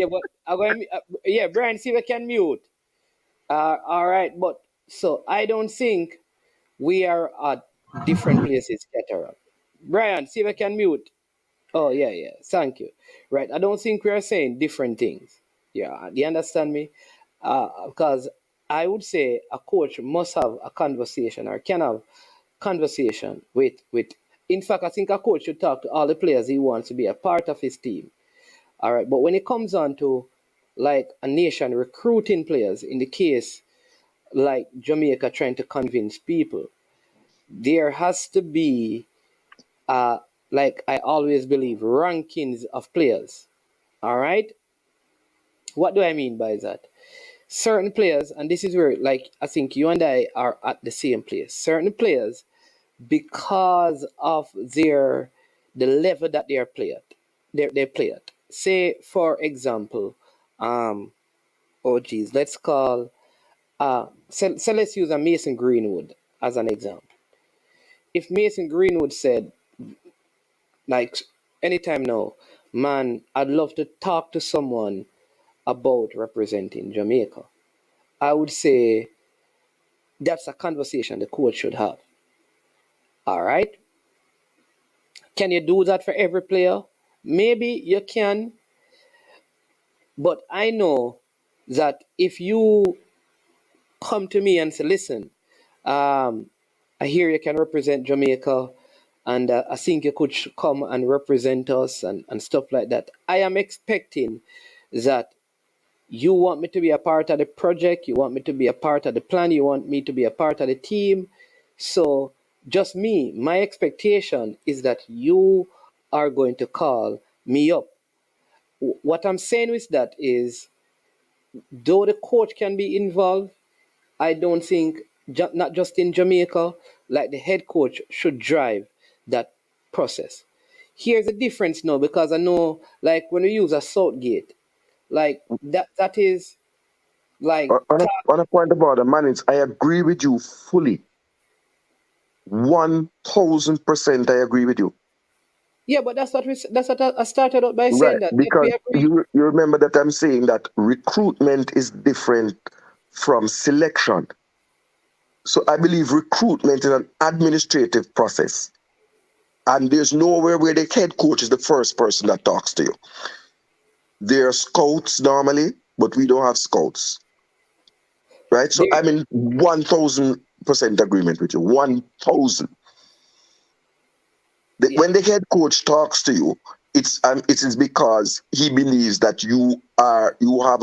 but I'm going. Yeah, Brian, see if I can mute. All right, but so I don't think we are at different places, Cataract. Brian, see if I can mute. Oh yeah, yeah. Thank you. Right. I don't think we are saying different things. Yeah. Do you understand me? Because I would say a coach must have a conversation or can have conversation with. In fact, I think a coach should talk to all the players he wants to be a part of his team. All right. But when it comes on to like a nation recruiting players, in the case like Jamaica trying to convince people, there has to be uh, like I always believe, rankings of players. All right. What do I mean by that? Certain players, and this is where, like, I think you and I are at the same place. Certain players, because of the level that they are played, they play at. Say, for example, oh geez, let's call so let's use a Mason Greenwood as an example. If Mason Greenwood said, like anytime now, man, I'd love to talk to someone about representing Jamaica. I would say that's a conversation the coach should have. All right. Can you do that for every player? Maybe you can, But I know that if you come to me and say, listen, um, I hear you can represent Jamaica, and I think you could come and represent us and stuff like that. I am expecting that you want me to be a part of the project, you want me to be a part of the plan, you want me to be a part of the team. So, just me, my expectation is that you are going to call me up. What I'm saying with that is, though the coach can be involved, I don't think, not just in Jamaica, like the head coach should drive that process. Here's the difference now, because I know, like when we use a Southgate, like that is like, On a point about the Mannings, I agree with you fully. 1000% I agree with you. yeah, but that's what I started out by saying, Right. that we Because agree. you remember that I'm saying that recruitment is different from selection. So I believe recruitment is an administrative process. And there's nowhere where the head coach is the first person that talks to you. There are scouts normally, but we don't have scouts. Right? So There, I'm in 1000% agreement with you. 1000. yeah, When the head coach talks to you, it is because he believes that you have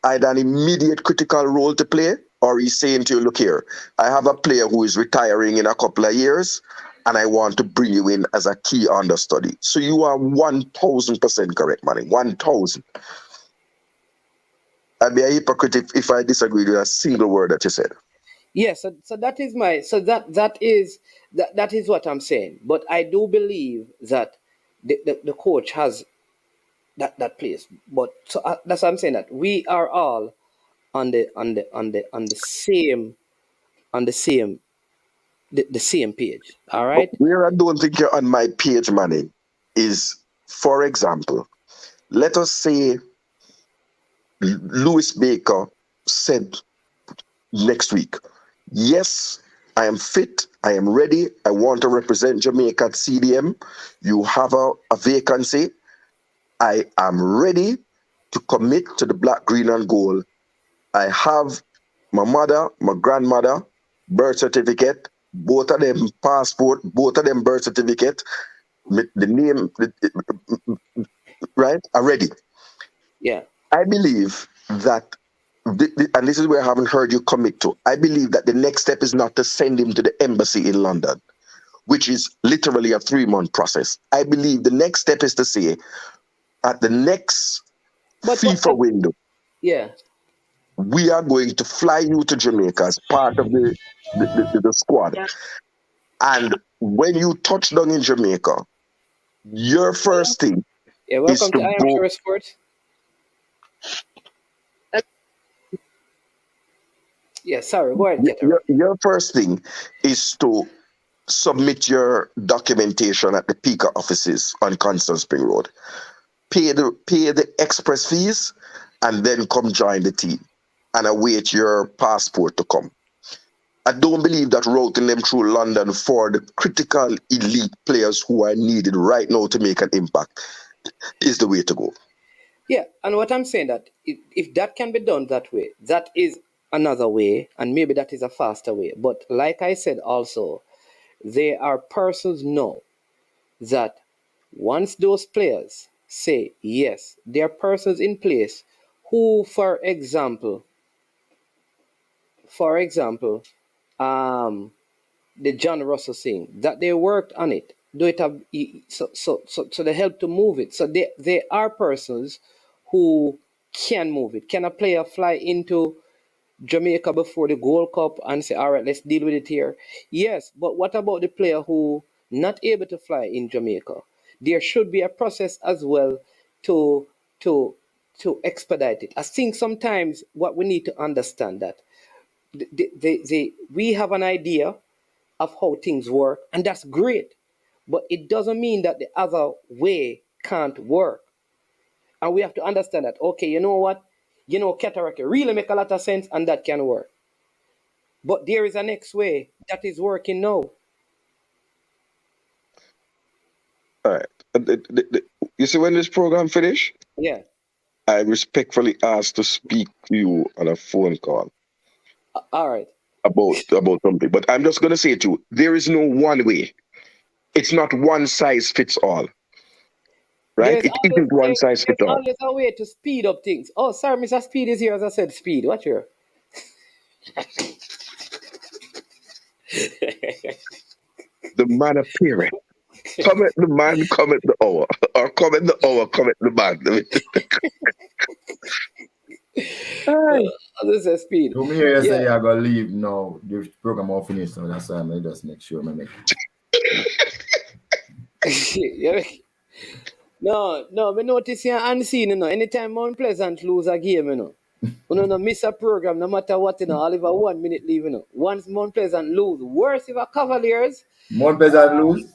either an immediate critical role to play, or he's saying to you, look here, I have a player who is retiring in a couple of years, and I want to bring you in as a key understudy. So you are 1000% correct, Manny. 1000. I'd be a hypocrite if I disagreed with a single word that you said. yeah. So that is my, so that is what I'm saying. But I do believe that the coach has that place. But so that's what I'm saying, that we are all on the same the same page. All But right. where I don't think you're on my page, Manny, is, for example, let us say Louis Baker said next week, yes, I am fit, I am ready, I want to represent Jamaica at CDM. You have a vacancy. I am ready to commit to the black, green, and gold. I have my mother, my grandmother, birth certificate, both of them passport, both of them birth certificate, the name, right, are ready. Yeah. I believe that, and this is where I haven't heard you commit to, I believe that the next step is not to send him to the embassy in London, which is literally a 3-month process. I believe the next step is to say, at the next But FIFA window, yeah. we are going to fly you to Jamaica as part of the squad. And when you touch down in Jamaica, your first thing Yeah. is Welcome to to I Am go, Sure Sports. Yeah. Sorry. Go ahead, Ketterer. your first thing is to submit your documentation at the PICA offices on Constant Spring Road. Pay the express fees, and then come join the team and await your passport to come. I don't believe that routing them through London for the critical elite players who are needed right now to make an impact is the way to go. Yeah. And what I'm saying, that if that can be done that way, that is another way, and maybe that is a faster way. But like I said, also, there are persons now that once those players say yes, there are persons in place who, for example, um, the John Russell thing, that they worked on it, do it have, so they help to move it. So they are persons who can move it. Can a player fly into Jamaica before the Gold Cup and say, all right, let's deal with it here? Yes, but what about the player who not able to fly in Jamaica? There should be a process as well to to to expedite it. I think sometimes what we need to understand, that we have an idea of how things work, and that's great, but it doesn't mean that the other way can't work. And we have to understand that, okay, you know what? Cataract really make a lot of sense, and that can work. But there is a next way that is working now. All right. You see when this program finish, Yeah. I respectfully ask to speak to you on a phone call All right. about something. But I'm just gonna say to you, there is no one way. It's not one size fits all, right? It isn't one size There's fits all. always a way to speed up things. Oh, sorry, Mr. Speed is here as I said speed. Watch here. The man appeareth. Comment the man, comment the hour. Or comment the hour, comment the man. Aye. This is speed. So me hear you Yeah. say I gotta leave now. The program all finished, so that's why I just make sure I make. Yeah. No, me notice here unseen, Anytime Mount Pleasant lose a game, no miss a program, no matter what, I'll leave a 1 minute leave, Once Mount Pleasant lose, worse if a Cavaliers. Mount Pleasant lose.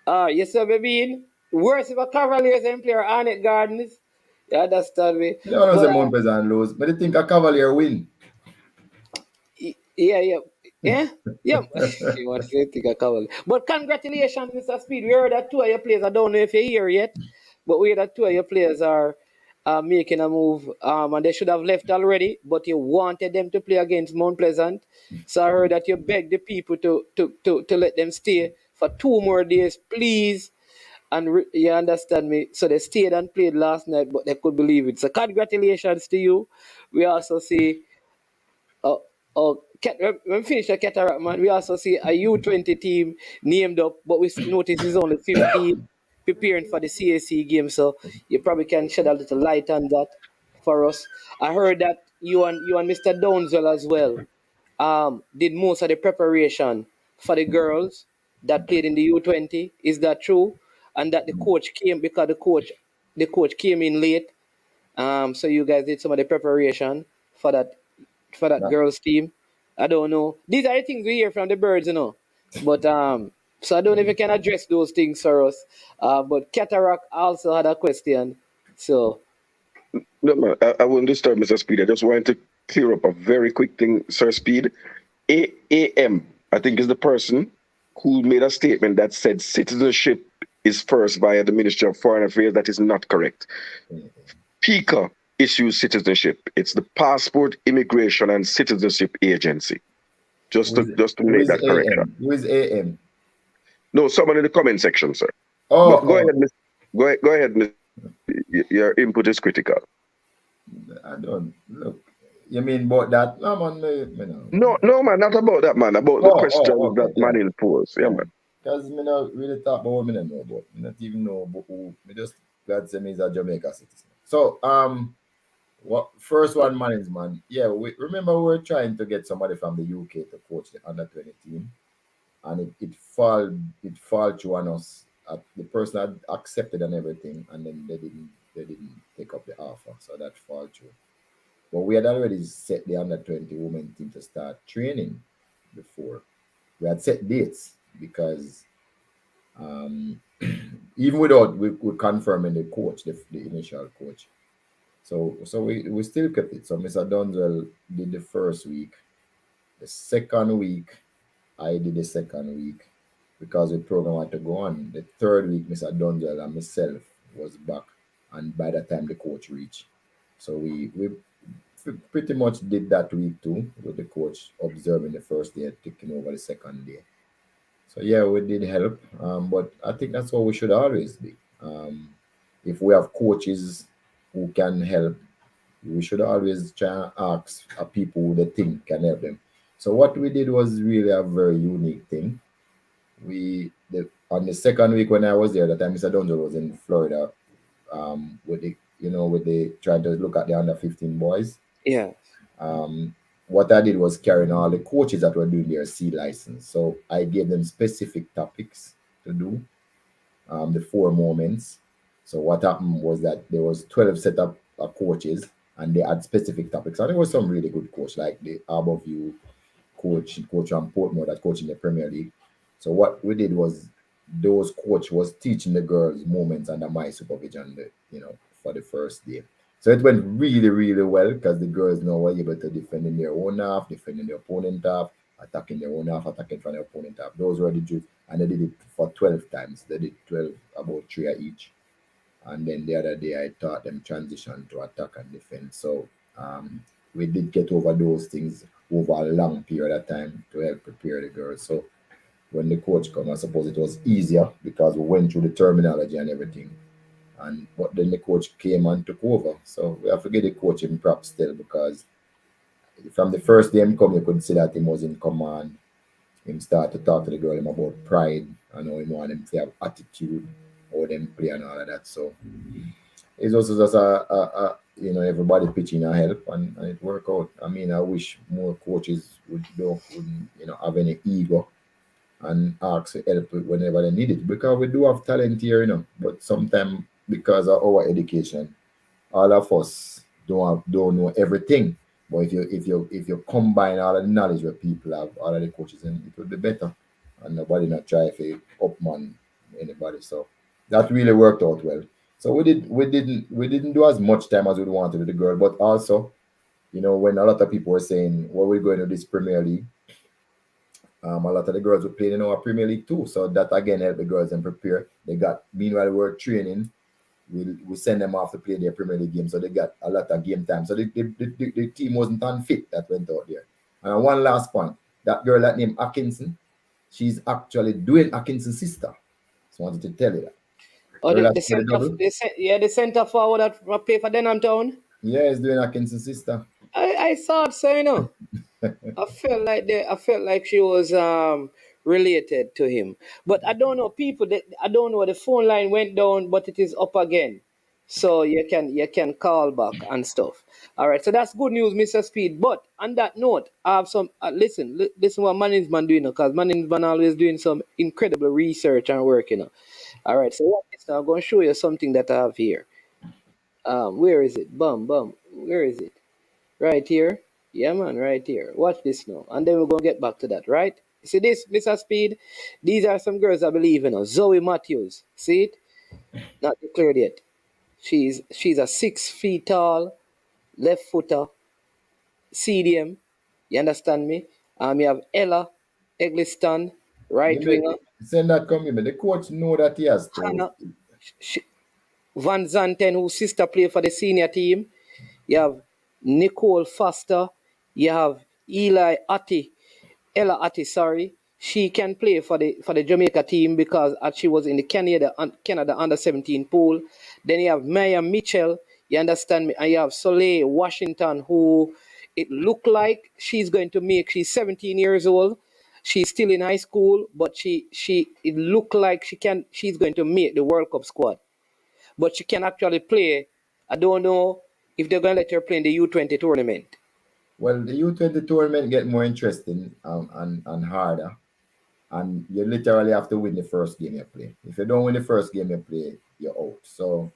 Yes, sir, baby. Worse if a Cavaliers and player Arnett Gardens. You understand me? You don't know But say Mount Pleasant lose, but they think a Cavalier win. yeah. Yeah. You want to say think a Cavaliers. But congratulations, Mr. Speed. We heard that two of your players. I don't know if you're here yet, but we heard that two of your players are making a move. And they should have left already, but you wanted them to play against Mount Pleasant. So I heard that you begged the people to let them stay for 2 more days, please. And you understand me? So they stayed and played last night, but they could believe it. So congratulations to you. We also see, uh, when we finish the Cataract, man, we also see a U20 team named up, but we notice it's only 15 preparing for the CAC game. So you probably can shed a little light on that for us. I heard that you and Mr. Downswell as well did most of the preparation for the girls that played in the U20. Is that true? And that the coach came because the coach came in late. So you guys did some of the preparation for that girls team. I don't know. These are the things we hear from the birds, But so I don't know if you can address those things for us. But Cataract also had a question. So No, man, I won't disturb Mr. Speed. I just wanted to clear up a very quick thing, Sir Speed. AM, I think, is the person who made a statement that said citizenship is first via the Ministry of Foreign Affairs. That is not correct. PICA issues citizenship. It's the Passport, Immigration, and Citizenship Agency. Just to make that correction. Who is AM? No, someone in the comment section, sir. Oh, Go ahead, Miss. Go ahead, Miss. Your input is critical. I don't look. You mean about that? No, man, no. No, man, not about that, man. About the question that man in posed. Yeah, man. Because me not really talk about what me don't know about. Me not even know about who. Me just glad say me is a Jamaica citizen. So what first one man is man. Yeah, we remember we were trying to get somebody from the UK to coach the under-20 team, and it fall through on us. The person had accepted and everything, and then they didn't take up the offer, so that fall through. But we had already set the under-20 women team to start training before. We had set dates because even without we confirming the coach, the initial coach. So we still kept it. So Mr. Dunwell did the first week. The second week, I did the second week because the program had to go on. The third week, Mr. Dunwell and myself was back, and by the time the coach reached. So we pretty much did that week too, with the coach observing the first day and taking over the second day. So yeah, we did help, but I think that's what we should always be. If we have coaches who can help, we should always try and ask people who they think can help them. So what we did was really a very unique thing. On the second week when I was there, that time Mr. Donzo was in Florida, with the trying to look at the under 15 boys. yeah. What I did was carrying all the coaches that were doing their C license. So I gave them specific topics to do, the 4 moments. So what happened was that there was 12 set up coaches, and they had specific topics. And there was some really good coach, like the Harborview coach from Portmore that coach in the Premier League. So what we did was those coach was teaching the girls moments under my supervision, for the first day. So it went really, really well because the girls now were able to defend in their own half, defending their opponent half, attacking their own half, attacking from their opponent half. Those were the drills, and they did it for 12 times. They did 12, about 3 each. And then the other day I taught them transition to attack and defense. So we did get over those things over a long period of time to help prepare the girls. So when the coach come, I suppose it was easier because we went through the terminology and everything. And but then the coach came and took over. So we have to give the coach him props still because from the first day him come, you could see that he was in command. Him start to talk to the girl him about pride and how he want them to have attitude, how them play and all of that. So it's also just everybody pitching a help and it work out. I mean, I wish more coaches wouldn't have any ego and ask for help whenever they need it because we do have talent here, but sometimes because of our education, all of us don't know everything. But if you combine all of the knowledge that people have, all of the coaches, and it would be better. And nobody not try to upman anybody. So that really worked out well. So we didn't do as much time as we wanted with the girl, but also, when a lot of people were saying, "Well, we're going to this Premier League," a lot of the girls were playing in our Premier League too. So that again helped the girls and prepare. Meanwhile, we were training. We send them off to play their Premier League game, so they got a lot of game time. So the team wasn't unfit that went out there. And one last point, that girl that named Atkinson, she's actually doing Atkinson's sister. Just wanted to tell you that. Oh, Girl the, that the scored the center, double, the center forward that play for Denham Town. yeah, is doing Atkinson's sister. I thought so. I felt like she was related to him. But I don't know people that I don't know the phone line went down but it is up again. So you can call back and stuff. All right. So that's good news, Mr. Speed. But on that note, I have some listen what management doing because management always doing some incredible research and work. All right. So what is now? I'm going to show you something that I have here. Where is it? Bum. Where is it? Right here. Yeah, man, right here. Watch this now. And then we're going to get back to that, right? See this, Mr. Speed? These are some girls I believe in. Zoe Matthews. See it? Not declared yet. She's a 6 feet tall, left footer, CDM. You understand me? You have Ella Eggleston, right Give me, winger. send that come give me. The coach know that he has to. Hannah Van Zanten, whose sister play for the senior team. You have Nicole Foster. You have Ella Atti, sorry. She can play for the Jamaica team because she was in the Canada under 17 pool. Then you have Maya Mitchell, you understand me, and you have Soleil Washington, who it looked like she's 17 years old. She's still in high school, but it looked like she's going to make the World Cup squad. But she can actually play. I don't know if they're going to let her play in the U20 tournament. Well, the U20 tournament get more interesting and harder. And you literally have to win the first game you play. If you don't win the first game you play, you're out. So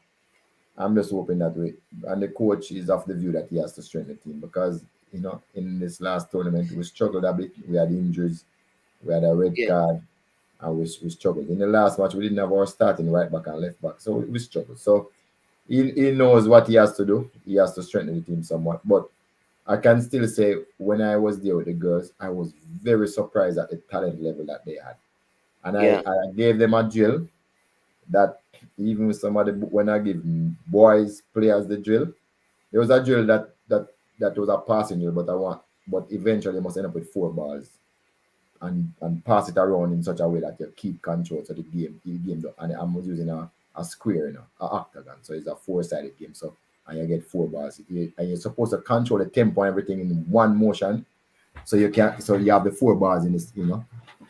I'm just hoping that way. And the coach is of the view that he has to strengthen the team because in this last tournament we struggled a bit. We had injuries, we had a red Yeah, card, and we struggled. In the last match we didn't have our starting right back and left back, so we struggled. So he knows what he has to do. He has to strengthen the team somewhat. But I can still say when I was there with the girls, I was very surprised at the talent level that they had. And I, yeah, I gave them a drill that even with some of the when I give boys players the drill, there was a drill that was a passing drill, but eventually you must end up with 4 balls and pass it around in such a way that you keep control so the game and I'm using a square, a octagon. So it's a 4-sided game. So and you get 4 balls. And you're supposed to control the tempo and everything in one motion. So you have the 4 bars in this.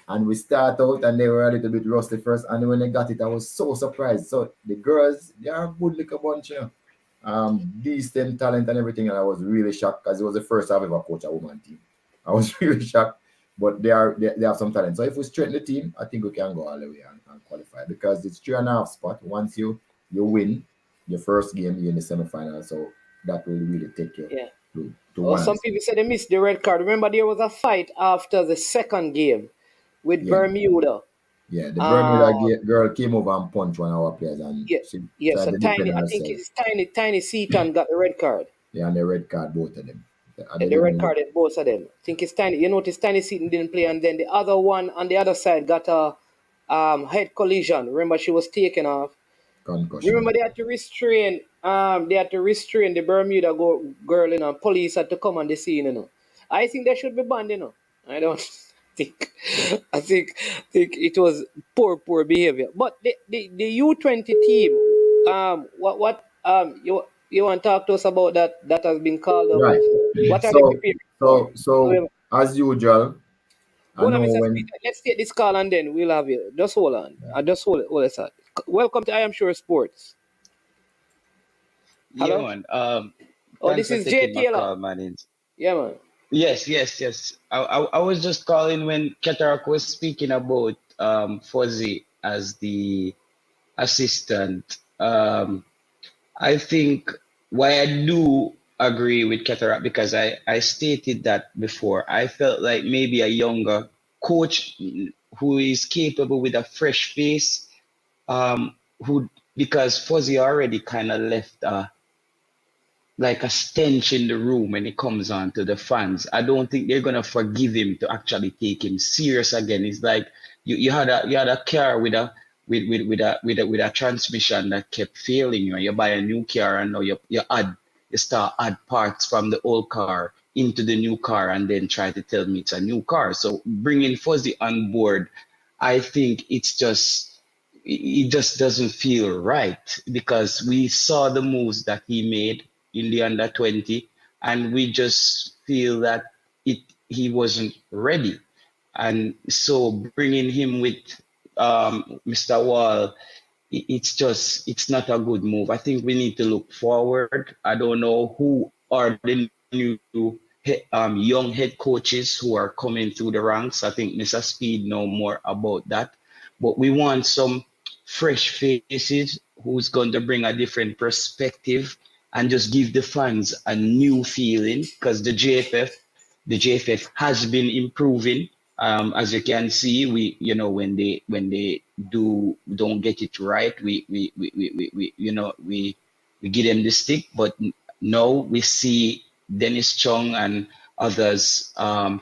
And we start out and they were a little bit rusty first. And when they got it, I was so surprised. So the girls, they are a good little bunch. Decent talent and everything. And I was really shocked because it was the first time I've ever coached a woman team. I was really shocked. But they have some talent. So if we strengthen the team, I think we can go all the way and qualify because it's 3.5 spot. Once you win your first game, you're in the semifinal. So that will really take you yeah. to Oh, one and some two. people said they missed the red card. Remember, there was a fight after the second game with Yeah. Bermuda. Yeah, the Bermuda Uh, girl came over and punched one of our players, and yeah, she yeah. tried So to defend tiny, I think herself. it's tiny Seaton got the red card. Yeah, and the red card, both of them. And they The red didn't look card at both of them. I think it's tiny. You notice tiny Seaton didn't play, and then the other one on the other side got a head collision. Remember, she was taken off. concussion. Remember they had to restrain the Bermuda girl, police had to come on the scene. I think they should be banned. I don't think I think it was poor behavior. But the U20 team, you want to talk to us about that has been called up? Right. What are they So preparing for? so as usual, I Hold on, know Mr. when Speaker. Let's take this call and then we'll have you. Just hold on. Just hold it, sir. Welcome to I Am Sure Sports. Yeah, Hello? man. Oh, Thanks this for is Jay taking my Taylor. call, man. Yeah, man. Yes. I was just calling when Katarak was speaking about Fuzzy as the assistant. I think why I do agree with Katarak because I stated that before. I felt like maybe a younger coach who is capable with a fresh face, who because Fuzzy already kind of left like a stench in the room when it comes on to the fans. I don't think they're gonna forgive him to actually take him serious again. It's like you had a car with a transmission that kept failing you. You buy a new car and now you start add parts from the old car into the new car and then try to tell me it's a new car. So bringing Fuzzy on board, I think it just doesn't feel right because we saw the moves that he made in the under 20 and we just feel that he wasn't ready, and so bringing him with Mr. Wall, it's not a good move. I think we need to look forward. I don't know who are the new young head coaches who are coming through the ranks. I think Mr. Speed know more about that, but we want some fresh faces who's going to bring a different perspective and just give the fans a new feeling because the JFF has been improving. As you can see, when they don't get it right, we give them the stick. But now we see Dennis Chung and others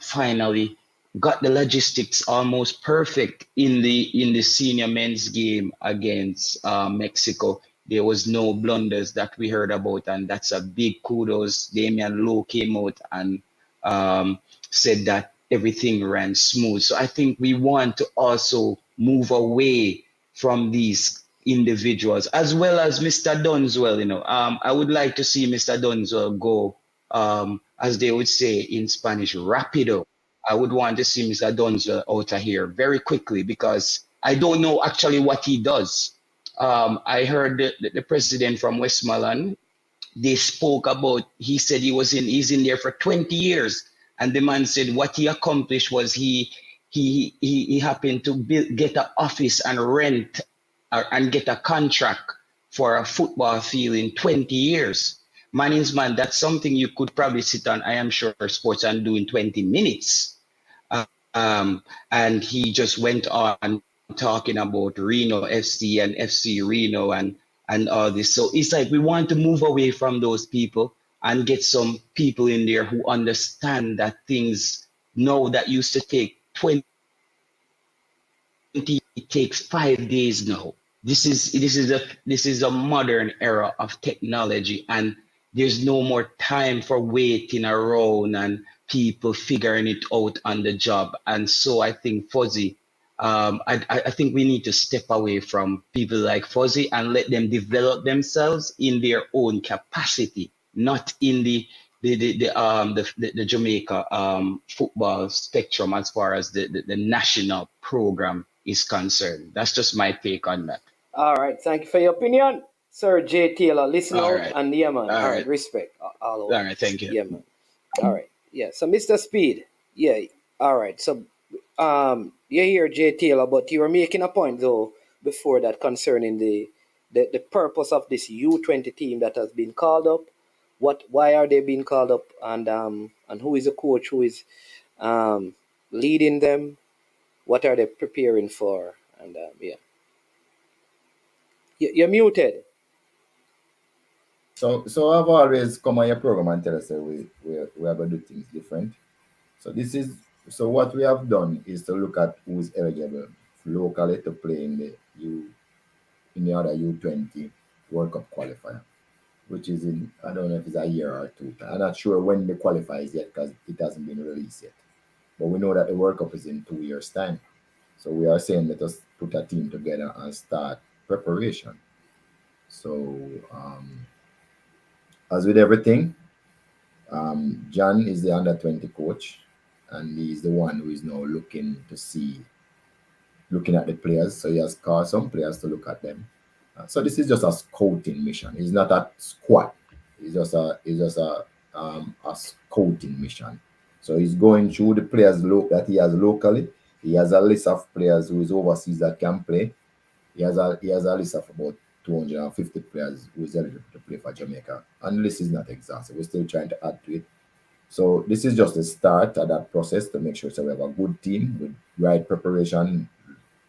finally got the logistics almost perfect in the senior men's game against Mexico. There was no blunders that we heard about, and that's a big kudos. Damian Lowe came out and um, said that everything ran smooth. So I think we want to also move away from these individuals, as well as Mr. Dunzwell. I would like to see Mr. Dunzwell go, as they would say in Spanish, rapido. I would want to see Mr. Dunzwell out of here very quickly because I don't know actually what he does. I heard the president from Westmoreland, they spoke about, he said he's in there for 20 years, and the man said what he accomplished was he happened to get an office and rent and get a contract for a football field in 20 years. Man, that's something you could probably sit on I Am Sure Sports and do in 20 minutes. um, and he just went on talking about Reno FC and FC Reno and all this. So it's like we want to move away from those people and get some people in there who understand that things now that used to take 20, it takes 5 days now. This is a modern era of technology, and there's no more time for waiting around and people figuring it out on the job. And so I think Fuzzy, I think we need to step away from people like Fuzzy and let them develop themselves in their own capacity, not in the Jamaica football spectrum as far as the national program is concerned. That's just my take on that. All right. Thank you for your opinion, Sir Jay Taylor. Listen All out right. and yeah, man. All All right. right. Respect all All over. right. Thank you. Yeah, man. All right. Yeah. So, Mr. Speed. Yeah. All right. So, you hear Jay Taylor, but you were making a point though before that concerning the purpose of this U20 team that has been called up. Why are they being called up, and who is the coach who is um leading them? What are they preparing for? And yeah, you're muted. so I've always come on your program and tell us that we are going to do things different. So what we have done is to look at who's eligible locally to play in the other U20 World Cup qualifier, which is in, I don't know if it's a year or two. I'm not sure when the qualifier is yet because it hasn't been released yet. But we know that the World Cup is in 2 years' time. So we are saying let us put a team together and start preparation. So as with everything, John is the under-20 coach, and he's the one who is now looking at the players. So he has called some players to look at them. So this is just a scouting mission. It's not a squad. It's just a scouting mission. So he's going through the players that he has locally. He has a list of players who is overseas that can play. He has a list of about 250 players who is eligible to play for Jamaica. And the list is not exhaustive. We're still trying to add to it. So this is just the start of that process to make sure we have a good team with right preparation,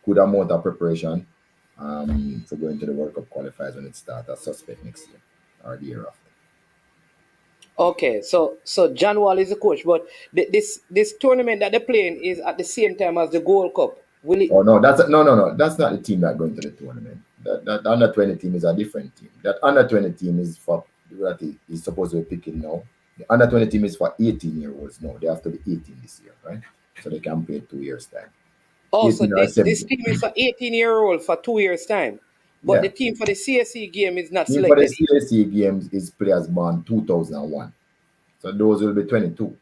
good amount of preparation for going to the World Cup qualifiers when it starts. I suspect next year or the year after. Okay, so John Wall is the coach, but this tournament that they're playing is at the same time as the Gold Cup. Will it? Oh no, that's no. That's not the team that going to the tournament. That under-20 team is a different team. That under-20 team is for that is supposed to be picking now. The under-20 team is for 18-year-olds now. They have to be 18 this year, right? So they can play 2 years time. Oh, so this team is for 18-year-old for 2 years time, but the team for the CSE game is not Team for the selected. CSE games is players born 2001. So those will be 22.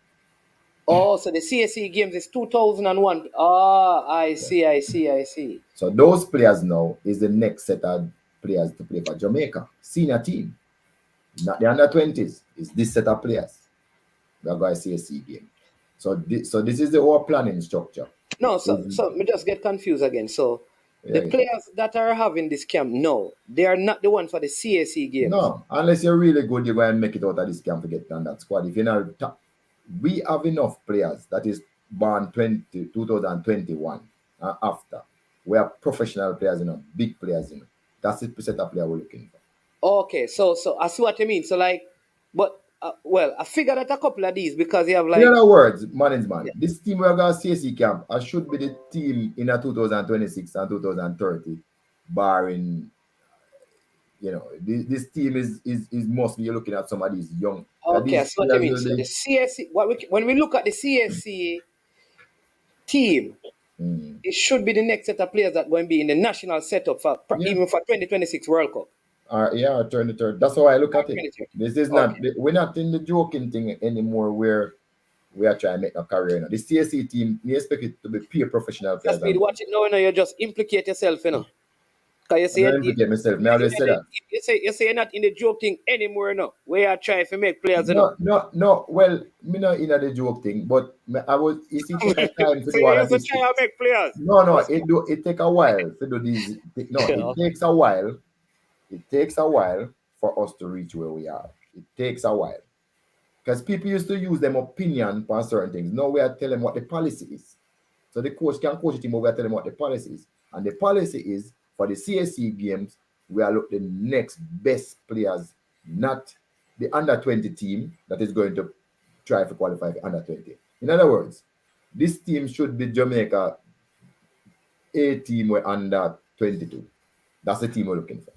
Oh, so the CSE games is 2001. Ah, I see. So those players now is the next set of players to play for Jamaica senior team, not the under-20s. It's this set of players that got a CSE game. So this is the whole planning structure. No, so me just get confused again. So the players that are having this camp, no, they are not the one for the CSE games. No, unless you're really good, you're going to make it out of this camp to get on that squad. If you're not, we have enough players that is born 2021 and after. We are professional players, big players, That's the set of player we're looking for. Okay, so I see what you mean. So like, but I figured out a couple of these because you have like. In other words, man, this team we're going to CSE camp should be the team in a 2026 and 2030, barring. This team is mostly you're looking at some of these young. Okay, that's what I mean. So the CSE, when we look at the CSE team, it should be the next set of players that are going to be in the national setup for even for 2026 World Cup. 23rd. That's how I look at it. This is not. We're not in the joking thing anymore. Where we are trying to make a career. The CSE team, we expect it to be pure professional players. Watch it now. You just implicate yourself, Because you say you're not in the joke thing anymore, We are trying to make players, No. Well, me not in the joke thing, but I was. It's take time to do all of this. Try to make players. No. It take a while to do these. No, it takes a while. It takes a while for us to reach where we are. It takes a while because people used to use them opinion on certain things. Now we are telling what the policy is. So the coach can coach the team, but we are telling what the policy is, and the policy is. For the CSE games, we are looking the next best players, not the under-20 team that is going to try to qualify for under-20. In other words, this team should be Jamaica A team we're under-22. That's the team we're looking for.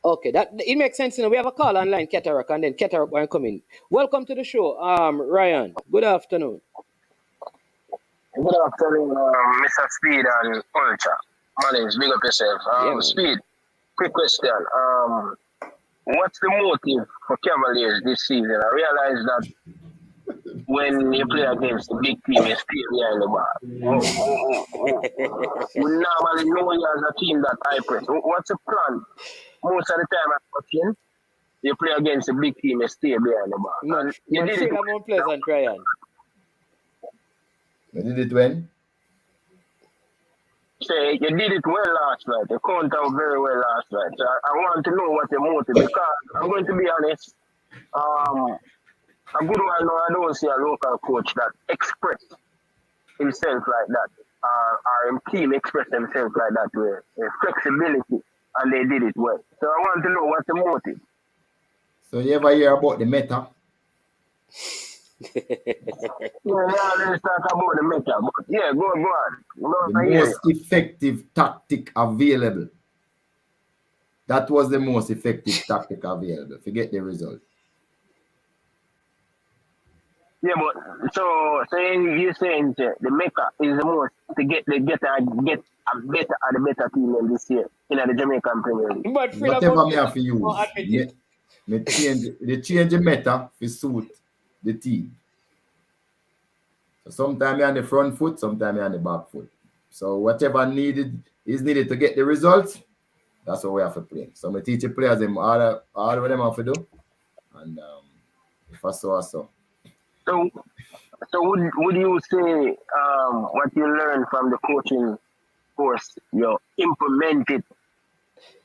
Okay, it makes sense. We have a call online, Cataract, and then Cataract will come in. Welcome to the show, Ryan. Good afternoon. Good afternoon, Mr. Speed and Ultra. My name is Big Up Yourself. Speed, quick question. What's the motive for Cavaliers this season? I realize that when you play against the big team, you stay behind the ball. We normally know you as a team that high press. What's the plan? Most of the time I'm watching, you play against the big team, you stay behind the ball. Man, you did it unpleasant, Ryan. You did it when? Say you did it well last night. You count out very well last night. So I want to know what your motive, because I'm going to be honest. A good one now, I don't see a local coach that express himself like that. Or a team express themselves like that with flexibility, and they did it well. So I want to know what's the motive. So you ever hear about the meta? Let's talk about the meta. But yeah, go on. The most effective tactic available. that was the most effective tactic available to get the result. Yeah, but so you're saying the Mecca is the most to get a better team than this year in the Jamaican Premier League. But Whatever me have to use, admit it. they change the meta to suit the team. So sometimes you're on the front foot, sometimes you're on the back foot. So whatever is needed to get the results, that's what we have to play. So I teach the players them all what them have to do. And if I saw. So would you say what you learned from the coaching course, you implement it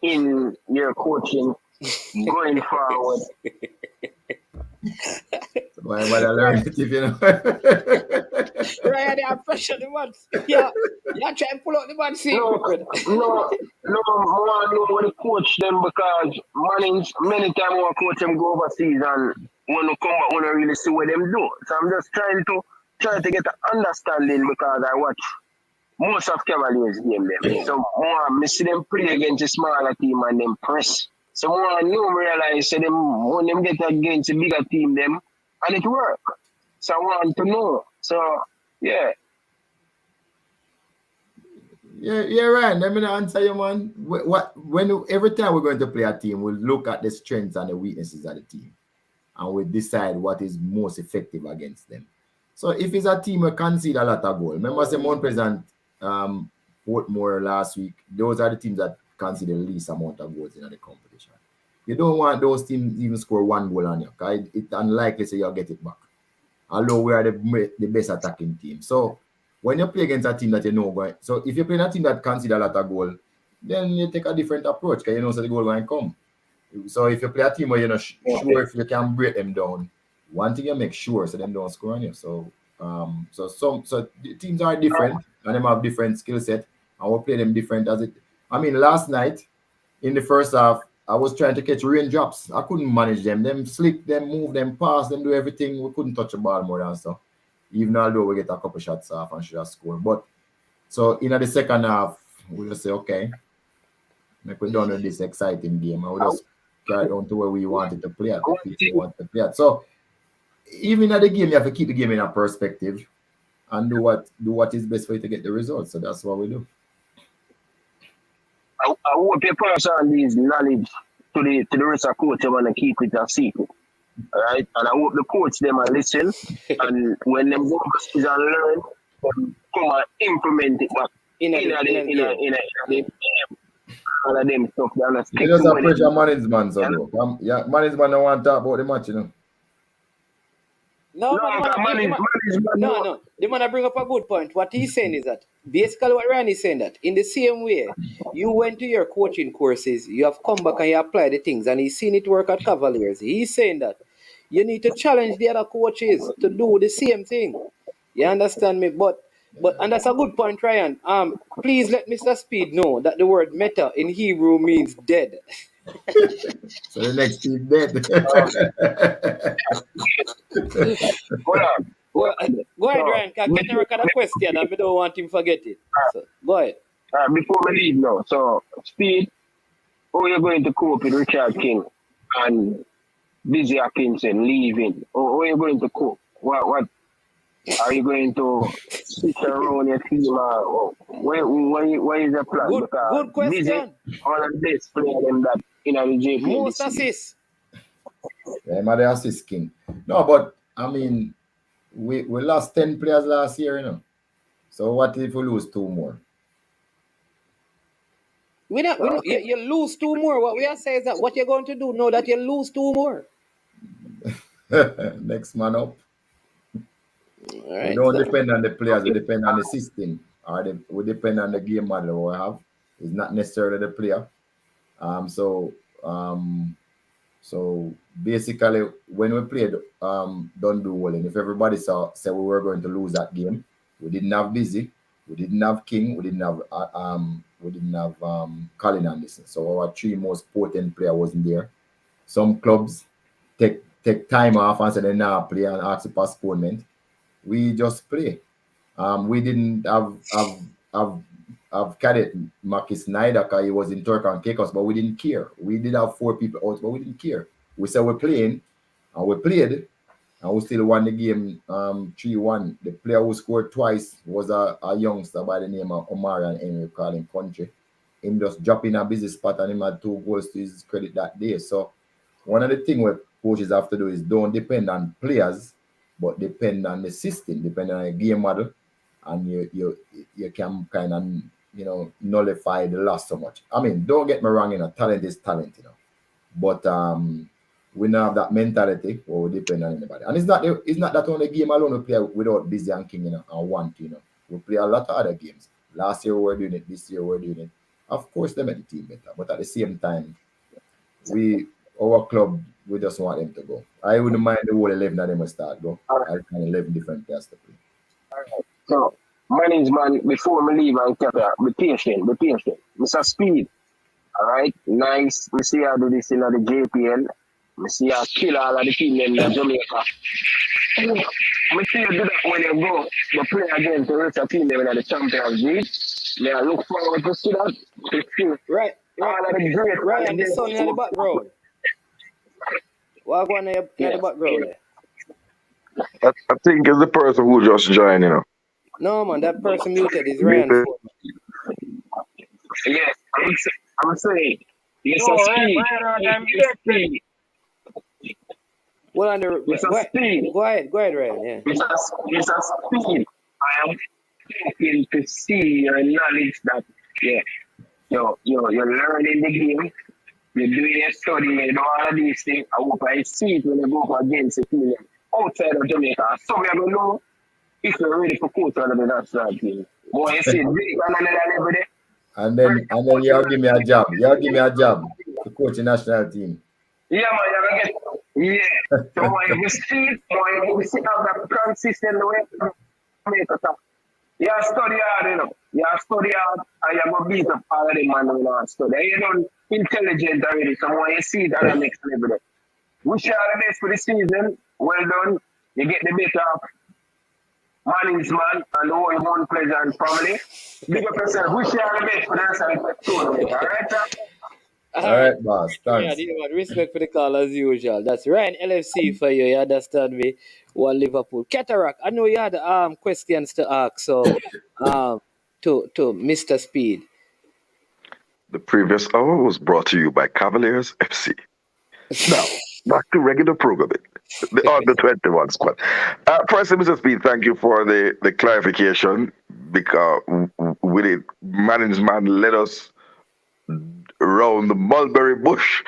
in your coaching going forward? Why I learn it if you know? Right, they are pressure the man. Yeah, you try and pull out the man secret. No, I want to know what to coach them because many times I coach them go overseas and when they come back, when I really see what them do. So I'm just trying to get an understanding because I watch most of Cavaliers game them. So more I see them play against a smaller team and them press. So more I know realize so them when them get against a bigger team them and it work. So I want to know. So yeah. Yeah, right. Let me answer you, man. Every time we're going to play a team, we'll look at the strengths and the weaknesses of the team, and we decide what is most effective against them. So if it's a team that concede a lot of goals, remember I said Mount Pleasant, Portmore last week, those are the teams that concede the least amount of goals in the competition. You don't want those teams even score one goal on you, because it's unlikely so you'll get it back. Although we are the best attacking team. So when you play against a team that you know going, so if you play a team that concede a lot of goal, then you take a different approach because you know so the goal going to come. So if you play a team where you're not sure if you can break them down, one thing you make sure so them don't score on you. So so the teams are different and them have different skill set and we'll play them different as it. I mean, last night in the first half, I was trying to catch raindrops. I couldn't manage them. Them slip, them move, them pass, them do everything. We couldn't touch the ball more than so. Even although we get a couple shots off and should have scored. But so in the second half, we just say, okay, make we done with this exciting game. And we just carry on to where we wanted to play at. So even at the game, you have to keep the game in a perspective and do what is best for you to get the results. So that's what we do. I hope you pass on these knowledge to the rest of the coach and want to keep it a secret. All right? And I hope the coach them and listen and when them go overseas and learn, come and implement it back in a all of them stuff. You just have pressure management, so though. Yeah, management don't want to talk about the match, you know. No. The man bring up a good point. What he's saying is that basically what Ryan is saying that in the same way you went to your coaching courses, you have come back and you apply the things, and he's seen it work at Cavaliers. He's saying that you need to challenge the other coaches to do the same thing. You understand me? But and that's a good point, Ryan. Please let Mr. Speed know that the word meta in Hebrew means dead. So the next team dead. Go ahead, Ryan. Can I record a question and we don't want him to forget it. So, go ahead. Before we leave now, so Speed, how are you going to cope with Richard King and Busy Atkinson leaving? How are you going to cope? What are you going to sit around your team? Where is the plan? Good question. Busy, all of this player them that in the JP. Most assists. Yeah, I'm the assist king. No, but I mean, we lost 10 players last year, you know. So what if we lose 2 more? You lose 2 more. What we are saying is that what you're going to do now that you lose 2 more. Next man up. Right, we don't depend on the players, we depend on the system. We depend on the game model we have. It's not necessarily the player. So basically, when we played Don't Do Well, and if everybody said we were going to lose that game, we didn't have Busy, we didn't have King, we didn't have Colin Anderson. So our 3 most potent player wasn't there. Some clubs take time off and say they now play and ask for postponement. We just play. We didn't have have cadet Maki Snyder because he was in Turk and Caicos, but we didn't care. We did have 4 people out, but we didn't care. We said we're playing, and we played, and we still won the game 3-1. The player who scored twice was a youngster by the name of Omar and Henry, called him Country. Him just dropping a busy spot, and him had 2 goals to his credit that day. So one of the things what coaches have to do is don't depend on players, but depend on the system, depend on a game model, and you can kind of nullify the loss so much. I mean, don't get me wrong, talent is talent, but we now have that mentality where we depend on anybody. And it's not that only game alone we play without Busy and King, and Want, we play a lot of other games. Last year we were doing it, this year we're doing it. Of course they make the team better, but at the same time, our club, we just want them to go. I wouldn't mind the whole 11 of them will start go. I can 11 different players to play. So, manage man, before me leave and Captain, be patient. Mr. Speed, all right? Nice. We see how do this in the JPL. We see how kill all of the team in Jamaica. We see you do that when you go to play against the rest of the team in the Champions League. May I look forward to see that. To see Right. all of the great Right, and the sun in the background. What going in the background there? I think it's the person who just joined, No, man, that person muted is Ryan Ford. Yes, I'm saying, Mr. Speed. Well, on the Mr. Speed. Go ahead, Ryan. Yeah. Mr. Speed, I am hoping to see your knowledge that you're learning the game, you're doing your study, you do all of these things. I hope I see it when you go up against a team outside of Jamaica. So we don't know if you're ready for coach out of the national team. Boy, you see, and then y'all give me a job. To coach the national team. Yeah, man, you're gonna get. So when you see it, when you see how that consistent way to make it up. You study hard, You study hard and you go beat up all of them man who don't study. You done intelligent already, so when you see it at the next level. Wish you all the best for the season. Well done. You get the better of Manning's man and the whole One Pleasure and family. Big up yourself. Wish you all the best for the rest of the tournament. All right, sir? All right, boss. Thanks. Yeah, respect for the call as usual. That's Ryan LFC for you. You understand me? One Liverpool. Cataract. I know you had questions to ask. So, to Mr. Speed. The previous hour was brought to you by Cavaliers FC. Now, back to regular programming. The under 21 squad. First, Mr. Speed, thank you for the clarification, because with it, management let us around the mulberry bush.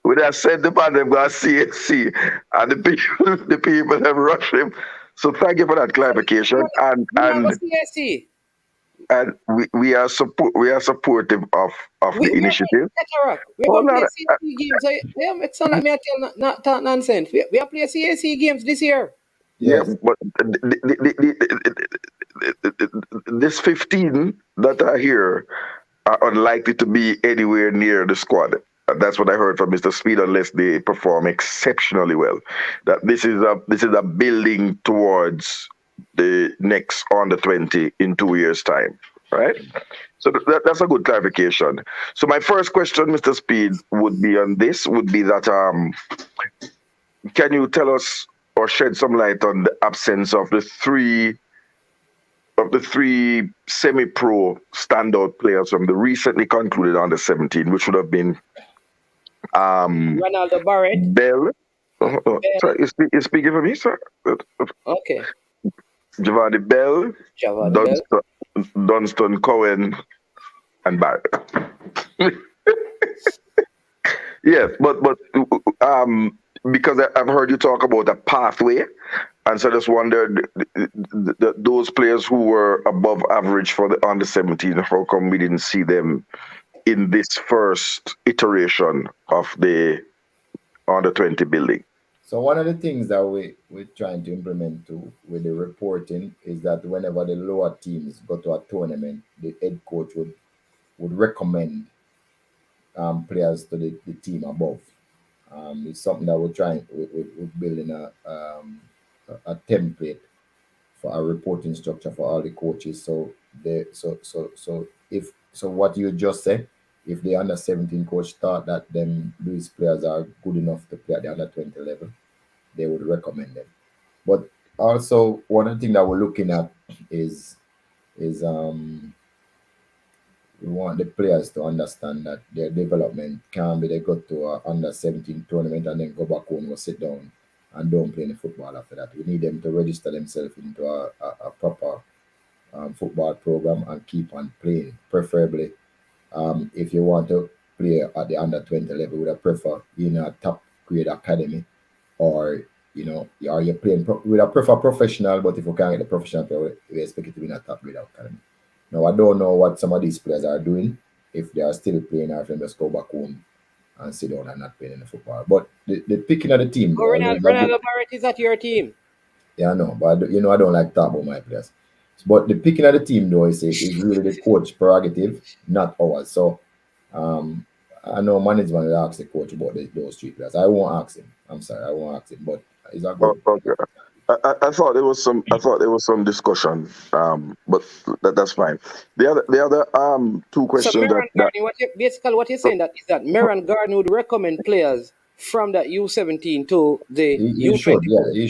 When I said the man them got CSC, and the people have rushed him. So thank you for that clarification. And CSC. And we are supportive of the initiative. We are going to play CSC games. It sounds like me not talk nonsense. We are playing CSC games this year. Yes. Yeah, but this 15 that are here are unlikely to be anywhere near the squad. That's what I heard from Mr. Speed, unless they perform exceptionally well. That this is a building towards the next under 20 in 2 years' time, right? So that's a good clarification. So my first question, Mr. Speed, would be that can you tell us or shed some light on the absence of the three semi-pro standout players from the recently concluded under 17, which would have been Ronaldo Barrett, Bell. Sorry, you're speaking for me, sir? Okay. Javadi Bell, Dunston Cohen, and Barrett. Yes, but because I've heard you talk about a pathway, and so I just wondered those players who were above average for the under 17, how come we didn't see them in this first iteration of the under 20 building? So one of the things that we're trying to implement too with the reporting is that whenever the lower teams go to a tournament, the head coach would recommend players to the team above. It's something that we're building a template for our reporting structure for all the coaches. So So what you just said, if the under 17 coach thought that them these players are good enough to play at the under 20 level, they would recommend them. But also one of the things that we're looking at is we want the players to understand that their development can be they go to a under 17 tournament and then go back home, go sit down and don't play any football after that. We need them to register themselves into a proper football program and keep on playing. Preferably, if you want to play at the under 20 level, would I prefer in a top grade academy, or are you playing with a prefer professional? But if you can't get the professional player, we expect it to be in a top grade academy. Now I don't know what some of these players are doing, if they are still playing or if they just go back home and sit down and not playing in the football. But the picking of the team, Oh, though, I know it's a good. Ronaldo Barrett is at your team. Yeah, I know, but I don't like talk about my players. But the picking of the team, though, is really the coach prerogative, not ours. So um, I know management will ask the coach about those three players. I won't ask him. I'm sorry, I won't ask him. But it's a Oh, good. okay. I thought there was some. I thought there was some discussion. But that's fine. The other two So questions Meran that Gardner, basically what you're saying that is that Meran Gardner would recommend players from that U17 to the He should, U20 yeah, coach. he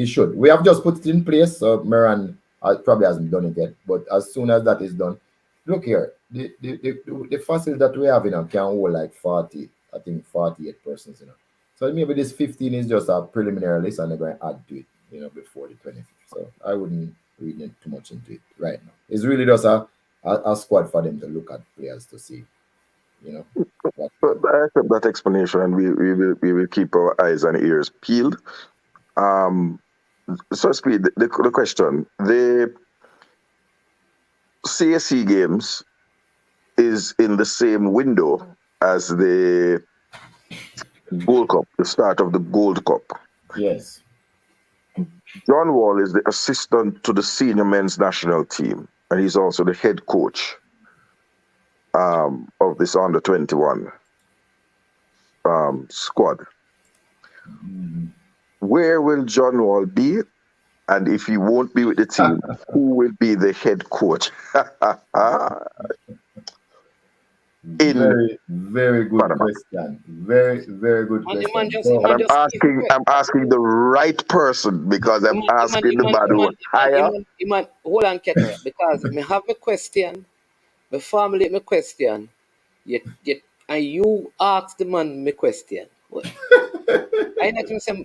should. We have just put it in place, so Moran probably hasn't done it yet. But as soon as that is done, look here, the facility that we have, can hold like 40, I think 48 persons, So maybe this 15 is just a preliminary list, and they're going to add to it, before the 25th. So I wouldn't read too much into it right now. It's really just a squad for them to look at players to see, what. but I accept that explanation, and we will keep our eyes and ears peeled. Um, so speed the question. The CSC games is in the same window as the Gold Cup, the start of the Gold Cup. Yes. John Wall is the assistant to the senior men's national team, and he's also the head coach of this under 21 squad. Where will John Wall be? And if he won't be with the team, who will be the head coach? Very, very good Panama. question. Very, very good And the man question. just, the So, man And just I'm asking the right person, because I'm asking the man who higher. hold on, Keter, because me have a question, me formulate my question, and you ask the man my question.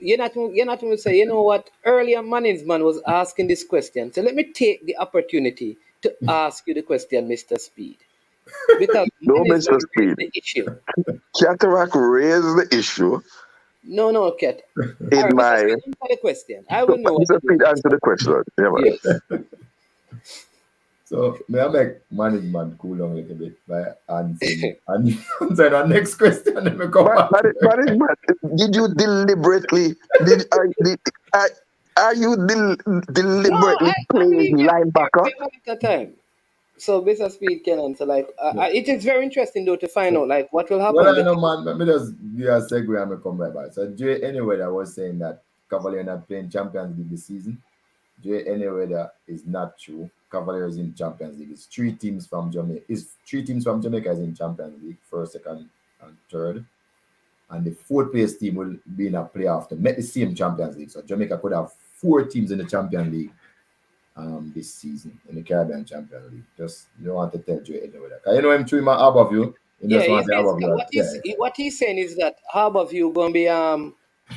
You're not even say, you know what? Earlier management was asking this question. So let me take the opportunity to ask you the question, Mr. Speed. Because No, Mr. management raised Speed. the issue. Cataract raised the issue No, Ket. All in right, Mr. my. Speed, answer the question. I So, will know what Mr. to do Speed, next. answer the question. Yeah, man. Yes. so may I make management cool down a little bit by answering and answer the next question and we come back to it. Management, did you deliberately? Are you No, deliberately I believe playing linebacker? we have a time. So Mr. Speed can answer. Like, it is very interesting though to find So, out like what will well, happen. I know, man. Let me just do a segue and we come right back. So, Jay, anyway, I was saying that Cavalier not playing Champions League this season. Jay, anyway, that is not true. Cavaliers in Champions League. It's three teams from Jamaica. It's three teams from Jamaica is in Champions League, first, second, and third. And the fourth place team will be in a playoff to make the same Champions League. So Jamaica could have four teams in the Champions League this season, in the Caribbean Champions League. Just you don't want to tell you anyway. You know him through my above you. You Yeah, just want he's to say above basically you. Yeah. what he's saying is that Harborview gonna be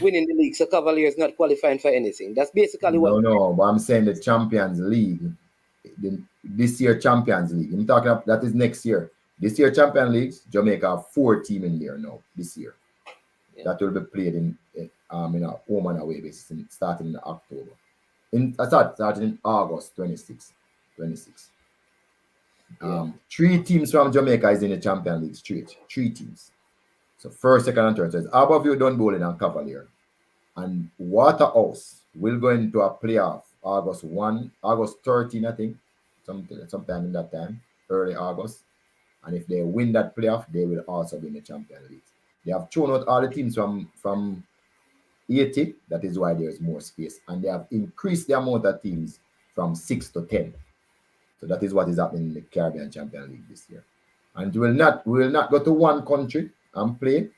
winning the league, so Cavaliers not qualifying for anything. That's basically what. No, but I'm saying the Champions League, this year Champions League. I'm talking about that is next year. This year Champions League, Jamaica have four teams in there now. This year, that will be played in a home and away basis, starting in October. Starting in August 26. Three teams from Jamaica is in the Champions League straight. Three teams. So first, second, and third. So it's Harborview, Dunbowling, and Cavalier. And Waterhouse will go into a playoff August 13, I think, sometime in that time, early August. And if they win that playoff, they will also be in the Champions League. They have thrown out all the teams from 80. That is why there's more space. And they have increased the amount of teams from 6 to 10. So that is what is happening in the Caribbean Champion League this year. And we will not go to one country and play.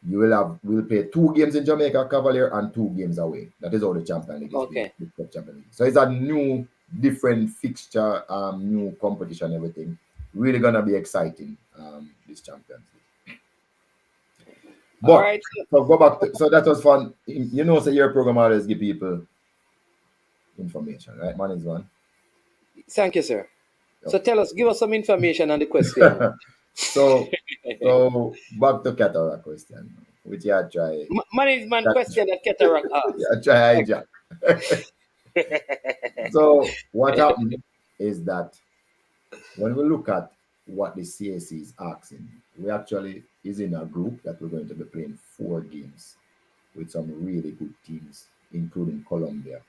We'll play 2 games in Jamaica Cavalier and 2 games away. That is how the Champion League is Okay. the Cup Champion League. So it's a new, different fixture, new competition, everything. Really gonna be exciting, this Champions League. But All right. so go back to, so that was fun. You know, so your program always give people information, right? Man is one. Thank you, sir. So give us some information on the question. So back to cataract question, which you had try. Management question that Cataract asked. Yeah, try hijack. So what happened is that when we look at what the CAC is asking, we actually is in a group that we're going to be playing 4 games with some really good teams, including Colombia.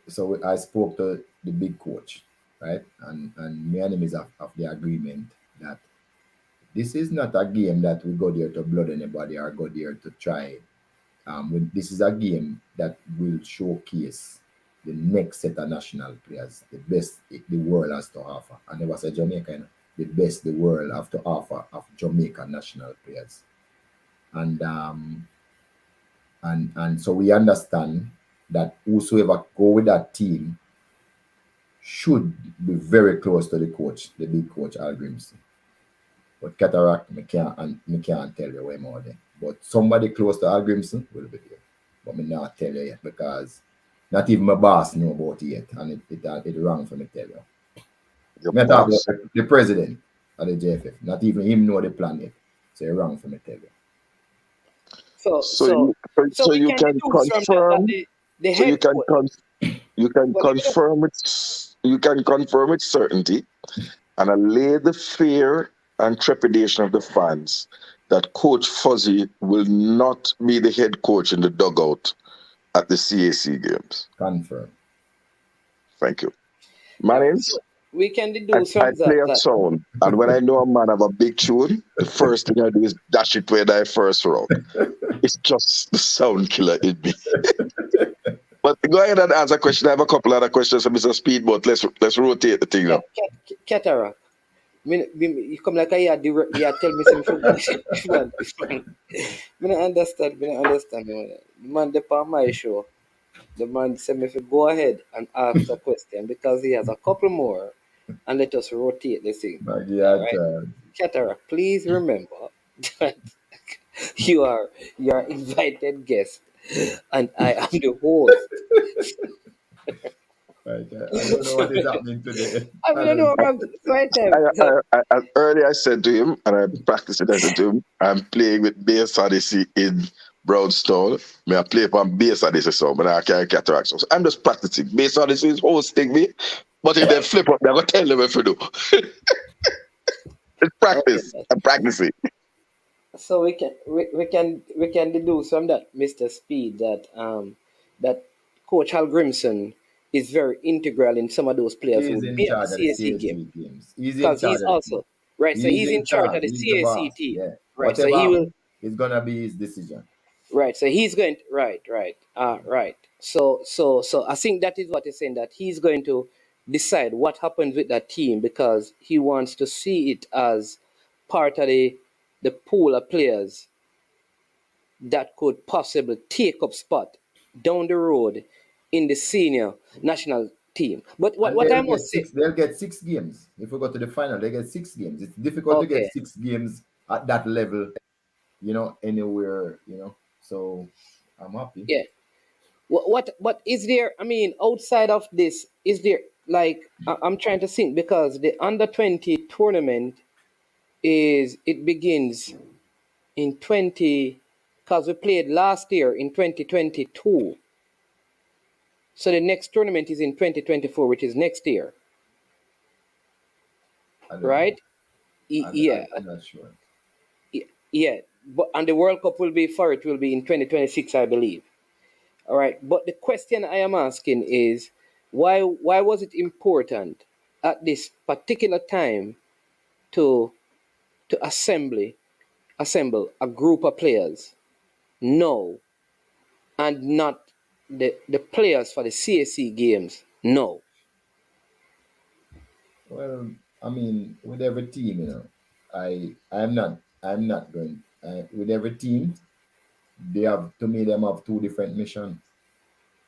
So I spoke to the big coach, right? And me and him is of the agreement that this is not a game that we go there to blood anybody or go there to try. This is a game that will showcase the next set of national players, the best the world has to offer. And there was a Jamaican, the best the world have to offer of Jamaican national players. And so we understand that whosoever go with that team should be very close to the coach, the big coach Al Grimson. But Cataract, me can't tell you where more there. But somebody close to Al Grimson will be there. But me not tell you yet because not even my boss know about it yet, and it wrong for me tell you. Me talk about the president of the JFF. Not even him know the plan yet. So it wrong for me tell you. So you can confirm. You can confirm it. You can confirm with certainty, and allay the fear and trepidation of the fans that Coach Fuzzy will not be the head coach in the dugout at the CAC games. Confirm. Thank you. Manage. We can deduce I from play a that. sound, and when I know a man have a big tune, the first thing I do is dash it where I first round. It's just the sound killer in me. But go ahead and answer a question. I have a couple other questions for Mr. Speed, but let's rotate the thing now. Cataract. You come like I tell me something. I don't understand. The man on my show. The man said me to go ahead and ask a question because he has a couple more, and let us rotate the thing. Right? Cataract, please remember that you are invited guest, and I am the host. Right, I don't know what is happening today. I don't know about Earlier I said to him, and I practiced it, I said to him, I'm playing with Bass Odyssey in Brownstone. I play on Bass Odyssey, so but I can't cataract. So I'm just practicing. Bass Odyssey is hosting me, but if they flip up, they're going to tell them what to do. It's practice. I'm practicing. So we can deduce from that, Mr. Speed, that that Coach Hal Grimson is very integral in some of those players who will be at the CAC game. Because he's also right. So he's in charge of the CAC team. Yeah. Right. Whatever So he will. it's gonna be his decision. Right. So he's going to, right. So I think that is what he's saying, that he's going to decide what happens with that team because he wants to see it as part of the pool of players that could possibly take up spot down the road in the senior national team. But what I must say, they'll get 6 games. If we go to the final, they get 6 games. It's difficult to get 6 games at that level, anywhere, So I'm happy. Yeah. What is there? I mean, outside of this, is there I'm trying to think because the under-20 tournament begins in 20 because we played last year in 2022. So the next tournament is in 2024, which is next year. Right? Yeah. I'm not sure. Yeah. And the World Cup will be in 2026, I believe. All right. But the question I am asking is why was it important at this particular time to assemble a group of players now and not the players for the CSC games now? Well, I mean, with every team, I'm not going. With every team, them have two different missions.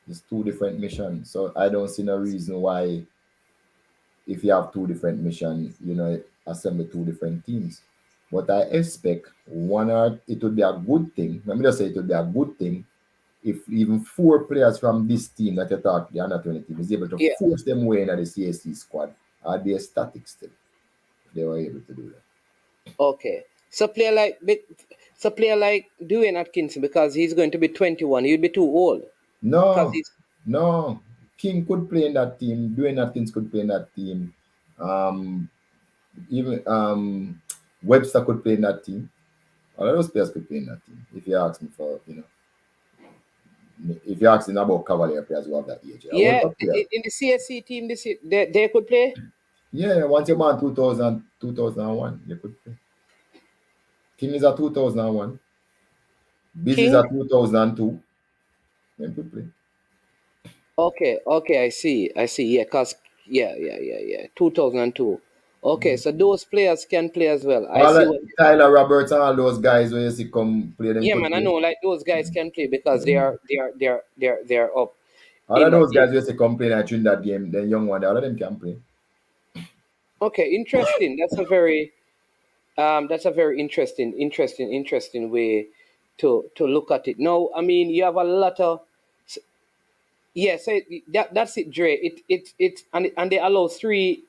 It's two different missions. So I don't see no reason why, if you have two different missions, assemble two different teams. But I expect it would be a good thing. Let me just say it would be a good thing if even four players from this team that you thought the under 20 team is able to Yeah. force them way into the CSC squad, are they static still? If they were able to do that. Okay. So player like Dwayne Atkinson, because he's going to be 21, he'd be too old. Because No, he's no. King could play in that team. Dwayne Atkins could play in that team. Um, even Webster could play in that team. All of those players could play in that team. If you ask me if you're asking about Cavalier players who have that age, a World yeah, Cup player. in the CSC team they could play. Yeah, once you're born 2001, you could play. King is a 2001. Biz is King. a 2002. They could play. Okay, I see. Yeah, yeah. 2002. Okay, so those players can play as well. I All see that, what. Tyler Roberts and all those guys where you see come play, them Yeah, could man, I play. know. Like those guys can play because they are up All in of that those age. guys where you see come play in that Trinidad game, the young one, all of them can play. Okay, interesting. That's a very interesting way to look at it. Now, I mean, you have a lot of. Yeah, so that's it, Dre. And they allow three.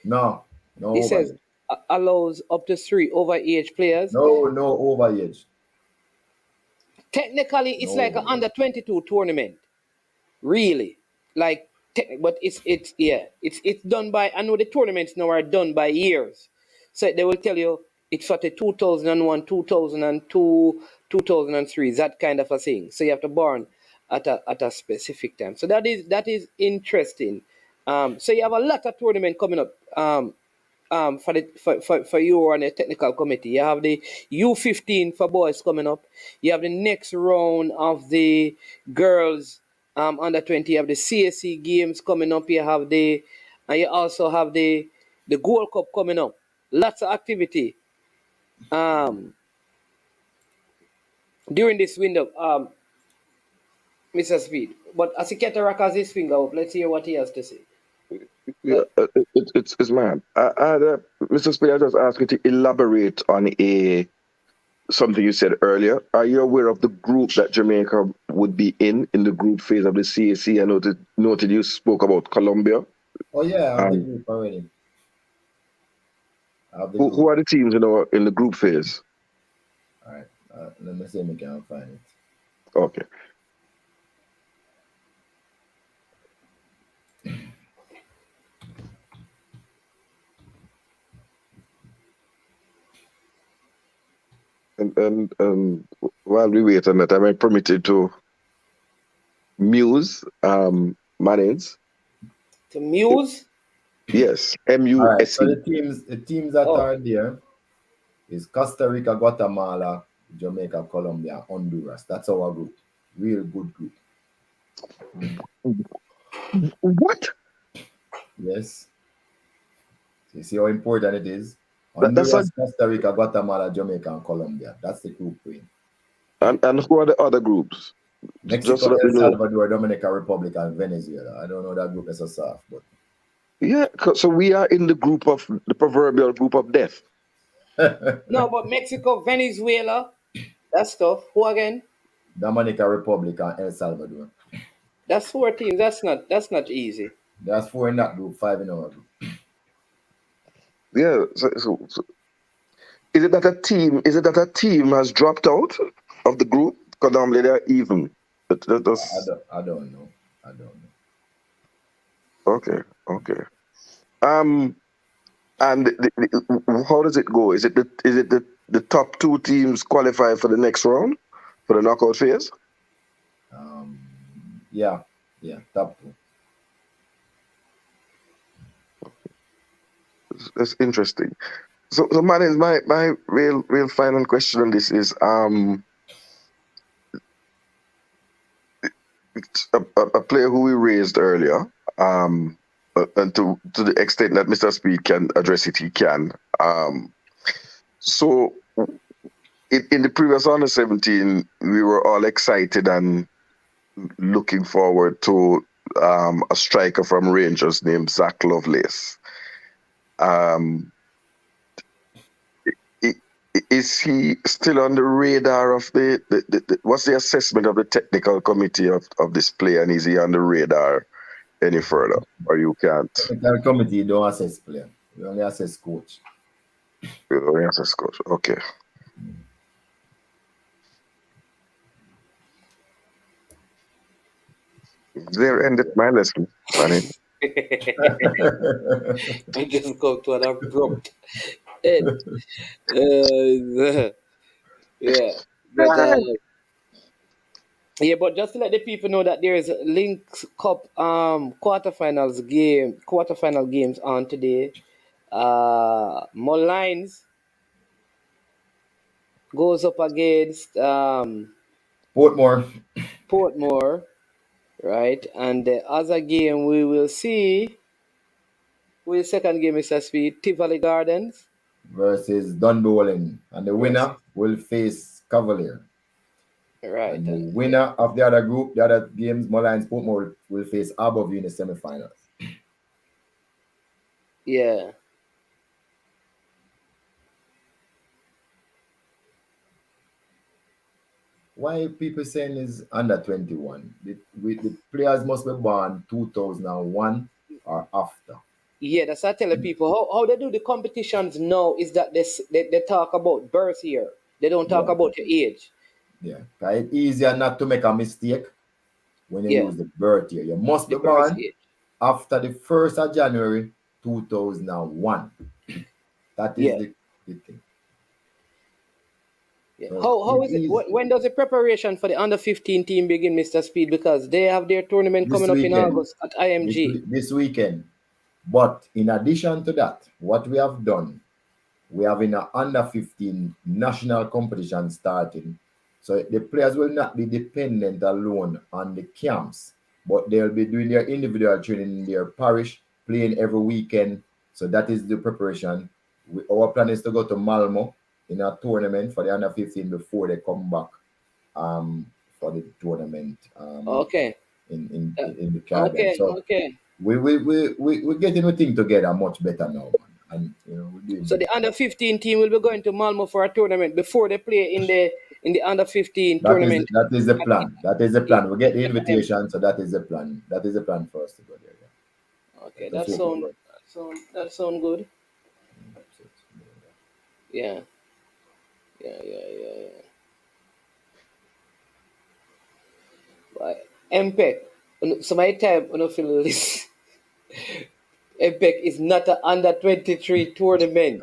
No, no It says overage. allows up to three overage players. No overage. Technically, No it's like an overage. under 22 tournament, really. Like, but it's done by. I know the tournaments now are done by years, so they will tell you it's for the 2001, 2002, 2003, that kind of a thing. So you have to born at a specific time. So that is interesting. So you have a lot of tournament coming up. For you on the technical committee. You have the U15 for boys coming up. You have the next round of the girls under 20. You have the CSC games coming up. And you also have the Gold Cup coming up. Lots of activity during this window, Mr. Speed. But as he has his finger up, let's hear what he has to say. Yeah, it's mad. Mr. Speed, I just asked you to elaborate on something you said earlier. Are you aware of the group that Jamaica would be in the group phase of the CAC? I noted you spoke about Colombia. Oh yeah, I have the Um, group already. I have the who group. are the teams in the group phase? All right. Let me see if I can find it. Okay. And while we wait on that, am I permitted to muse Mannings? To Muse? Yes, All right. So MUSE. the teams that Oh, are there is Costa Rica, Guatemala, Jamaica, Colombia, Honduras. That's our group. Real good group. What? Yes. So you see how important it is? That's a Honduras, Costa Rica, Guatemala, Jamaica, and Colombia. That's the group we're in. and who are the other groups? Just so Mexico, that we El know. Salvador, Dominican Republic, and Venezuela. I don't know that group is so soft, but Yeah, so we are in the proverbial group of death. no, but Mexico, Venezuela, that stuff. Who again? Dominican Republic and El Salvador. That's 14. That's not easy. There's 4 in that group, 5 in our group. Yeah. So is it that a team? Is it that a team has dropped out of the group? Because normally they are even. That's I don't know. I don't know. okay. Okay. And how does it go? Is it the top two teams qualify for the next round for the knockout phase? Yeah, top 2. That's interesting. So man, is my real final question on this is a player who we raised earlier, and to the extent that Mr. Speed can address it, he can. So in the previous under 17, we were all excited and looking forward to a striker from Rangers named Zach Lovelace. Um, is he still on the radar of what's the assessment of the technical committee of this player, and is he on the radar any further, or you can't? Technical committee don't assess player. We only assess coach. You only assess coach. Okay. There ended my lesson, Manny. I just go to an abrupt end. Yeah, but yeah, but just to let the people know that there is Lynx Cup quarterfinal games on today. Mullines goes up against Portmore, right? And the other game we will see, with the second game, Mr. Speed, Tivoli Gardens versus Dunbowling, and the winner will face Cavalier. Right. And the winner of the other group, the other games, Mullines Portmore, will face Aberview in the semifinals. Yeah. Why people saying is under 21? The players must be born 2001 or after. Yeah, that's what I tell the people. How they do the competitions now is that they talk about birth year. They don't talk about your age. Yeah, it's easier not to make a mistake when you Yeah. use the birth year. You must be The birth born age. after the 1st of January 2001. That is the thing. Yeah. So How is it? When does the preparation for the under 15 team begin, Mr. Speed? Because they have their tournament this coming up in weekend, August at IMG. this weekend. But in addition to that, what we have done, we have in an under 15 national competition starting. So the players will not be dependent alone on the camps, but they'll be doing their individual training in their parish, playing every weekend. So that is the preparation. Our plan is to go to Malmo in a tournament for the under 15 before they come back for the tournament in the Caribbean. We're getting the thing together much better now, man. And we're doing So the under 15 team will be going to Malmo for a tournament before they play in the under 15 tournament. That is the plan. That is the plan. We get the invitation, so that is the plan. That is the plan for us to go there. Yeah. Okay, that sound good. Yeah. MPEC. So my time on feel this. MPEC is not an under 23 tournament.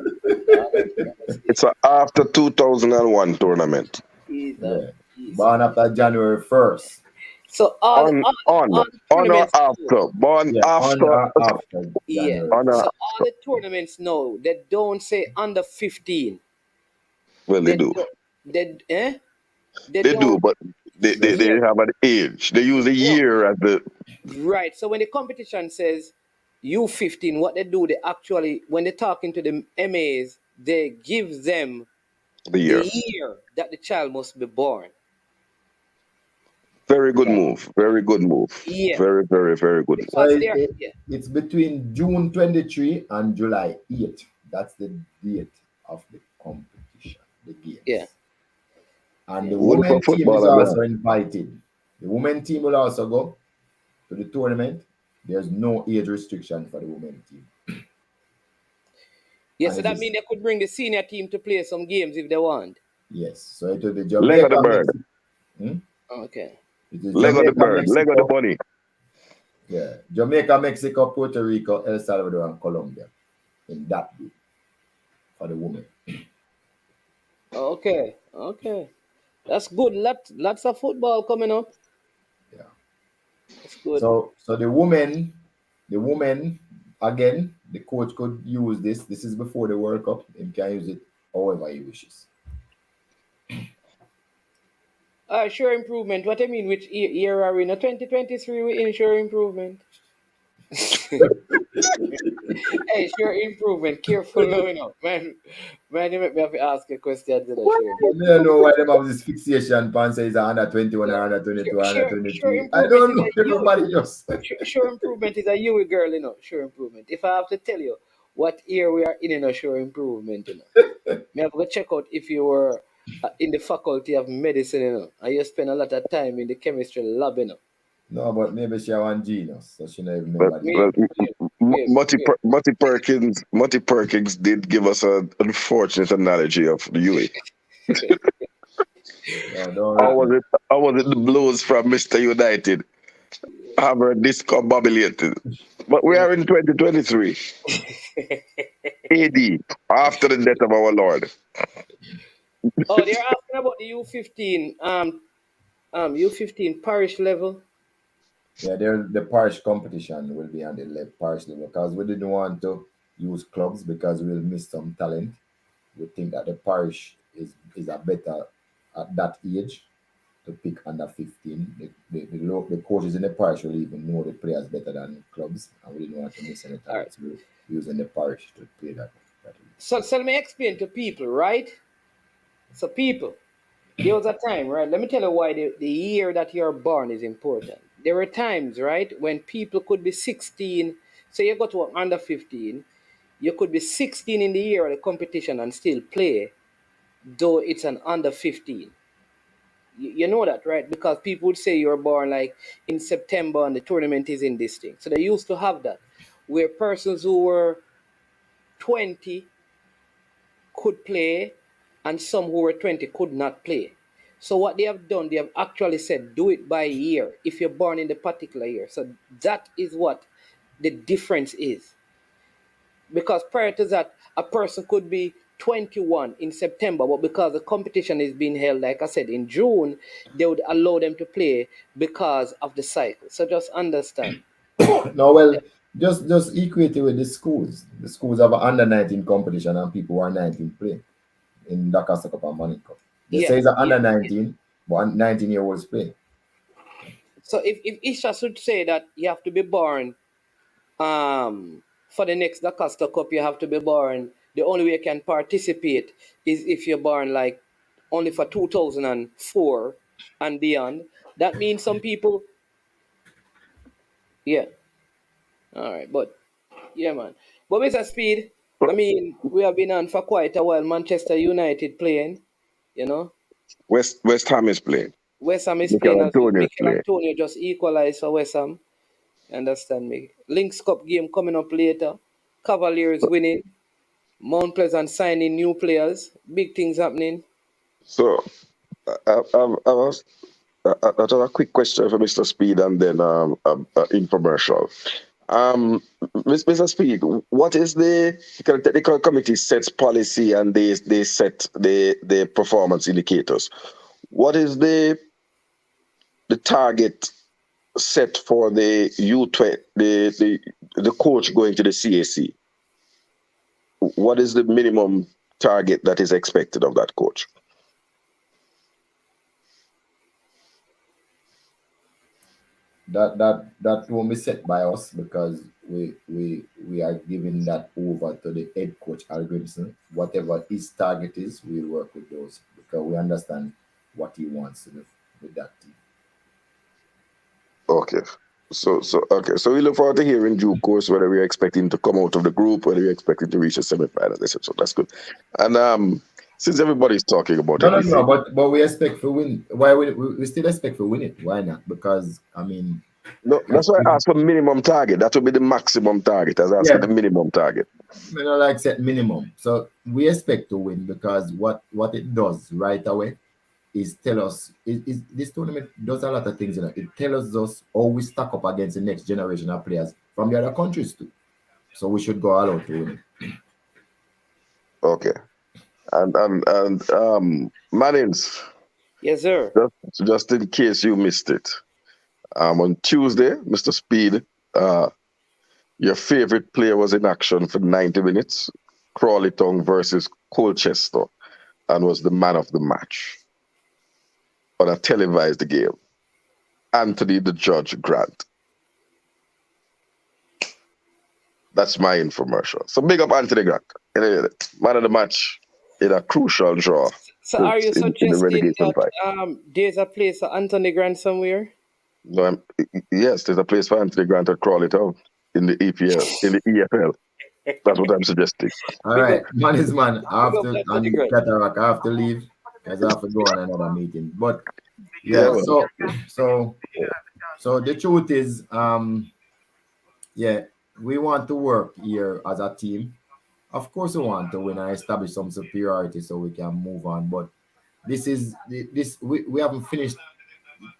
It's an after 2001 tournament. Yeah. Born after January 1st. So on or after. Born after. Yeah. So all the tournaments now, they don't say under 15. Well, they do. They do, but they have an age. They use a year as the. Right. So when the competition says U15, what they do, they actually, when they're talking to the MAs, they give them the year that the child must be born. Very good move. Very good move. Yeah. Very, very, very good move. So it's between June 23 and July 8. That's the date of the competition, the games. Yeah. And the women team is also invited. The women team will also go to the tournament. There's no age restriction for the women team. Yes, so that means they could bring the senior team to play some games if they want. Yes. So it will be Jamaica. Leg of the bird. Okay. Leg of the bird. Leg of the bunny. Yeah. Jamaica, Mexico, Puerto Rico, El Salvador, and Colombia in that group for the women. Okay. That's good. Lots of football coming up. Yeah. That's good. So the women, again, the coach could use this. This is before the World Cup. He can use it however he wishes. Sure improvement. What I mean, which year are we in? 2023 we in sure improvement. Hey, sure improvement. Careful now, Man, you make me have to ask a question to the sure I improvement. don't know why them have this fixation pan says under 21 Yeah. or under 22 or under Sure 23. I improvement don't is a know. you. Everybody just. Sure improvement is a you girl, Sure improvement. If I have to tell you what year we are in, sure improvement, Me have to check out if you were in the faculty of medicine, and you spend a lot of time in the chemistry lab, No, but maybe she one genius, so she don't even Well, remember the Wait, year. well, wait, wait. Mutty Perkins did give us an unfortunate analogy of the UA. No, don't How was repeat. it? How was it? The Blues from Mr. United have her discombobulated. But we are in 2023 AD, after the death of our Lord. Oh, they're asking about the U15, U15 parish level. Yeah, the parish competition will be on the parish level because we didn't want to use clubs because we'll miss some talent. We think that the parish is a better at that age to pick under 15. The coaches in the parish will even know the players better than clubs, and we didn't want to miss any All right. talent. So we're using the parish to play that age. So let me explain to people, right? So people, there was a time, right? Let me tell you why the year that you're born is important. There were times, right, when people could be 16. So you go to under 15, you could be 16 in the year of the competition and still play, though it's an under 15. You know that, right? Because people would say you're born like in September and the tournament is in this thing. So they used to have that, where persons who were 20 could play and some who were 20 could not play. So what they have done, they have actually said, do it by year if you're born in the particular year. So that is what the difference is. Because prior to that, a person could be 21 in September, but because the competition is being held, like I said, in June, they would allow them to play because of the cycle. So just understand. No, well, just equate it with the schools. The schools have an under 19 competition and people who are 19 play in Dakar Cup and Money Cup. They Yeah, say it's an yeah. under 19, but 19-year-olds play. So if Isha should say that you have to be born for the next Dacosta Cup, you have to be born. The only way you can participate is if you're born like only for 2004 and beyond. That means some people, yeah. All right, but yeah, man. But Mr. Speed, I mean, we have been on for quite a while. Manchester United playing, you know. West Ham is playing. West Ham is Mikel playing as well. Antonio is Mikel playing. Antonio just equalized for West Ham. Understand me? Lynx Cup game coming up later. Cavaliers winning. Mount Pleasant signing new players. Big things happening. So I was I have a quick question for Mr. Speed and then infomercial. Mr. Speed, what is the technical committee sets policy and they set the performance indicators? What is the target set for the U20 the coach going to the CAC? What is the minimum target that is expected of that coach? That won't be set by us because we are giving that over to the head coach Algrimson. Whatever his target is, we'll work with those because we understand what he wants to do with that team. Okay. So we look forward to hearing due course whether we're expecting to come out of the group, whether we're expecting to reach a semi-final. So that's good. And since everybody's talking about No, everything, but we expect to win. Why we still expect to win it? Why not? Because I mean, no, that's why I asked for minimum target. That would be the maximum target. I was asking yeah, the minimum target. we don't like set minimum. So we expect to win because what it does right away is tell us this tournament does a lot of things. It tells us how we stack up against the next generation of players from the other countries too. So we should go all out to win it. Okay. And Mannings, Yes, sir. just in case you missed it, on Tuesday, Mr. Speed, your favorite player was in action for 90 minutes, Crawley Town versus Colchester, and was the man of the match. on a televised game. Anthony the Judge Grant. That's my infomercial. So big up Anthony Grant. Man of the match in a crucial draw. So are you in the suggesting relegation that fight. there's a place for Anthony Grant somewhere? No, yes, there's a place for Anthony Grant to crawl it out in the EPL, in the EFL. That's what I'm suggesting. All right, man is man. I have to, Anthony and Grant. Cataract, I have to leave because I have to go on another meeting. But Yeah, yeah, man. so the truth is, yeah, we want to work here as a team. Of course, we want to win and establish some superiority so we can move on. But we haven't finished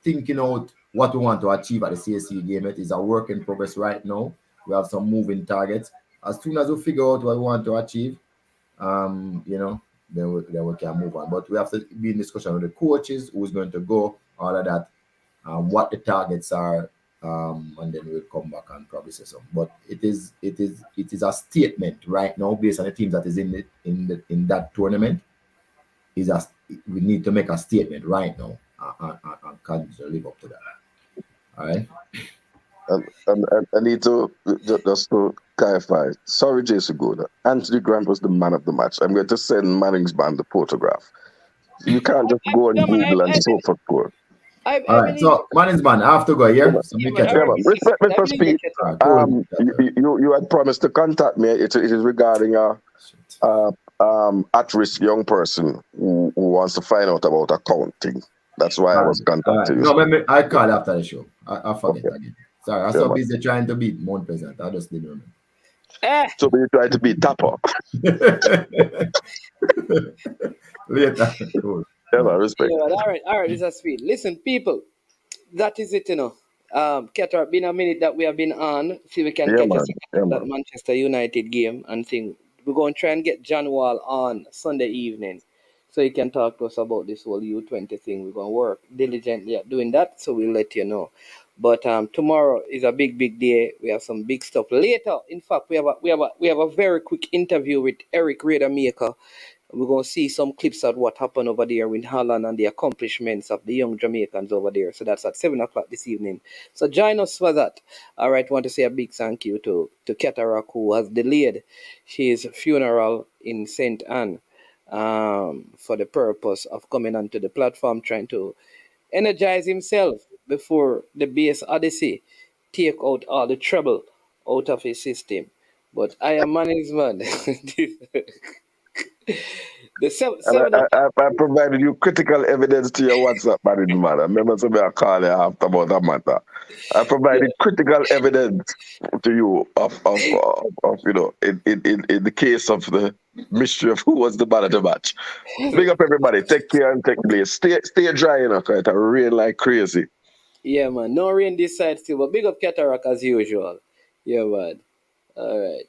thinking out what we want to achieve at the CSC game. It is a work in progress right now. We have some moving targets. As soon as we figure out what we want to achieve, then we can move on. But we have to be in discussion with the coaches, who's going to go, all of that, what the targets are, and then we'll come back and probably say something. But it is a statement right now based on the teams that is in that tournament. We need to make a statement right now and can live up to that. All right. And I need to just to clarify. Sorry, Jason Goda. Anthony Grant was the man of the match. I'm going to send Manning's band the photograph. You can't just go on Google and so for score. All right, so Manning's band, I have to go here. So we catch up. Respect me for speed. You had promised to contact me. It is regarding a at-risk young person who wants to find out about accounting. That's why I was contacting you. No, I call after the show. I forget again. Sorry, I was so busy trying to beat Mount Pleasant. I just didn't remember. So you trying to beat Tapper. Later. Cool. Yeah, man, respect. Yeah, all right, this is sweet. Listen, people, that is it, Keter, been a minute that we have been on. See, we can catch that Manchester United game and think we're going to try and get John Wall on Sunday evening so he can talk to us about this whole U20 thing. We're going to work diligently at doing that, so we'll let you know. But tomorrow is a big day. We have some big stuff later. In fact, we have a very quick interview with Eric Rademacher. We're going to see some clips of what happened over there in Holland and the accomplishments of the young Jamaicans over there. So that's at 7 o'clock this evening. So join us for that. All right, want to say a big thank you to Cataract, who has delayed his funeral in St. Anne for the purpose of coming onto the platform, trying to energize himself before the base Odyssey take out all the trouble out of his system. But I am Manning's man. I provided you critical evidence to your WhatsApp, man. I remember somebody I called you after about that matter. I provided critical evidence to you of in the case of the mystery of who was the man of the match. Big up everybody. Take care and take place. Stay dry, it rain like crazy. Yeah, man. No rain this side still, but big up Cataract as usual. Yeah, man. All right.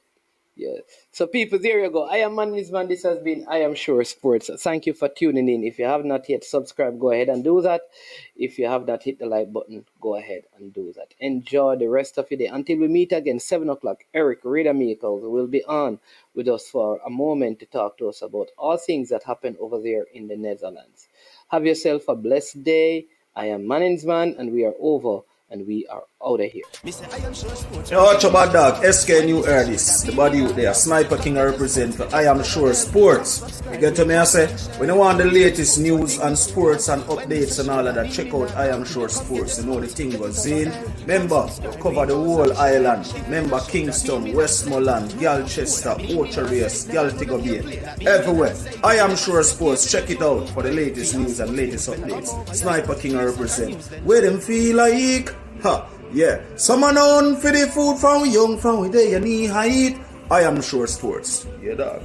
Yeah. So people, there you go. I am Manning's man. This has been I Am Sure Sports. Thank you for tuning in. If you have not yet subscribed, go ahead and do that. If you have not hit the like button, go ahead and do that. Enjoy the rest of your day. Until we meet again, 7 o'clock, Eric Rademacher will be on with us for a moment to talk to us about all things that happen over there in the Netherlands. Have yourself a blessed day. I am Manning's man, and we are over. And we are out of here. Yo, watch your bad dog. SK New Air this. The body out there. Sniper King I represent for I Am Sure Sports. You get to me, I say, when you want the latest news and sports and updates and all of that, check out I Am Sure Sports. You know the thing goes in. Remember, cover the whole island. Remember Kingston, Westmoreland, Galchester, Orchard Race, Galtigo Bay. Everywhere. I Am Sure Sports. Check it out for the latest news and latest updates. Sniper King I represent. Where them feel like? Ha, yeah. Someone on for the food from young, from where they knee height. I Am Sure Sports. Yeah, dog.